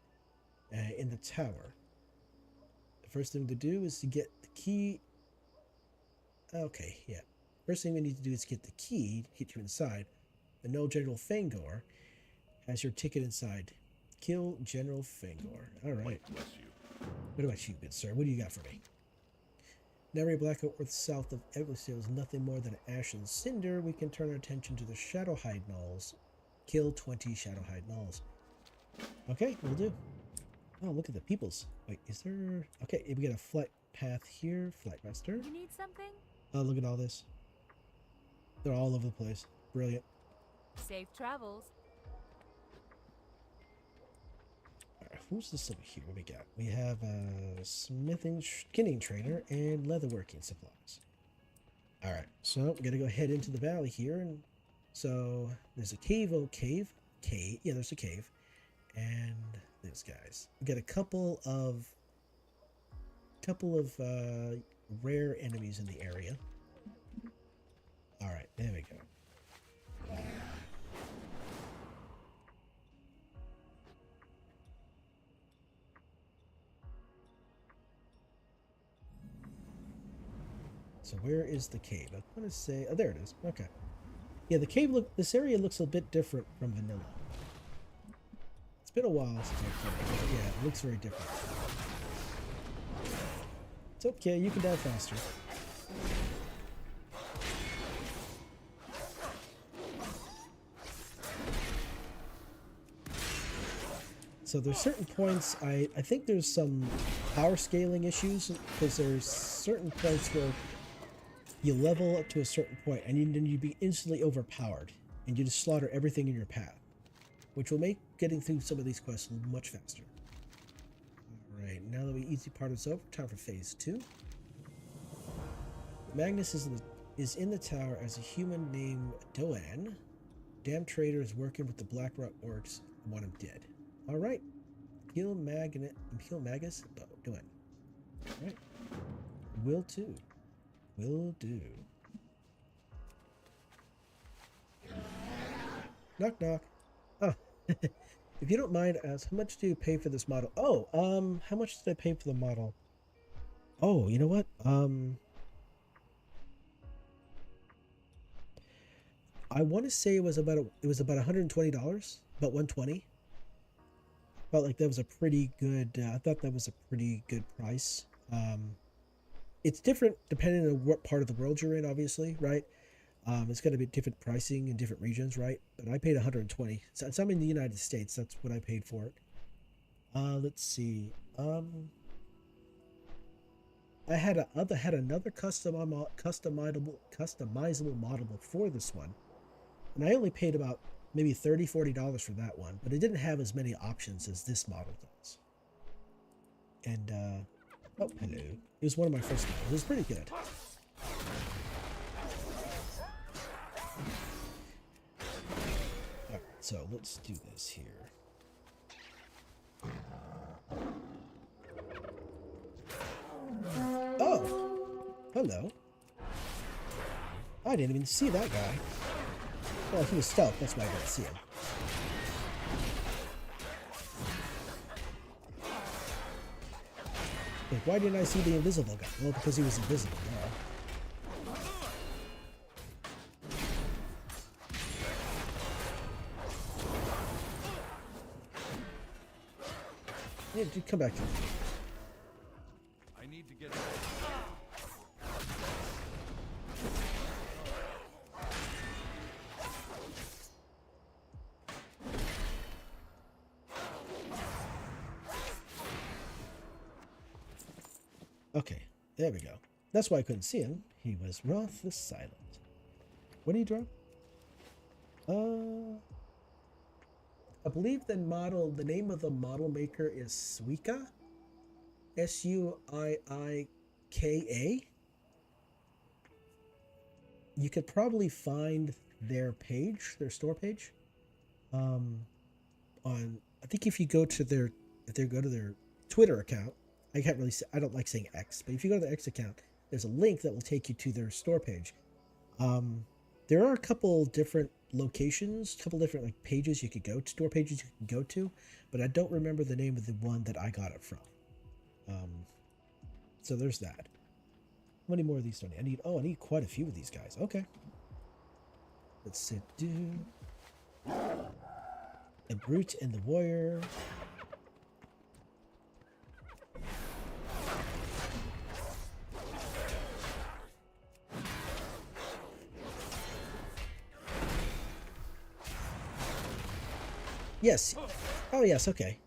in the tower. The first thing to do is to get the key. Okay, yeah. First thing we need to do is get the key to get you inside. The null General Fangor has your ticket inside. Kill General Fangor. All right.
Light bless you.
What about you, good sir? What do you got for me? Never Blackout Earth south of Eversteel is nothing more than ash and cinder. We can turn our attention to the Shadowhide Gnolls. Kill 20 Shadowhide Gnolls. Okay, we'll do. Oh, look at the peoples. Wait, is there... Okay, we get a flight path here. Flight master.
You need something?
Oh, look at all this. They're all over the place. Brilliant.
Safe travels.
Alright, who's this over here? What we got? We have a smithing, skinning trainer, and leatherworking supplies. Alright, so we gotta go head into the valley here, and so there's a cave. Yeah, there's a cave, and there's guys. We got a couple of rare enemies in the area. Alright, there we go. So where is the cave? I want to say, oh, there it is. Okay. Yeah, the cave this area looks a bit different from vanilla. It's been a while since I played it, but yeah, it looks very different. It's okay, you can die faster. So there's certain points, I think there's some power scaling issues, because there's certain points where you level up to a certain point and then you'd be instantly overpowered and you just slaughter everything in your path, which will make getting through some of these quests much faster. Alright, now that the easy part is over, time for phase 2. Magnus is in the tower as a human named Doan. Damn traitor is working with the Blackrock orcs and want him dead. Alright. Kill Magus. Oh, Doan. Alright. Will do. Will do. Knock knock. Oh. If you don't mind, ask how much do you pay for this model? Oh, how much did I pay for the model? Oh, you know what? I want to say it was about $120, about 120. Felt like that was a pretty good. I thought that was a pretty good price. It's different depending on what part of the world you're in, obviously, right? It's going to be different pricing in different regions, right? But I paid 120. So I'm in the United States. That's what I paid for it. Let's see. I had another customizable model before this one, and I only paid about maybe $30-40 for that one, but it didn't have as many options as this model does. And oh, hello. It was one of my first models. It was pretty good. Alright, so let's do this here. Oh! Hello. I didn't even see that guy. Well, he was stealth, that's why I didn't see him. Like, why didn't I see the invisible guy? Well, because he was invisible. Yeah, dude, come back here.
I need to get.
Okay, there we go. That's why I couldn't see him. He was Roth the Silent. What did he drop? I believe the name of the model maker is Suika. Suiika. You could probably find their page, their store page. On, I think if you go to their Twitter account, I can't really say, I don't like saying X, but if you go to the X account, there's a link that will take you to their store page. There are a couple different locations, a couple different like pages you could go to, store pages you can go to, but I don't remember the name of the one that I got it from. So there's that. How many more of these do I need? I need quite a few of these guys. Okay. Let's see. The Brute and the Warrior. Yes. Oh yes. Okay.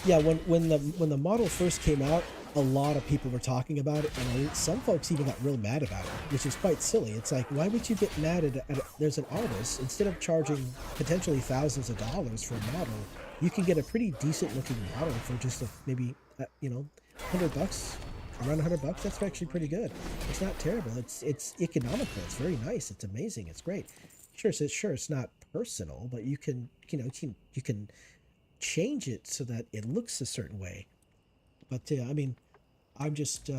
Yeah. When the model first came out, a lot of people were talking about it, and some folks even got real mad about it, which is quite silly. It's like, why would you get mad at there's an artist, instead of charging potentially thousands of dollars for a model, you can get a pretty decent looking model for just maybe $100, around $100. That's actually pretty good. It's not terrible. It's economical. It's very nice. It's amazing. It's great. Sure, it's not personal, but you can you can change it so that it looks a certain way. But I mean, I'm just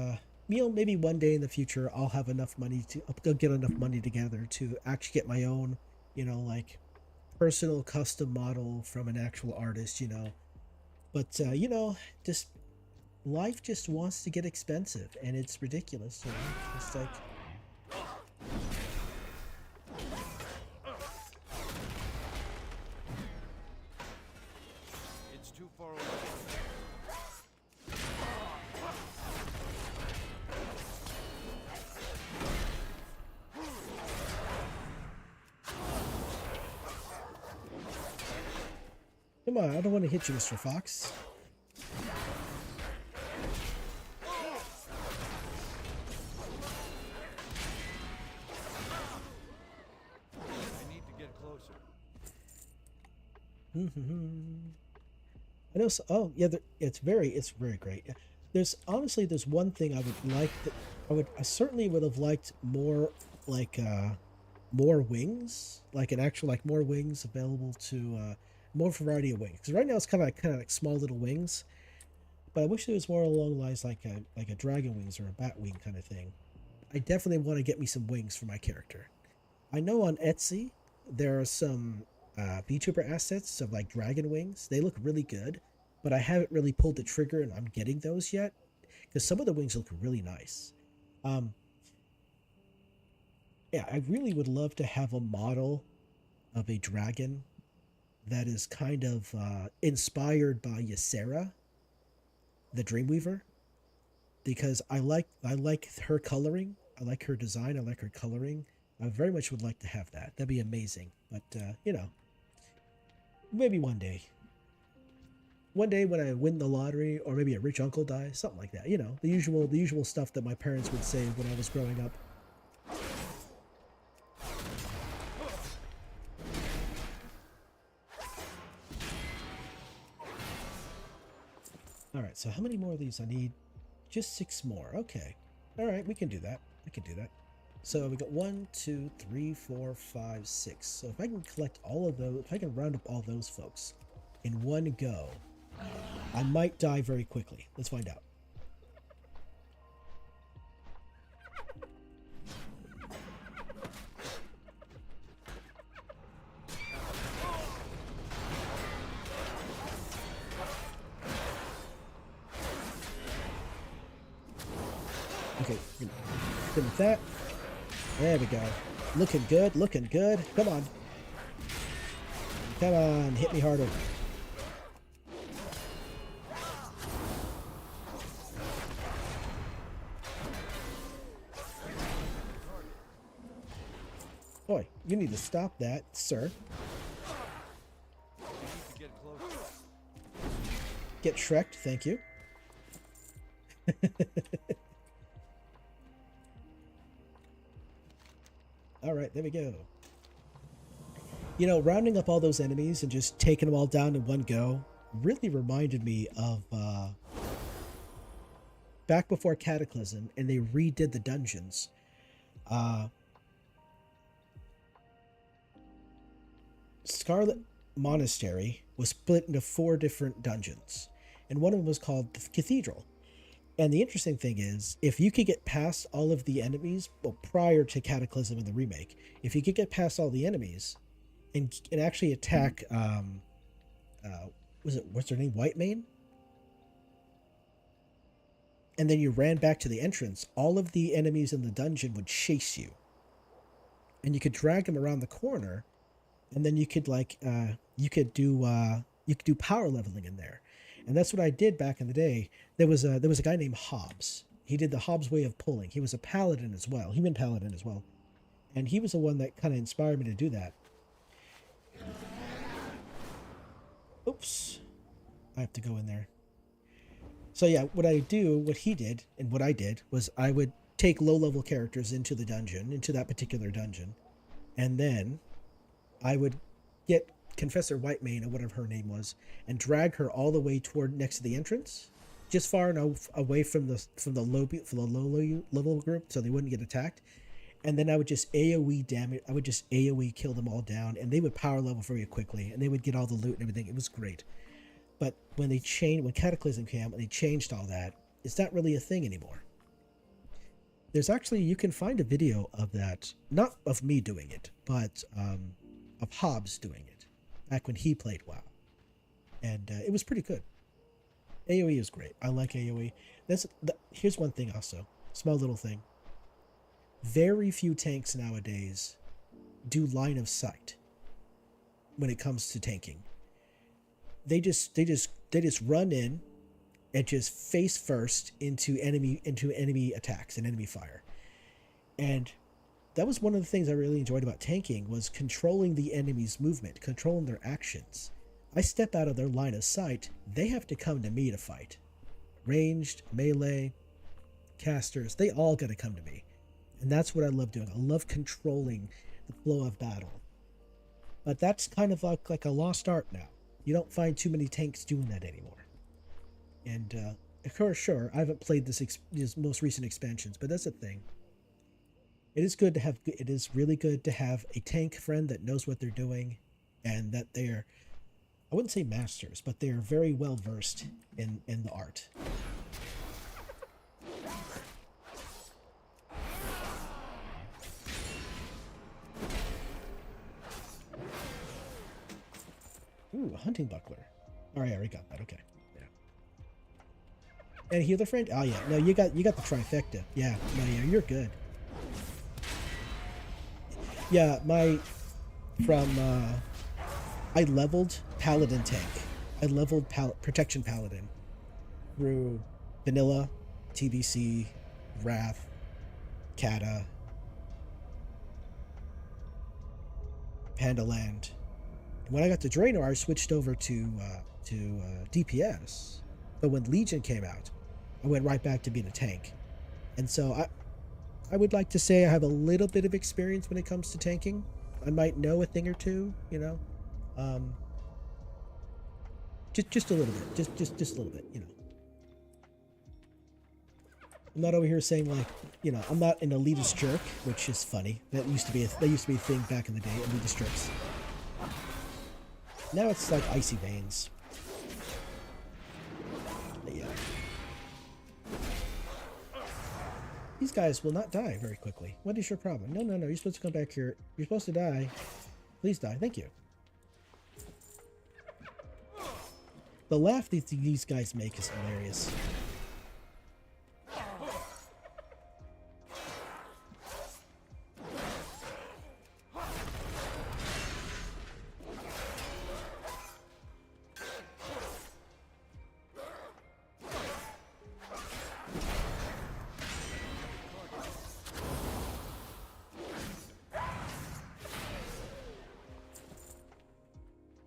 maybe one day in the future I'll have enough money to get enough money together to actually get my own like personal custom model from an actual artist. But just life just wants to get expensive, and it's ridiculous. It's like.
It's too far away.
Come on, I don't want to hit you, Mr. Fox.
I need to get closer.
I know. Oh, yeah. It's very great. There's one thing I would like that I certainly would have liked more, like more wings, like an actual more wings available to more variety of wings. Because right now it's kind of like small little wings, but I wish there was more along the lines like a dragon wings or a bat wing kind of thing. I definitely want to get me some wings for my character. I know on Etsy there are some VTuber assets of like dragon wings. They look really good, but I haven't really pulled the trigger and I'm getting those yet because some of the wings look really nice. Yeah, I really would love to have a model of a dragon that is kind of inspired by Ysera, the Dreamweaver, because I like her coloring. I like her design. I like her coloring. I very much would like to have that. That'd be amazing. But maybe one day. One day when I win the lottery, or maybe a rich uncle dies, something like that. The usual stuff that my parents would say when I was growing up. All right, so how many more of these? I need just 6 more. Okay. All right, we can do that. So we got 1, 2, 3, 4, 5, 6. So if I can collect all of those, if I can round up all those folks in one go, I might die very quickly. Let's find out. Okay, good with that. There we go. Looking good, looking good. Come on. Come on, hit me harder. Boy, you need to stop that, sir.
I need to get closer.
Get Shrek'd, thank you. Alright, there we go. You know, rounding up all those enemies and just taking them all down in one go really reminded me of back before Cataclysm, and they redid the dungeons. Scarlet Monastery was split into 4 different dungeons, and one of them was called the Cathedral. And the interesting thing is, if you could get past all of the enemies, well, prior to Cataclysm and the remake, if you could get past all the enemies and actually attack, what's her name, Whitemane? And then you ran back to the entrance, all of the enemies in the dungeon would chase you. And you could drag them around the corner, and then you could you could do power leveling in there. And that's what I did back in the day. There was a guy named Hobbs. He did the Hobbs way of pulling. He was a paladin as well, human paladin as well. And he was the one that kind of inspired me to do that. Oops. I have to go in there. So yeah, what he did, and what I did, was I would take low-level characters into the dungeon, into that particular dungeon, and then I would get Confessor Whitemane, or whatever her name was, and drag her all the way toward next to the entrance, just far enough away from the low level group so they wouldn't get attacked. And then I would just AoE damage. I would just AoE kill them all down, and they would power level very quickly, and they would get all the loot and everything. It was great. But when Cataclysm came out, and they changed all that, it's not really a thing anymore. There's actually, you can find a video of that, not of me doing it, but of Hobbs doing it, back when he played WoW. And it was pretty good. AoE is great. I like AoE. Here's one thing also, small little thing. Very few tanks nowadays do line of sight when it comes to tanking. They just run in and just face first into enemy attacks and enemy fire. And that was one of the things I really enjoyed about tanking, was controlling the enemy's movement, controlling their actions. I step out of their line of sight, they have to come to me to fight. Ranged, melee, casters, they all got to come to me. And that's what I love doing. I love controlling the flow of battle. But that's kind of like a lost art now. You don't find too many tanks doing that anymore. And of course, sure, I haven't played these most recent expansions, but that's a thing. It is really good to have a tank friend that knows what they're doing, and that they're, I wouldn't say masters, but they're very well versed in the art. Ooh, a hunting buckler. All right, I already got that. Okay. Yeah. And healer friend? Oh yeah. No, you got the trifecta. Yeah. No, yeah, you're good. Yeah, I leveled Paladin tank. I leveled Protection Paladin through Vanilla, TBC, Wrath, Kata, Pandaland. When I got to Draenor, I switched over to DPS. But when Legion came out, I went right back to being a tank. And so I would like to say I have a little bit of experience when it comes to tanking. I might know a thing or two, you know. Just a little bit. Just a little bit, you know. I'm not over here saying, like, you know, I'm not an elitist jerk, which is funny. That used to be a thing back in the day, elitist jerks. Now it's like Icy Veins. But yeah. These guys will not die very quickly. What is your problem? No, you're supposed to come back here. You're supposed to die. Please die. Thank you. The laugh these guys make is hilarious.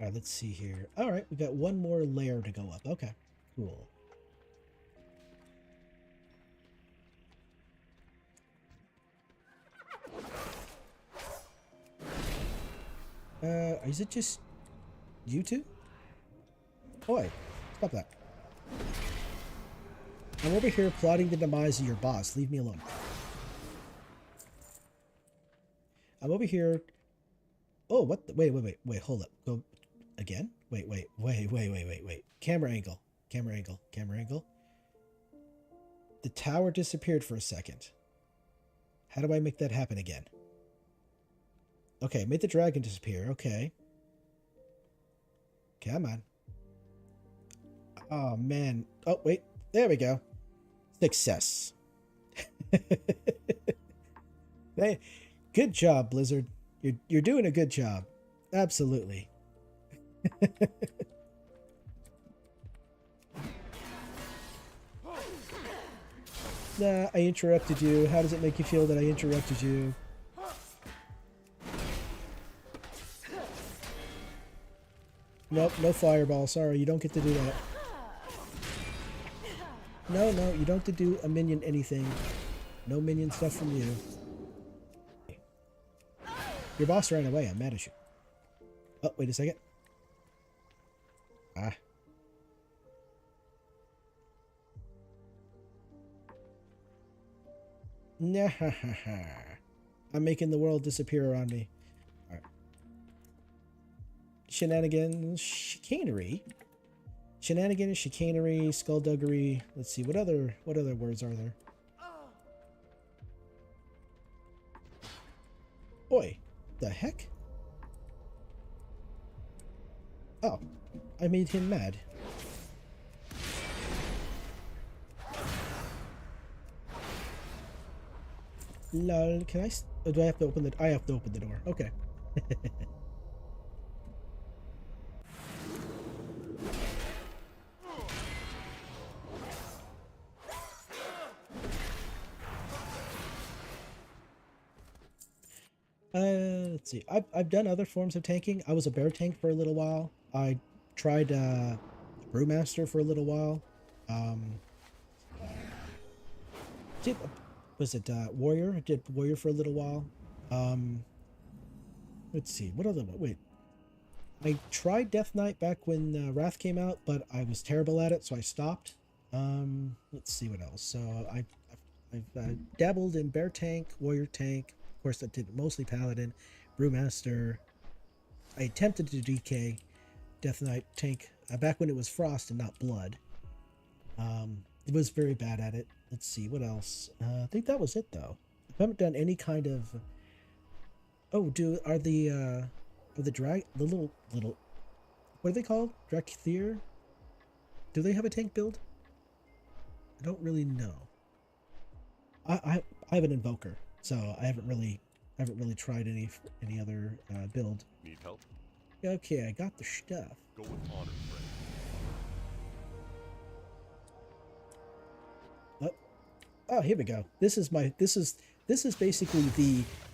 right, let's see here. All right, we got one more layer to go up. Okay, cool. Is it just you two? Oi, stop that. I'm over here plotting the demise of your boss. Leave me alone. I'm over here. Oh, what the? Wait, hold up. Go again? Wait. Camera angle. The tower disappeared for a second. How do I make that happen again? Okay, made the dragon disappear. Okay. Come on. Oh, man. Oh, wait. There we go. Success. Hey, good job, Blizzard. You're doing a good job. Absolutely. Nah, I interrupted you. How does it make you feel that I interrupted you? Nope, no fireball. Sorry, you don't get to do that. No, you don't get to do a minion anything. No minion stuff from you. Your boss ran away. I'm mad at you. Oh, wait a second. Ah. Nah, I'm making the world disappear around me. Alright. Shenanigans, chicanery. Shenanigans, chicanery, skullduggery. Let's see, what other words are there? Boy, the heck? Oh, I made him mad. Lol, can I... Oh, do I have to open the... I have to open the door. Okay. Let's see. I've done other forms of tanking. I was a bear tank for a little while. I tried Brewmaster for a little while. Was it Warrior? I did Warrior for a little while. Let's see. What other one? Wait. I tried Death Knight back when Wrath came out, but I was terrible at it, so I stopped. Let's see what else. So I've dabbled in Bear Tank, Warrior Tank. Of course, I did mostly Paladin, Brewmaster. I attempted to DK Death Knight Tank back when it was Frost and not Blood. It was very bad at it. Let's see, what else? I think that was it, though. I haven't done any kind of... Oh, are the little... What are they called? Drakthir? Do they have a tank build? I don't really know. I have an Invoker, so I haven't really tried any other build.
Need help?
Okay, I got the stuff.
Go with honor, friend.
Oh, here we go. This is basically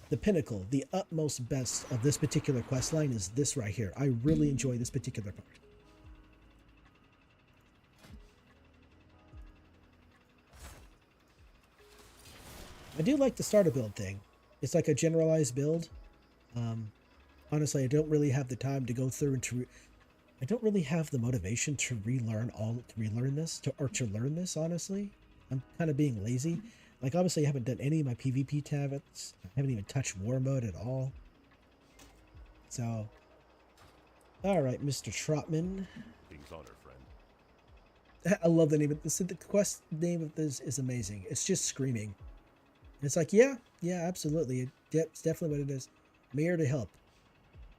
the pinnacle, the utmost best of this particular quest line is this right here. I really enjoy this particular part. I do like the starter build thing. It's like a generalized build. Honestly, I don't really have the time to go through and I don't really have the motivation to learn this, honestly. I'm kind of being lazy. Like, obviously, I haven't done any of my PvP tabs. I haven't even touched war mode at all. So, alright, Mr. Trotman.
King's honor, friend.
I love the name of this. The quest name of this is amazing. It's just screaming. It's like, yeah, absolutely. It's definitely what it is. I'm here to help.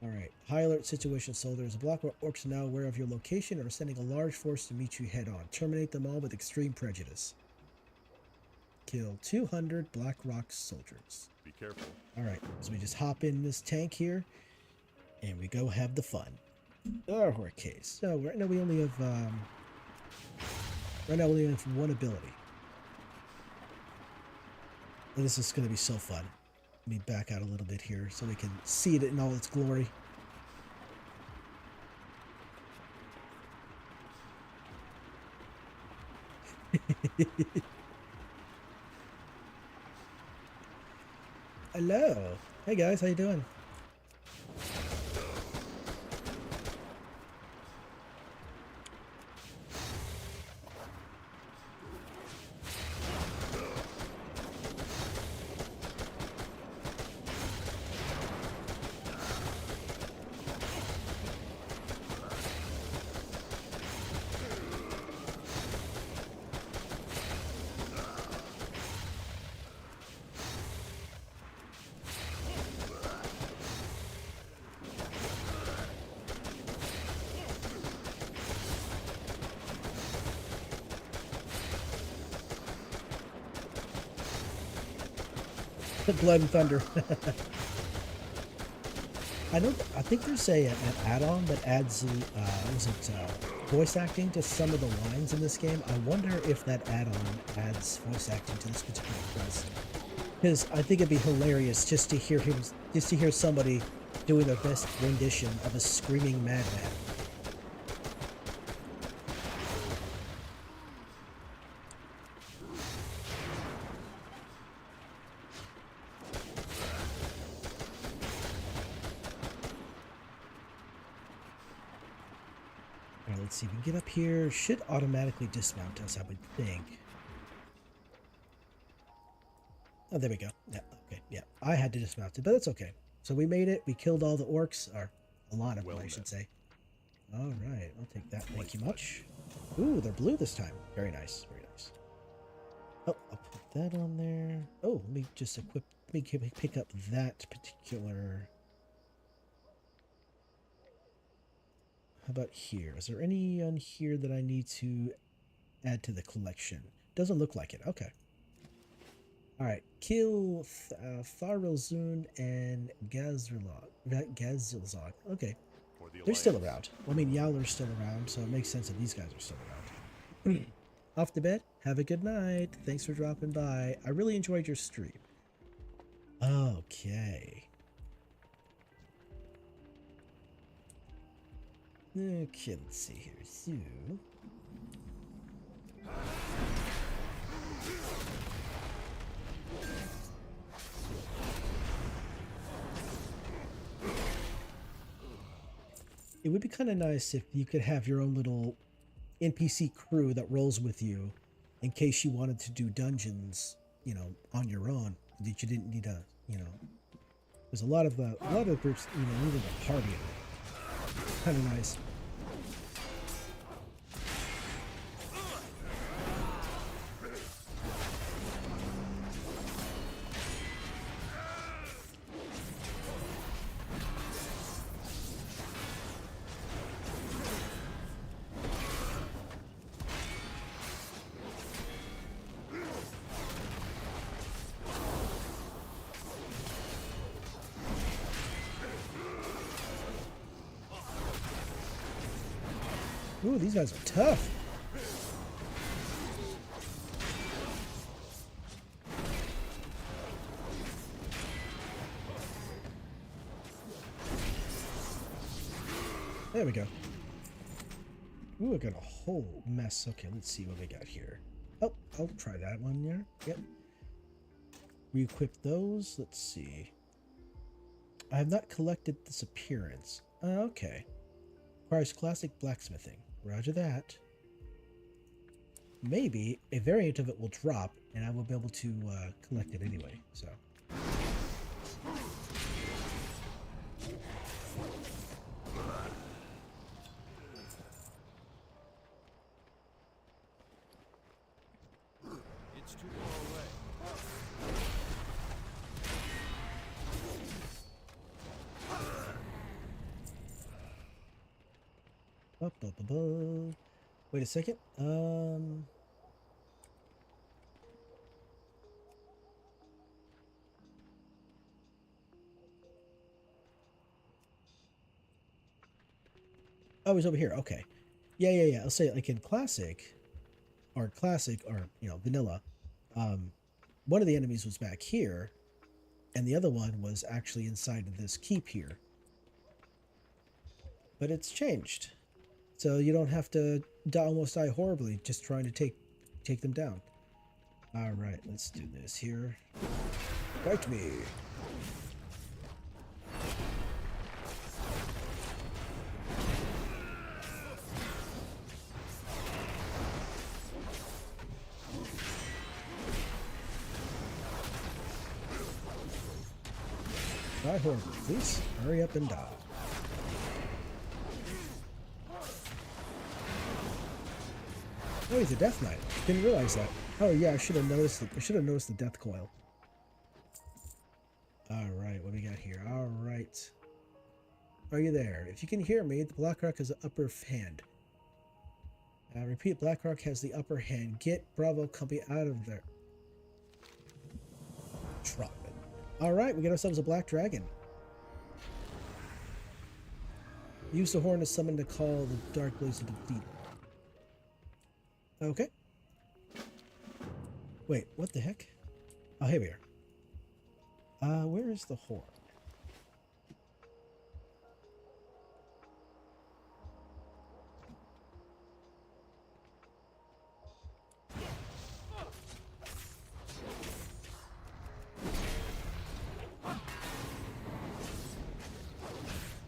Alright, high alert situation soldiers. The Black Orcs are now aware of your location and are sending a large force to meet you head on. Terminate them all with extreme prejudice. Kill 200 Black Rock soldiers.
Be careful.
Alright, so we just hop in this tank here, and we go have the fun. Okay, so right now we only have one ability. And this is going to be so fun. Let me back out a little bit here so we can see it in all its glory. Hello. Hey guys, how you doing? Blood and Thunder. I think there's an add-on that adds voice acting to some of the lines in this game. I wonder if that add-on adds voice acting to this particular quest. Because I think it'd be hilarious just to hear somebody doing their best rendition of a screaming madman. Alright, let's see. If we can get up here. Should automatically dismount us, I would think. Oh, there we go. Yeah, okay. Yeah, I had to dismount it, but that's okay. So we made it. We killed all the orcs. Or a lot of them, I should say. Alright, I'll take that. Thank you much. Ooh, they're blue this time. Very nice. Very nice. Oh, I'll put that on there. Oh, let me just equip... Let me pick up that particular... How about here? Is there any on here that I need to add to the collection? Doesn't look like it. Okay. Alright. Kill Tharilzun and Gazilzog. Okay. They're still around. Well, I mean, Yowler's still around, so it makes sense that these guys are still around. Off to bed. Have a good night. Thanks for dropping by. I really enjoyed your stream. Okay. Okay, let's see here. So... It would be kind of nice if you could have your own little NPC crew that rolls with you in case you wanted to do dungeons, you know, on your own, that you didn't need a, you know, there's a lot of groups, you know, needed a party. Kind of nice. Ooh, these guys are tough. There we go. Ooh, I got a whole mess. Okay, let's see what we got here. Oh, I'll try that one there. Yep. Re-equip those. Let's see. I have not collected this appearance. Okay. Requires classic blacksmithing. Roger that. Maybe a variant of it will drop, and I will be able to collect it anyway. So.
It's too far away.
Wait a second. Oh, he's over here. Okay. Yeah. I'll say like in classic, or you know, vanilla. One of the enemies was back here, and the other one was actually inside of this keep here. But it's changed. So you don't have to almost die horribly just trying to take take them down. All right, let's do this here. Fight me. Die horribly, please. Hurry up and die. Oh, he's a Death Knight. Didn't realize that. Oh yeah, I should have noticed it. I should have noticed the death coil. Alright, what do we got here? Alright. Are you there? If you can hear me, the Blackrock has the upper hand. Repeat, Blackrock has the upper hand. Get Bravo Company out of there. Trotman. Alright, we got ourselves a black dragon. Use the horn to summon to call the Dark Blaze of defeat. Okay. Wait, what the heck? Oh, here we are. Where is the horn?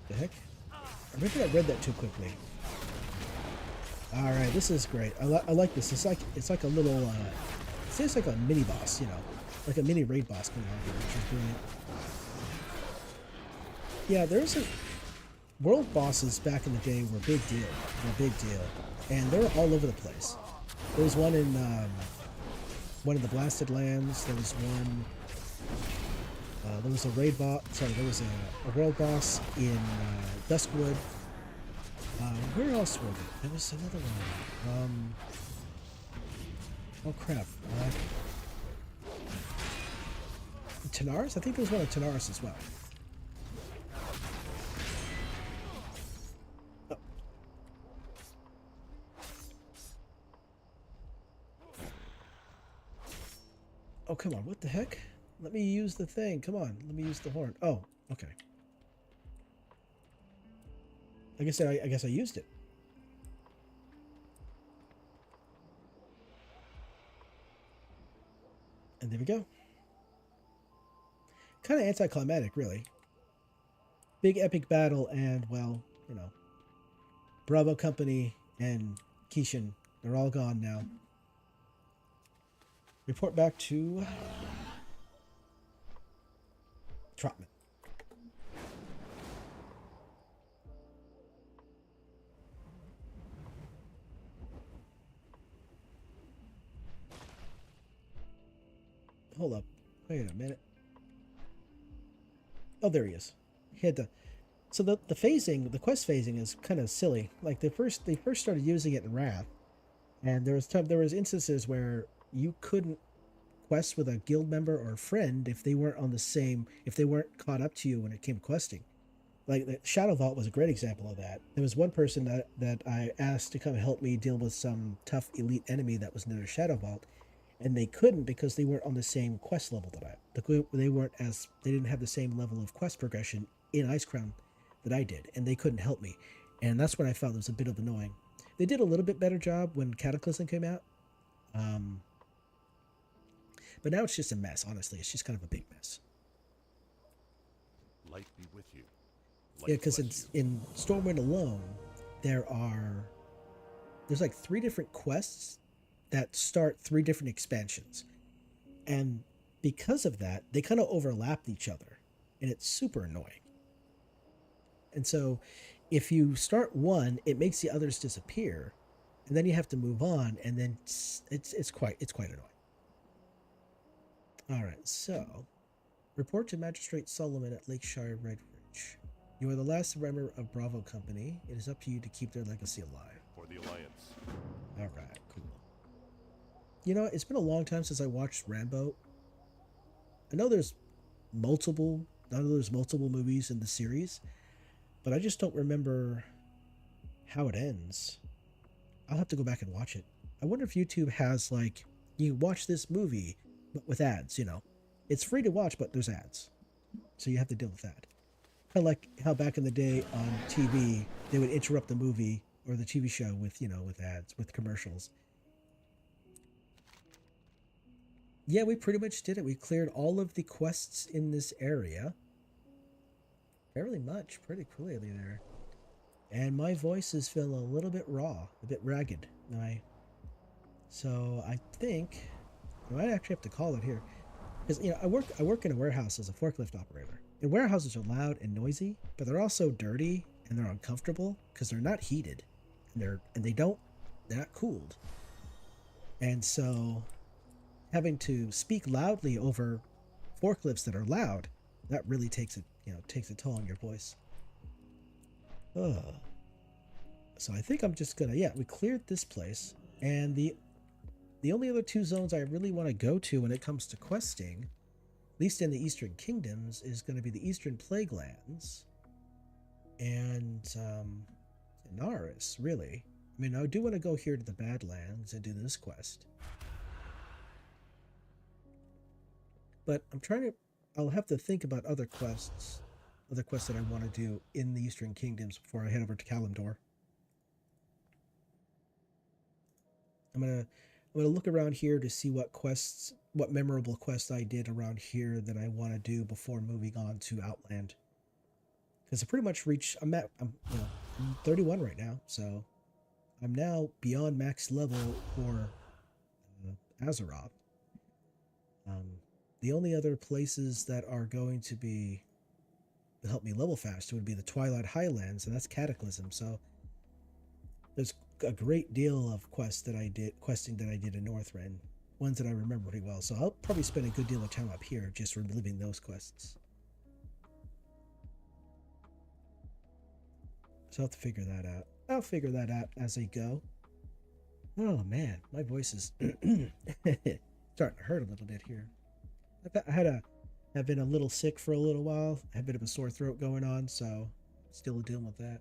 The heck? Maybe I read that too quickly. All right, this is great. I like this. It's like a little. It's like a mini boss, you know, like a mini raid boss coming out here, which is brilliant. Yeah, there's a world bosses back in the day were a big deal. And they were all over the place. There was one in the Blasted Lands. There was one. There was a raid boss. Sorry, there was a world boss in Duskwood. Where else was it? There was another one. Oh crap. Tanaris? I think there was one of Tanaris as well. Oh. Oh, come on. What the heck? Let me use the thing. Come on. Let me use the horn. Oh, okay. I guess I used it. And there we go. Kind of anticlimactic, really. Big epic battle, and, well, you know, Bravo Company and Kishin, they're all gone now. Report back to Trotman. Hold up. Wait a minute. Oh, there he is. He had to. So the phasing, the quest phasing is kind of silly. Like they first started using it in Wrath, and there was instances where you couldn't quest with a guild member or a friend if they weren't caught up to you when it came to questing. Like the Shadow Vault was a great example of that. There was one person that I asked to come help me deal with some tough elite enemy that was near the Shadow Vault. And they couldn't because they weren't on the same quest level that they didn't have the same level of quest progression in Icecrown that I did, and they couldn't help me. And that's when I found it was a bit of annoying. They did a little bit better job when Cataclysm came out. But now it's just a mess, honestly. It's just kind of a big mess.
Light be with you.
Yeah, because in Stormwind alone, there's like 3 different quests that start 3 different expansions. And because of that, they kind of overlap each other. And it's super annoying. And so if you start one, it makes the others disappear. And then you have to move on. And then it's quite annoying. All right, so report to Magistrate Solomon at Lakeshire Red Ridge. You are the last member of Bravo Company. It is up to you to keep their legacy alive.
For the Alliance.
All right, cool. You know, it's been a long time since I watched Rambo. I know there's multiple movies in the series, but I just don't remember how it ends. I'll have to go back and watch it. I wonder if YouTube has, like, you watch this movie, but with ads, you know. It's free to watch, but there's ads. So you have to deal with that. Kind of like how back in the day on TV, they would interrupt the movie or the TV show with, you know, with ads, with commercials. Yeah, we pretty much did it. We cleared all of the quests in this area. Fairly much, pretty clearly there. And my voice is feeling a little bit raw, a bit ragged. So I think I might actually have to call it here. Because I work in a warehouse as a forklift operator. And warehouses are loud and noisy, but they're also dirty and they're uncomfortable because they're not heated. They're not cooled. And so having to speak loudly over forklifts that are loud, that really takes a toll on your voice. So I think I'm just gonna, we cleared this place, and the only other two zones I really want to go to when it comes to questing, at least in the Eastern Kingdoms, is going to be the Eastern Plague Lands and Naris, really. I mean, I do want to go here to the Badlands and do this quest. But I'll have to think about other quests that I want to do in the Eastern Kingdoms before I head over to Kalimdor. I'm gonna look around here to see what memorable quests I did around here that I want to do before moving on to Outland. Because I pretty much I'm 31 right now, so I'm now beyond max level for Azeroth. The only other places that are going to help me level faster would be the Twilight Highlands, and that's Cataclysm. So there's a great deal of questing that I did in Northrend, ones that I remember pretty well. So I'll probably spend a good deal of time up here just reliving those quests. So I'll have to figure that out. I'll figure that out as I go. Oh man, my voice is starting to hurt a little bit here. I've been a little sick for a little while. I have a bit of a sore throat going on, so still dealing with that.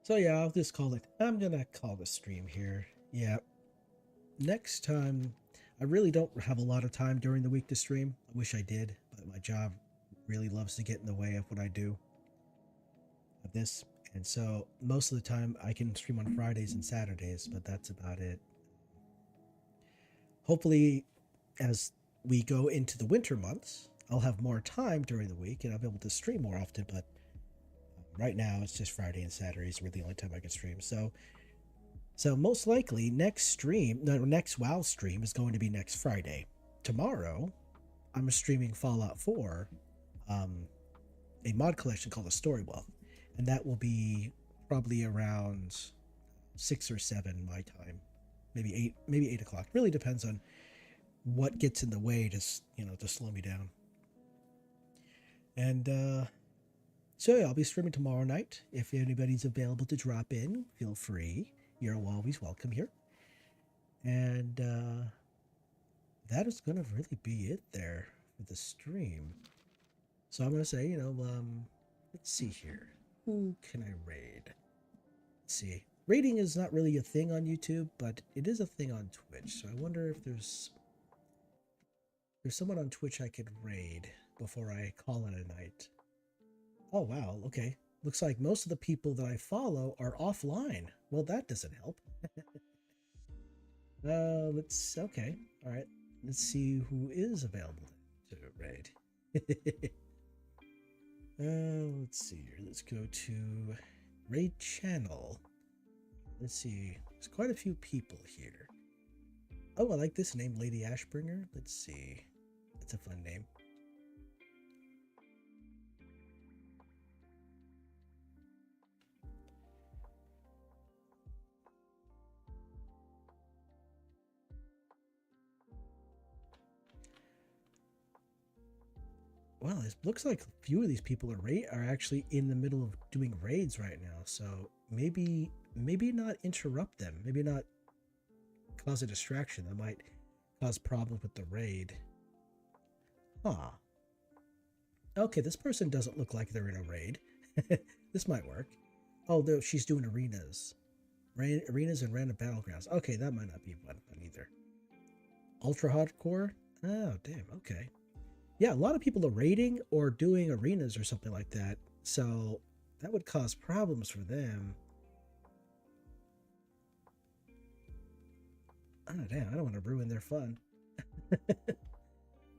So yeah, I'll just call it. I'm gonna call the stream here. Yeah. Next time, I really don't have a lot of time during the week to stream. I wish I did, but my job really loves to get in the way of what I do. Of this. And so most of the time I can stream on Fridays and Saturdays, but that's about it. Hopefully, as we go into the winter months, I'll have more time during the week and I'll be able to stream more often, but right now it's just Friday and Saturdays are the only time I can stream. So most likely next WoW stream is going to be next Friday. Tomorrow, I'm streaming Fallout 4, a mod collection called the Story Wealth. And that will be probably around 6 or 7 my time, maybe 8 o'clock. Really depends on what gets in the way to slow me down. And so yeah, I'll be streaming tomorrow night. If anybody's available to drop in, feel free. You're always welcome here. And that is gonna really be it there for the stream. So I'm gonna say, let's see here. Who can I raid? Let's see. Raiding is not really a thing on YouTube, but it is a thing on Twitch. So I wonder if there's someone on Twitch I could raid before I call it a night. Oh wow, okay. Looks like most of the people that I follow are offline. Well, that doesn't help. Okay. All right. Let's see who is available to raid. Let's see here. Let's go to raid channel. Let's see. There's quite a few people here. Oh, I like this name, Lady Ashbringer. Let's see. That's a fun name. Well, it looks like a few of these people are actually in the middle of doing raids right now. So maybe not interrupt them. Maybe not cause a distraction that might cause problems with the raid. Huh. Okay, this person doesn't look like they're in a raid. This might work. Oh, no, she's doing arenas. Arenas and random battlegrounds. Okay, that might not be fun either. Ultra hardcore? Oh, damn, okay. Yeah, a lot of people are raiding or doing arenas or something like that. So That would cause problems for them. Oh, damn, I don't want to ruin their fun.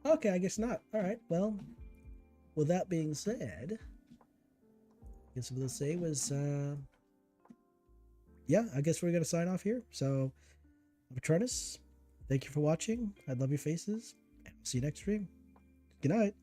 Okay, I guess not. All right, well, with that being said, I guess what we'll say was, yeah, I guess we're going to sign off here. So, Patronus, thank you for watching. I love your faces, and we'll see you next stream. Good night.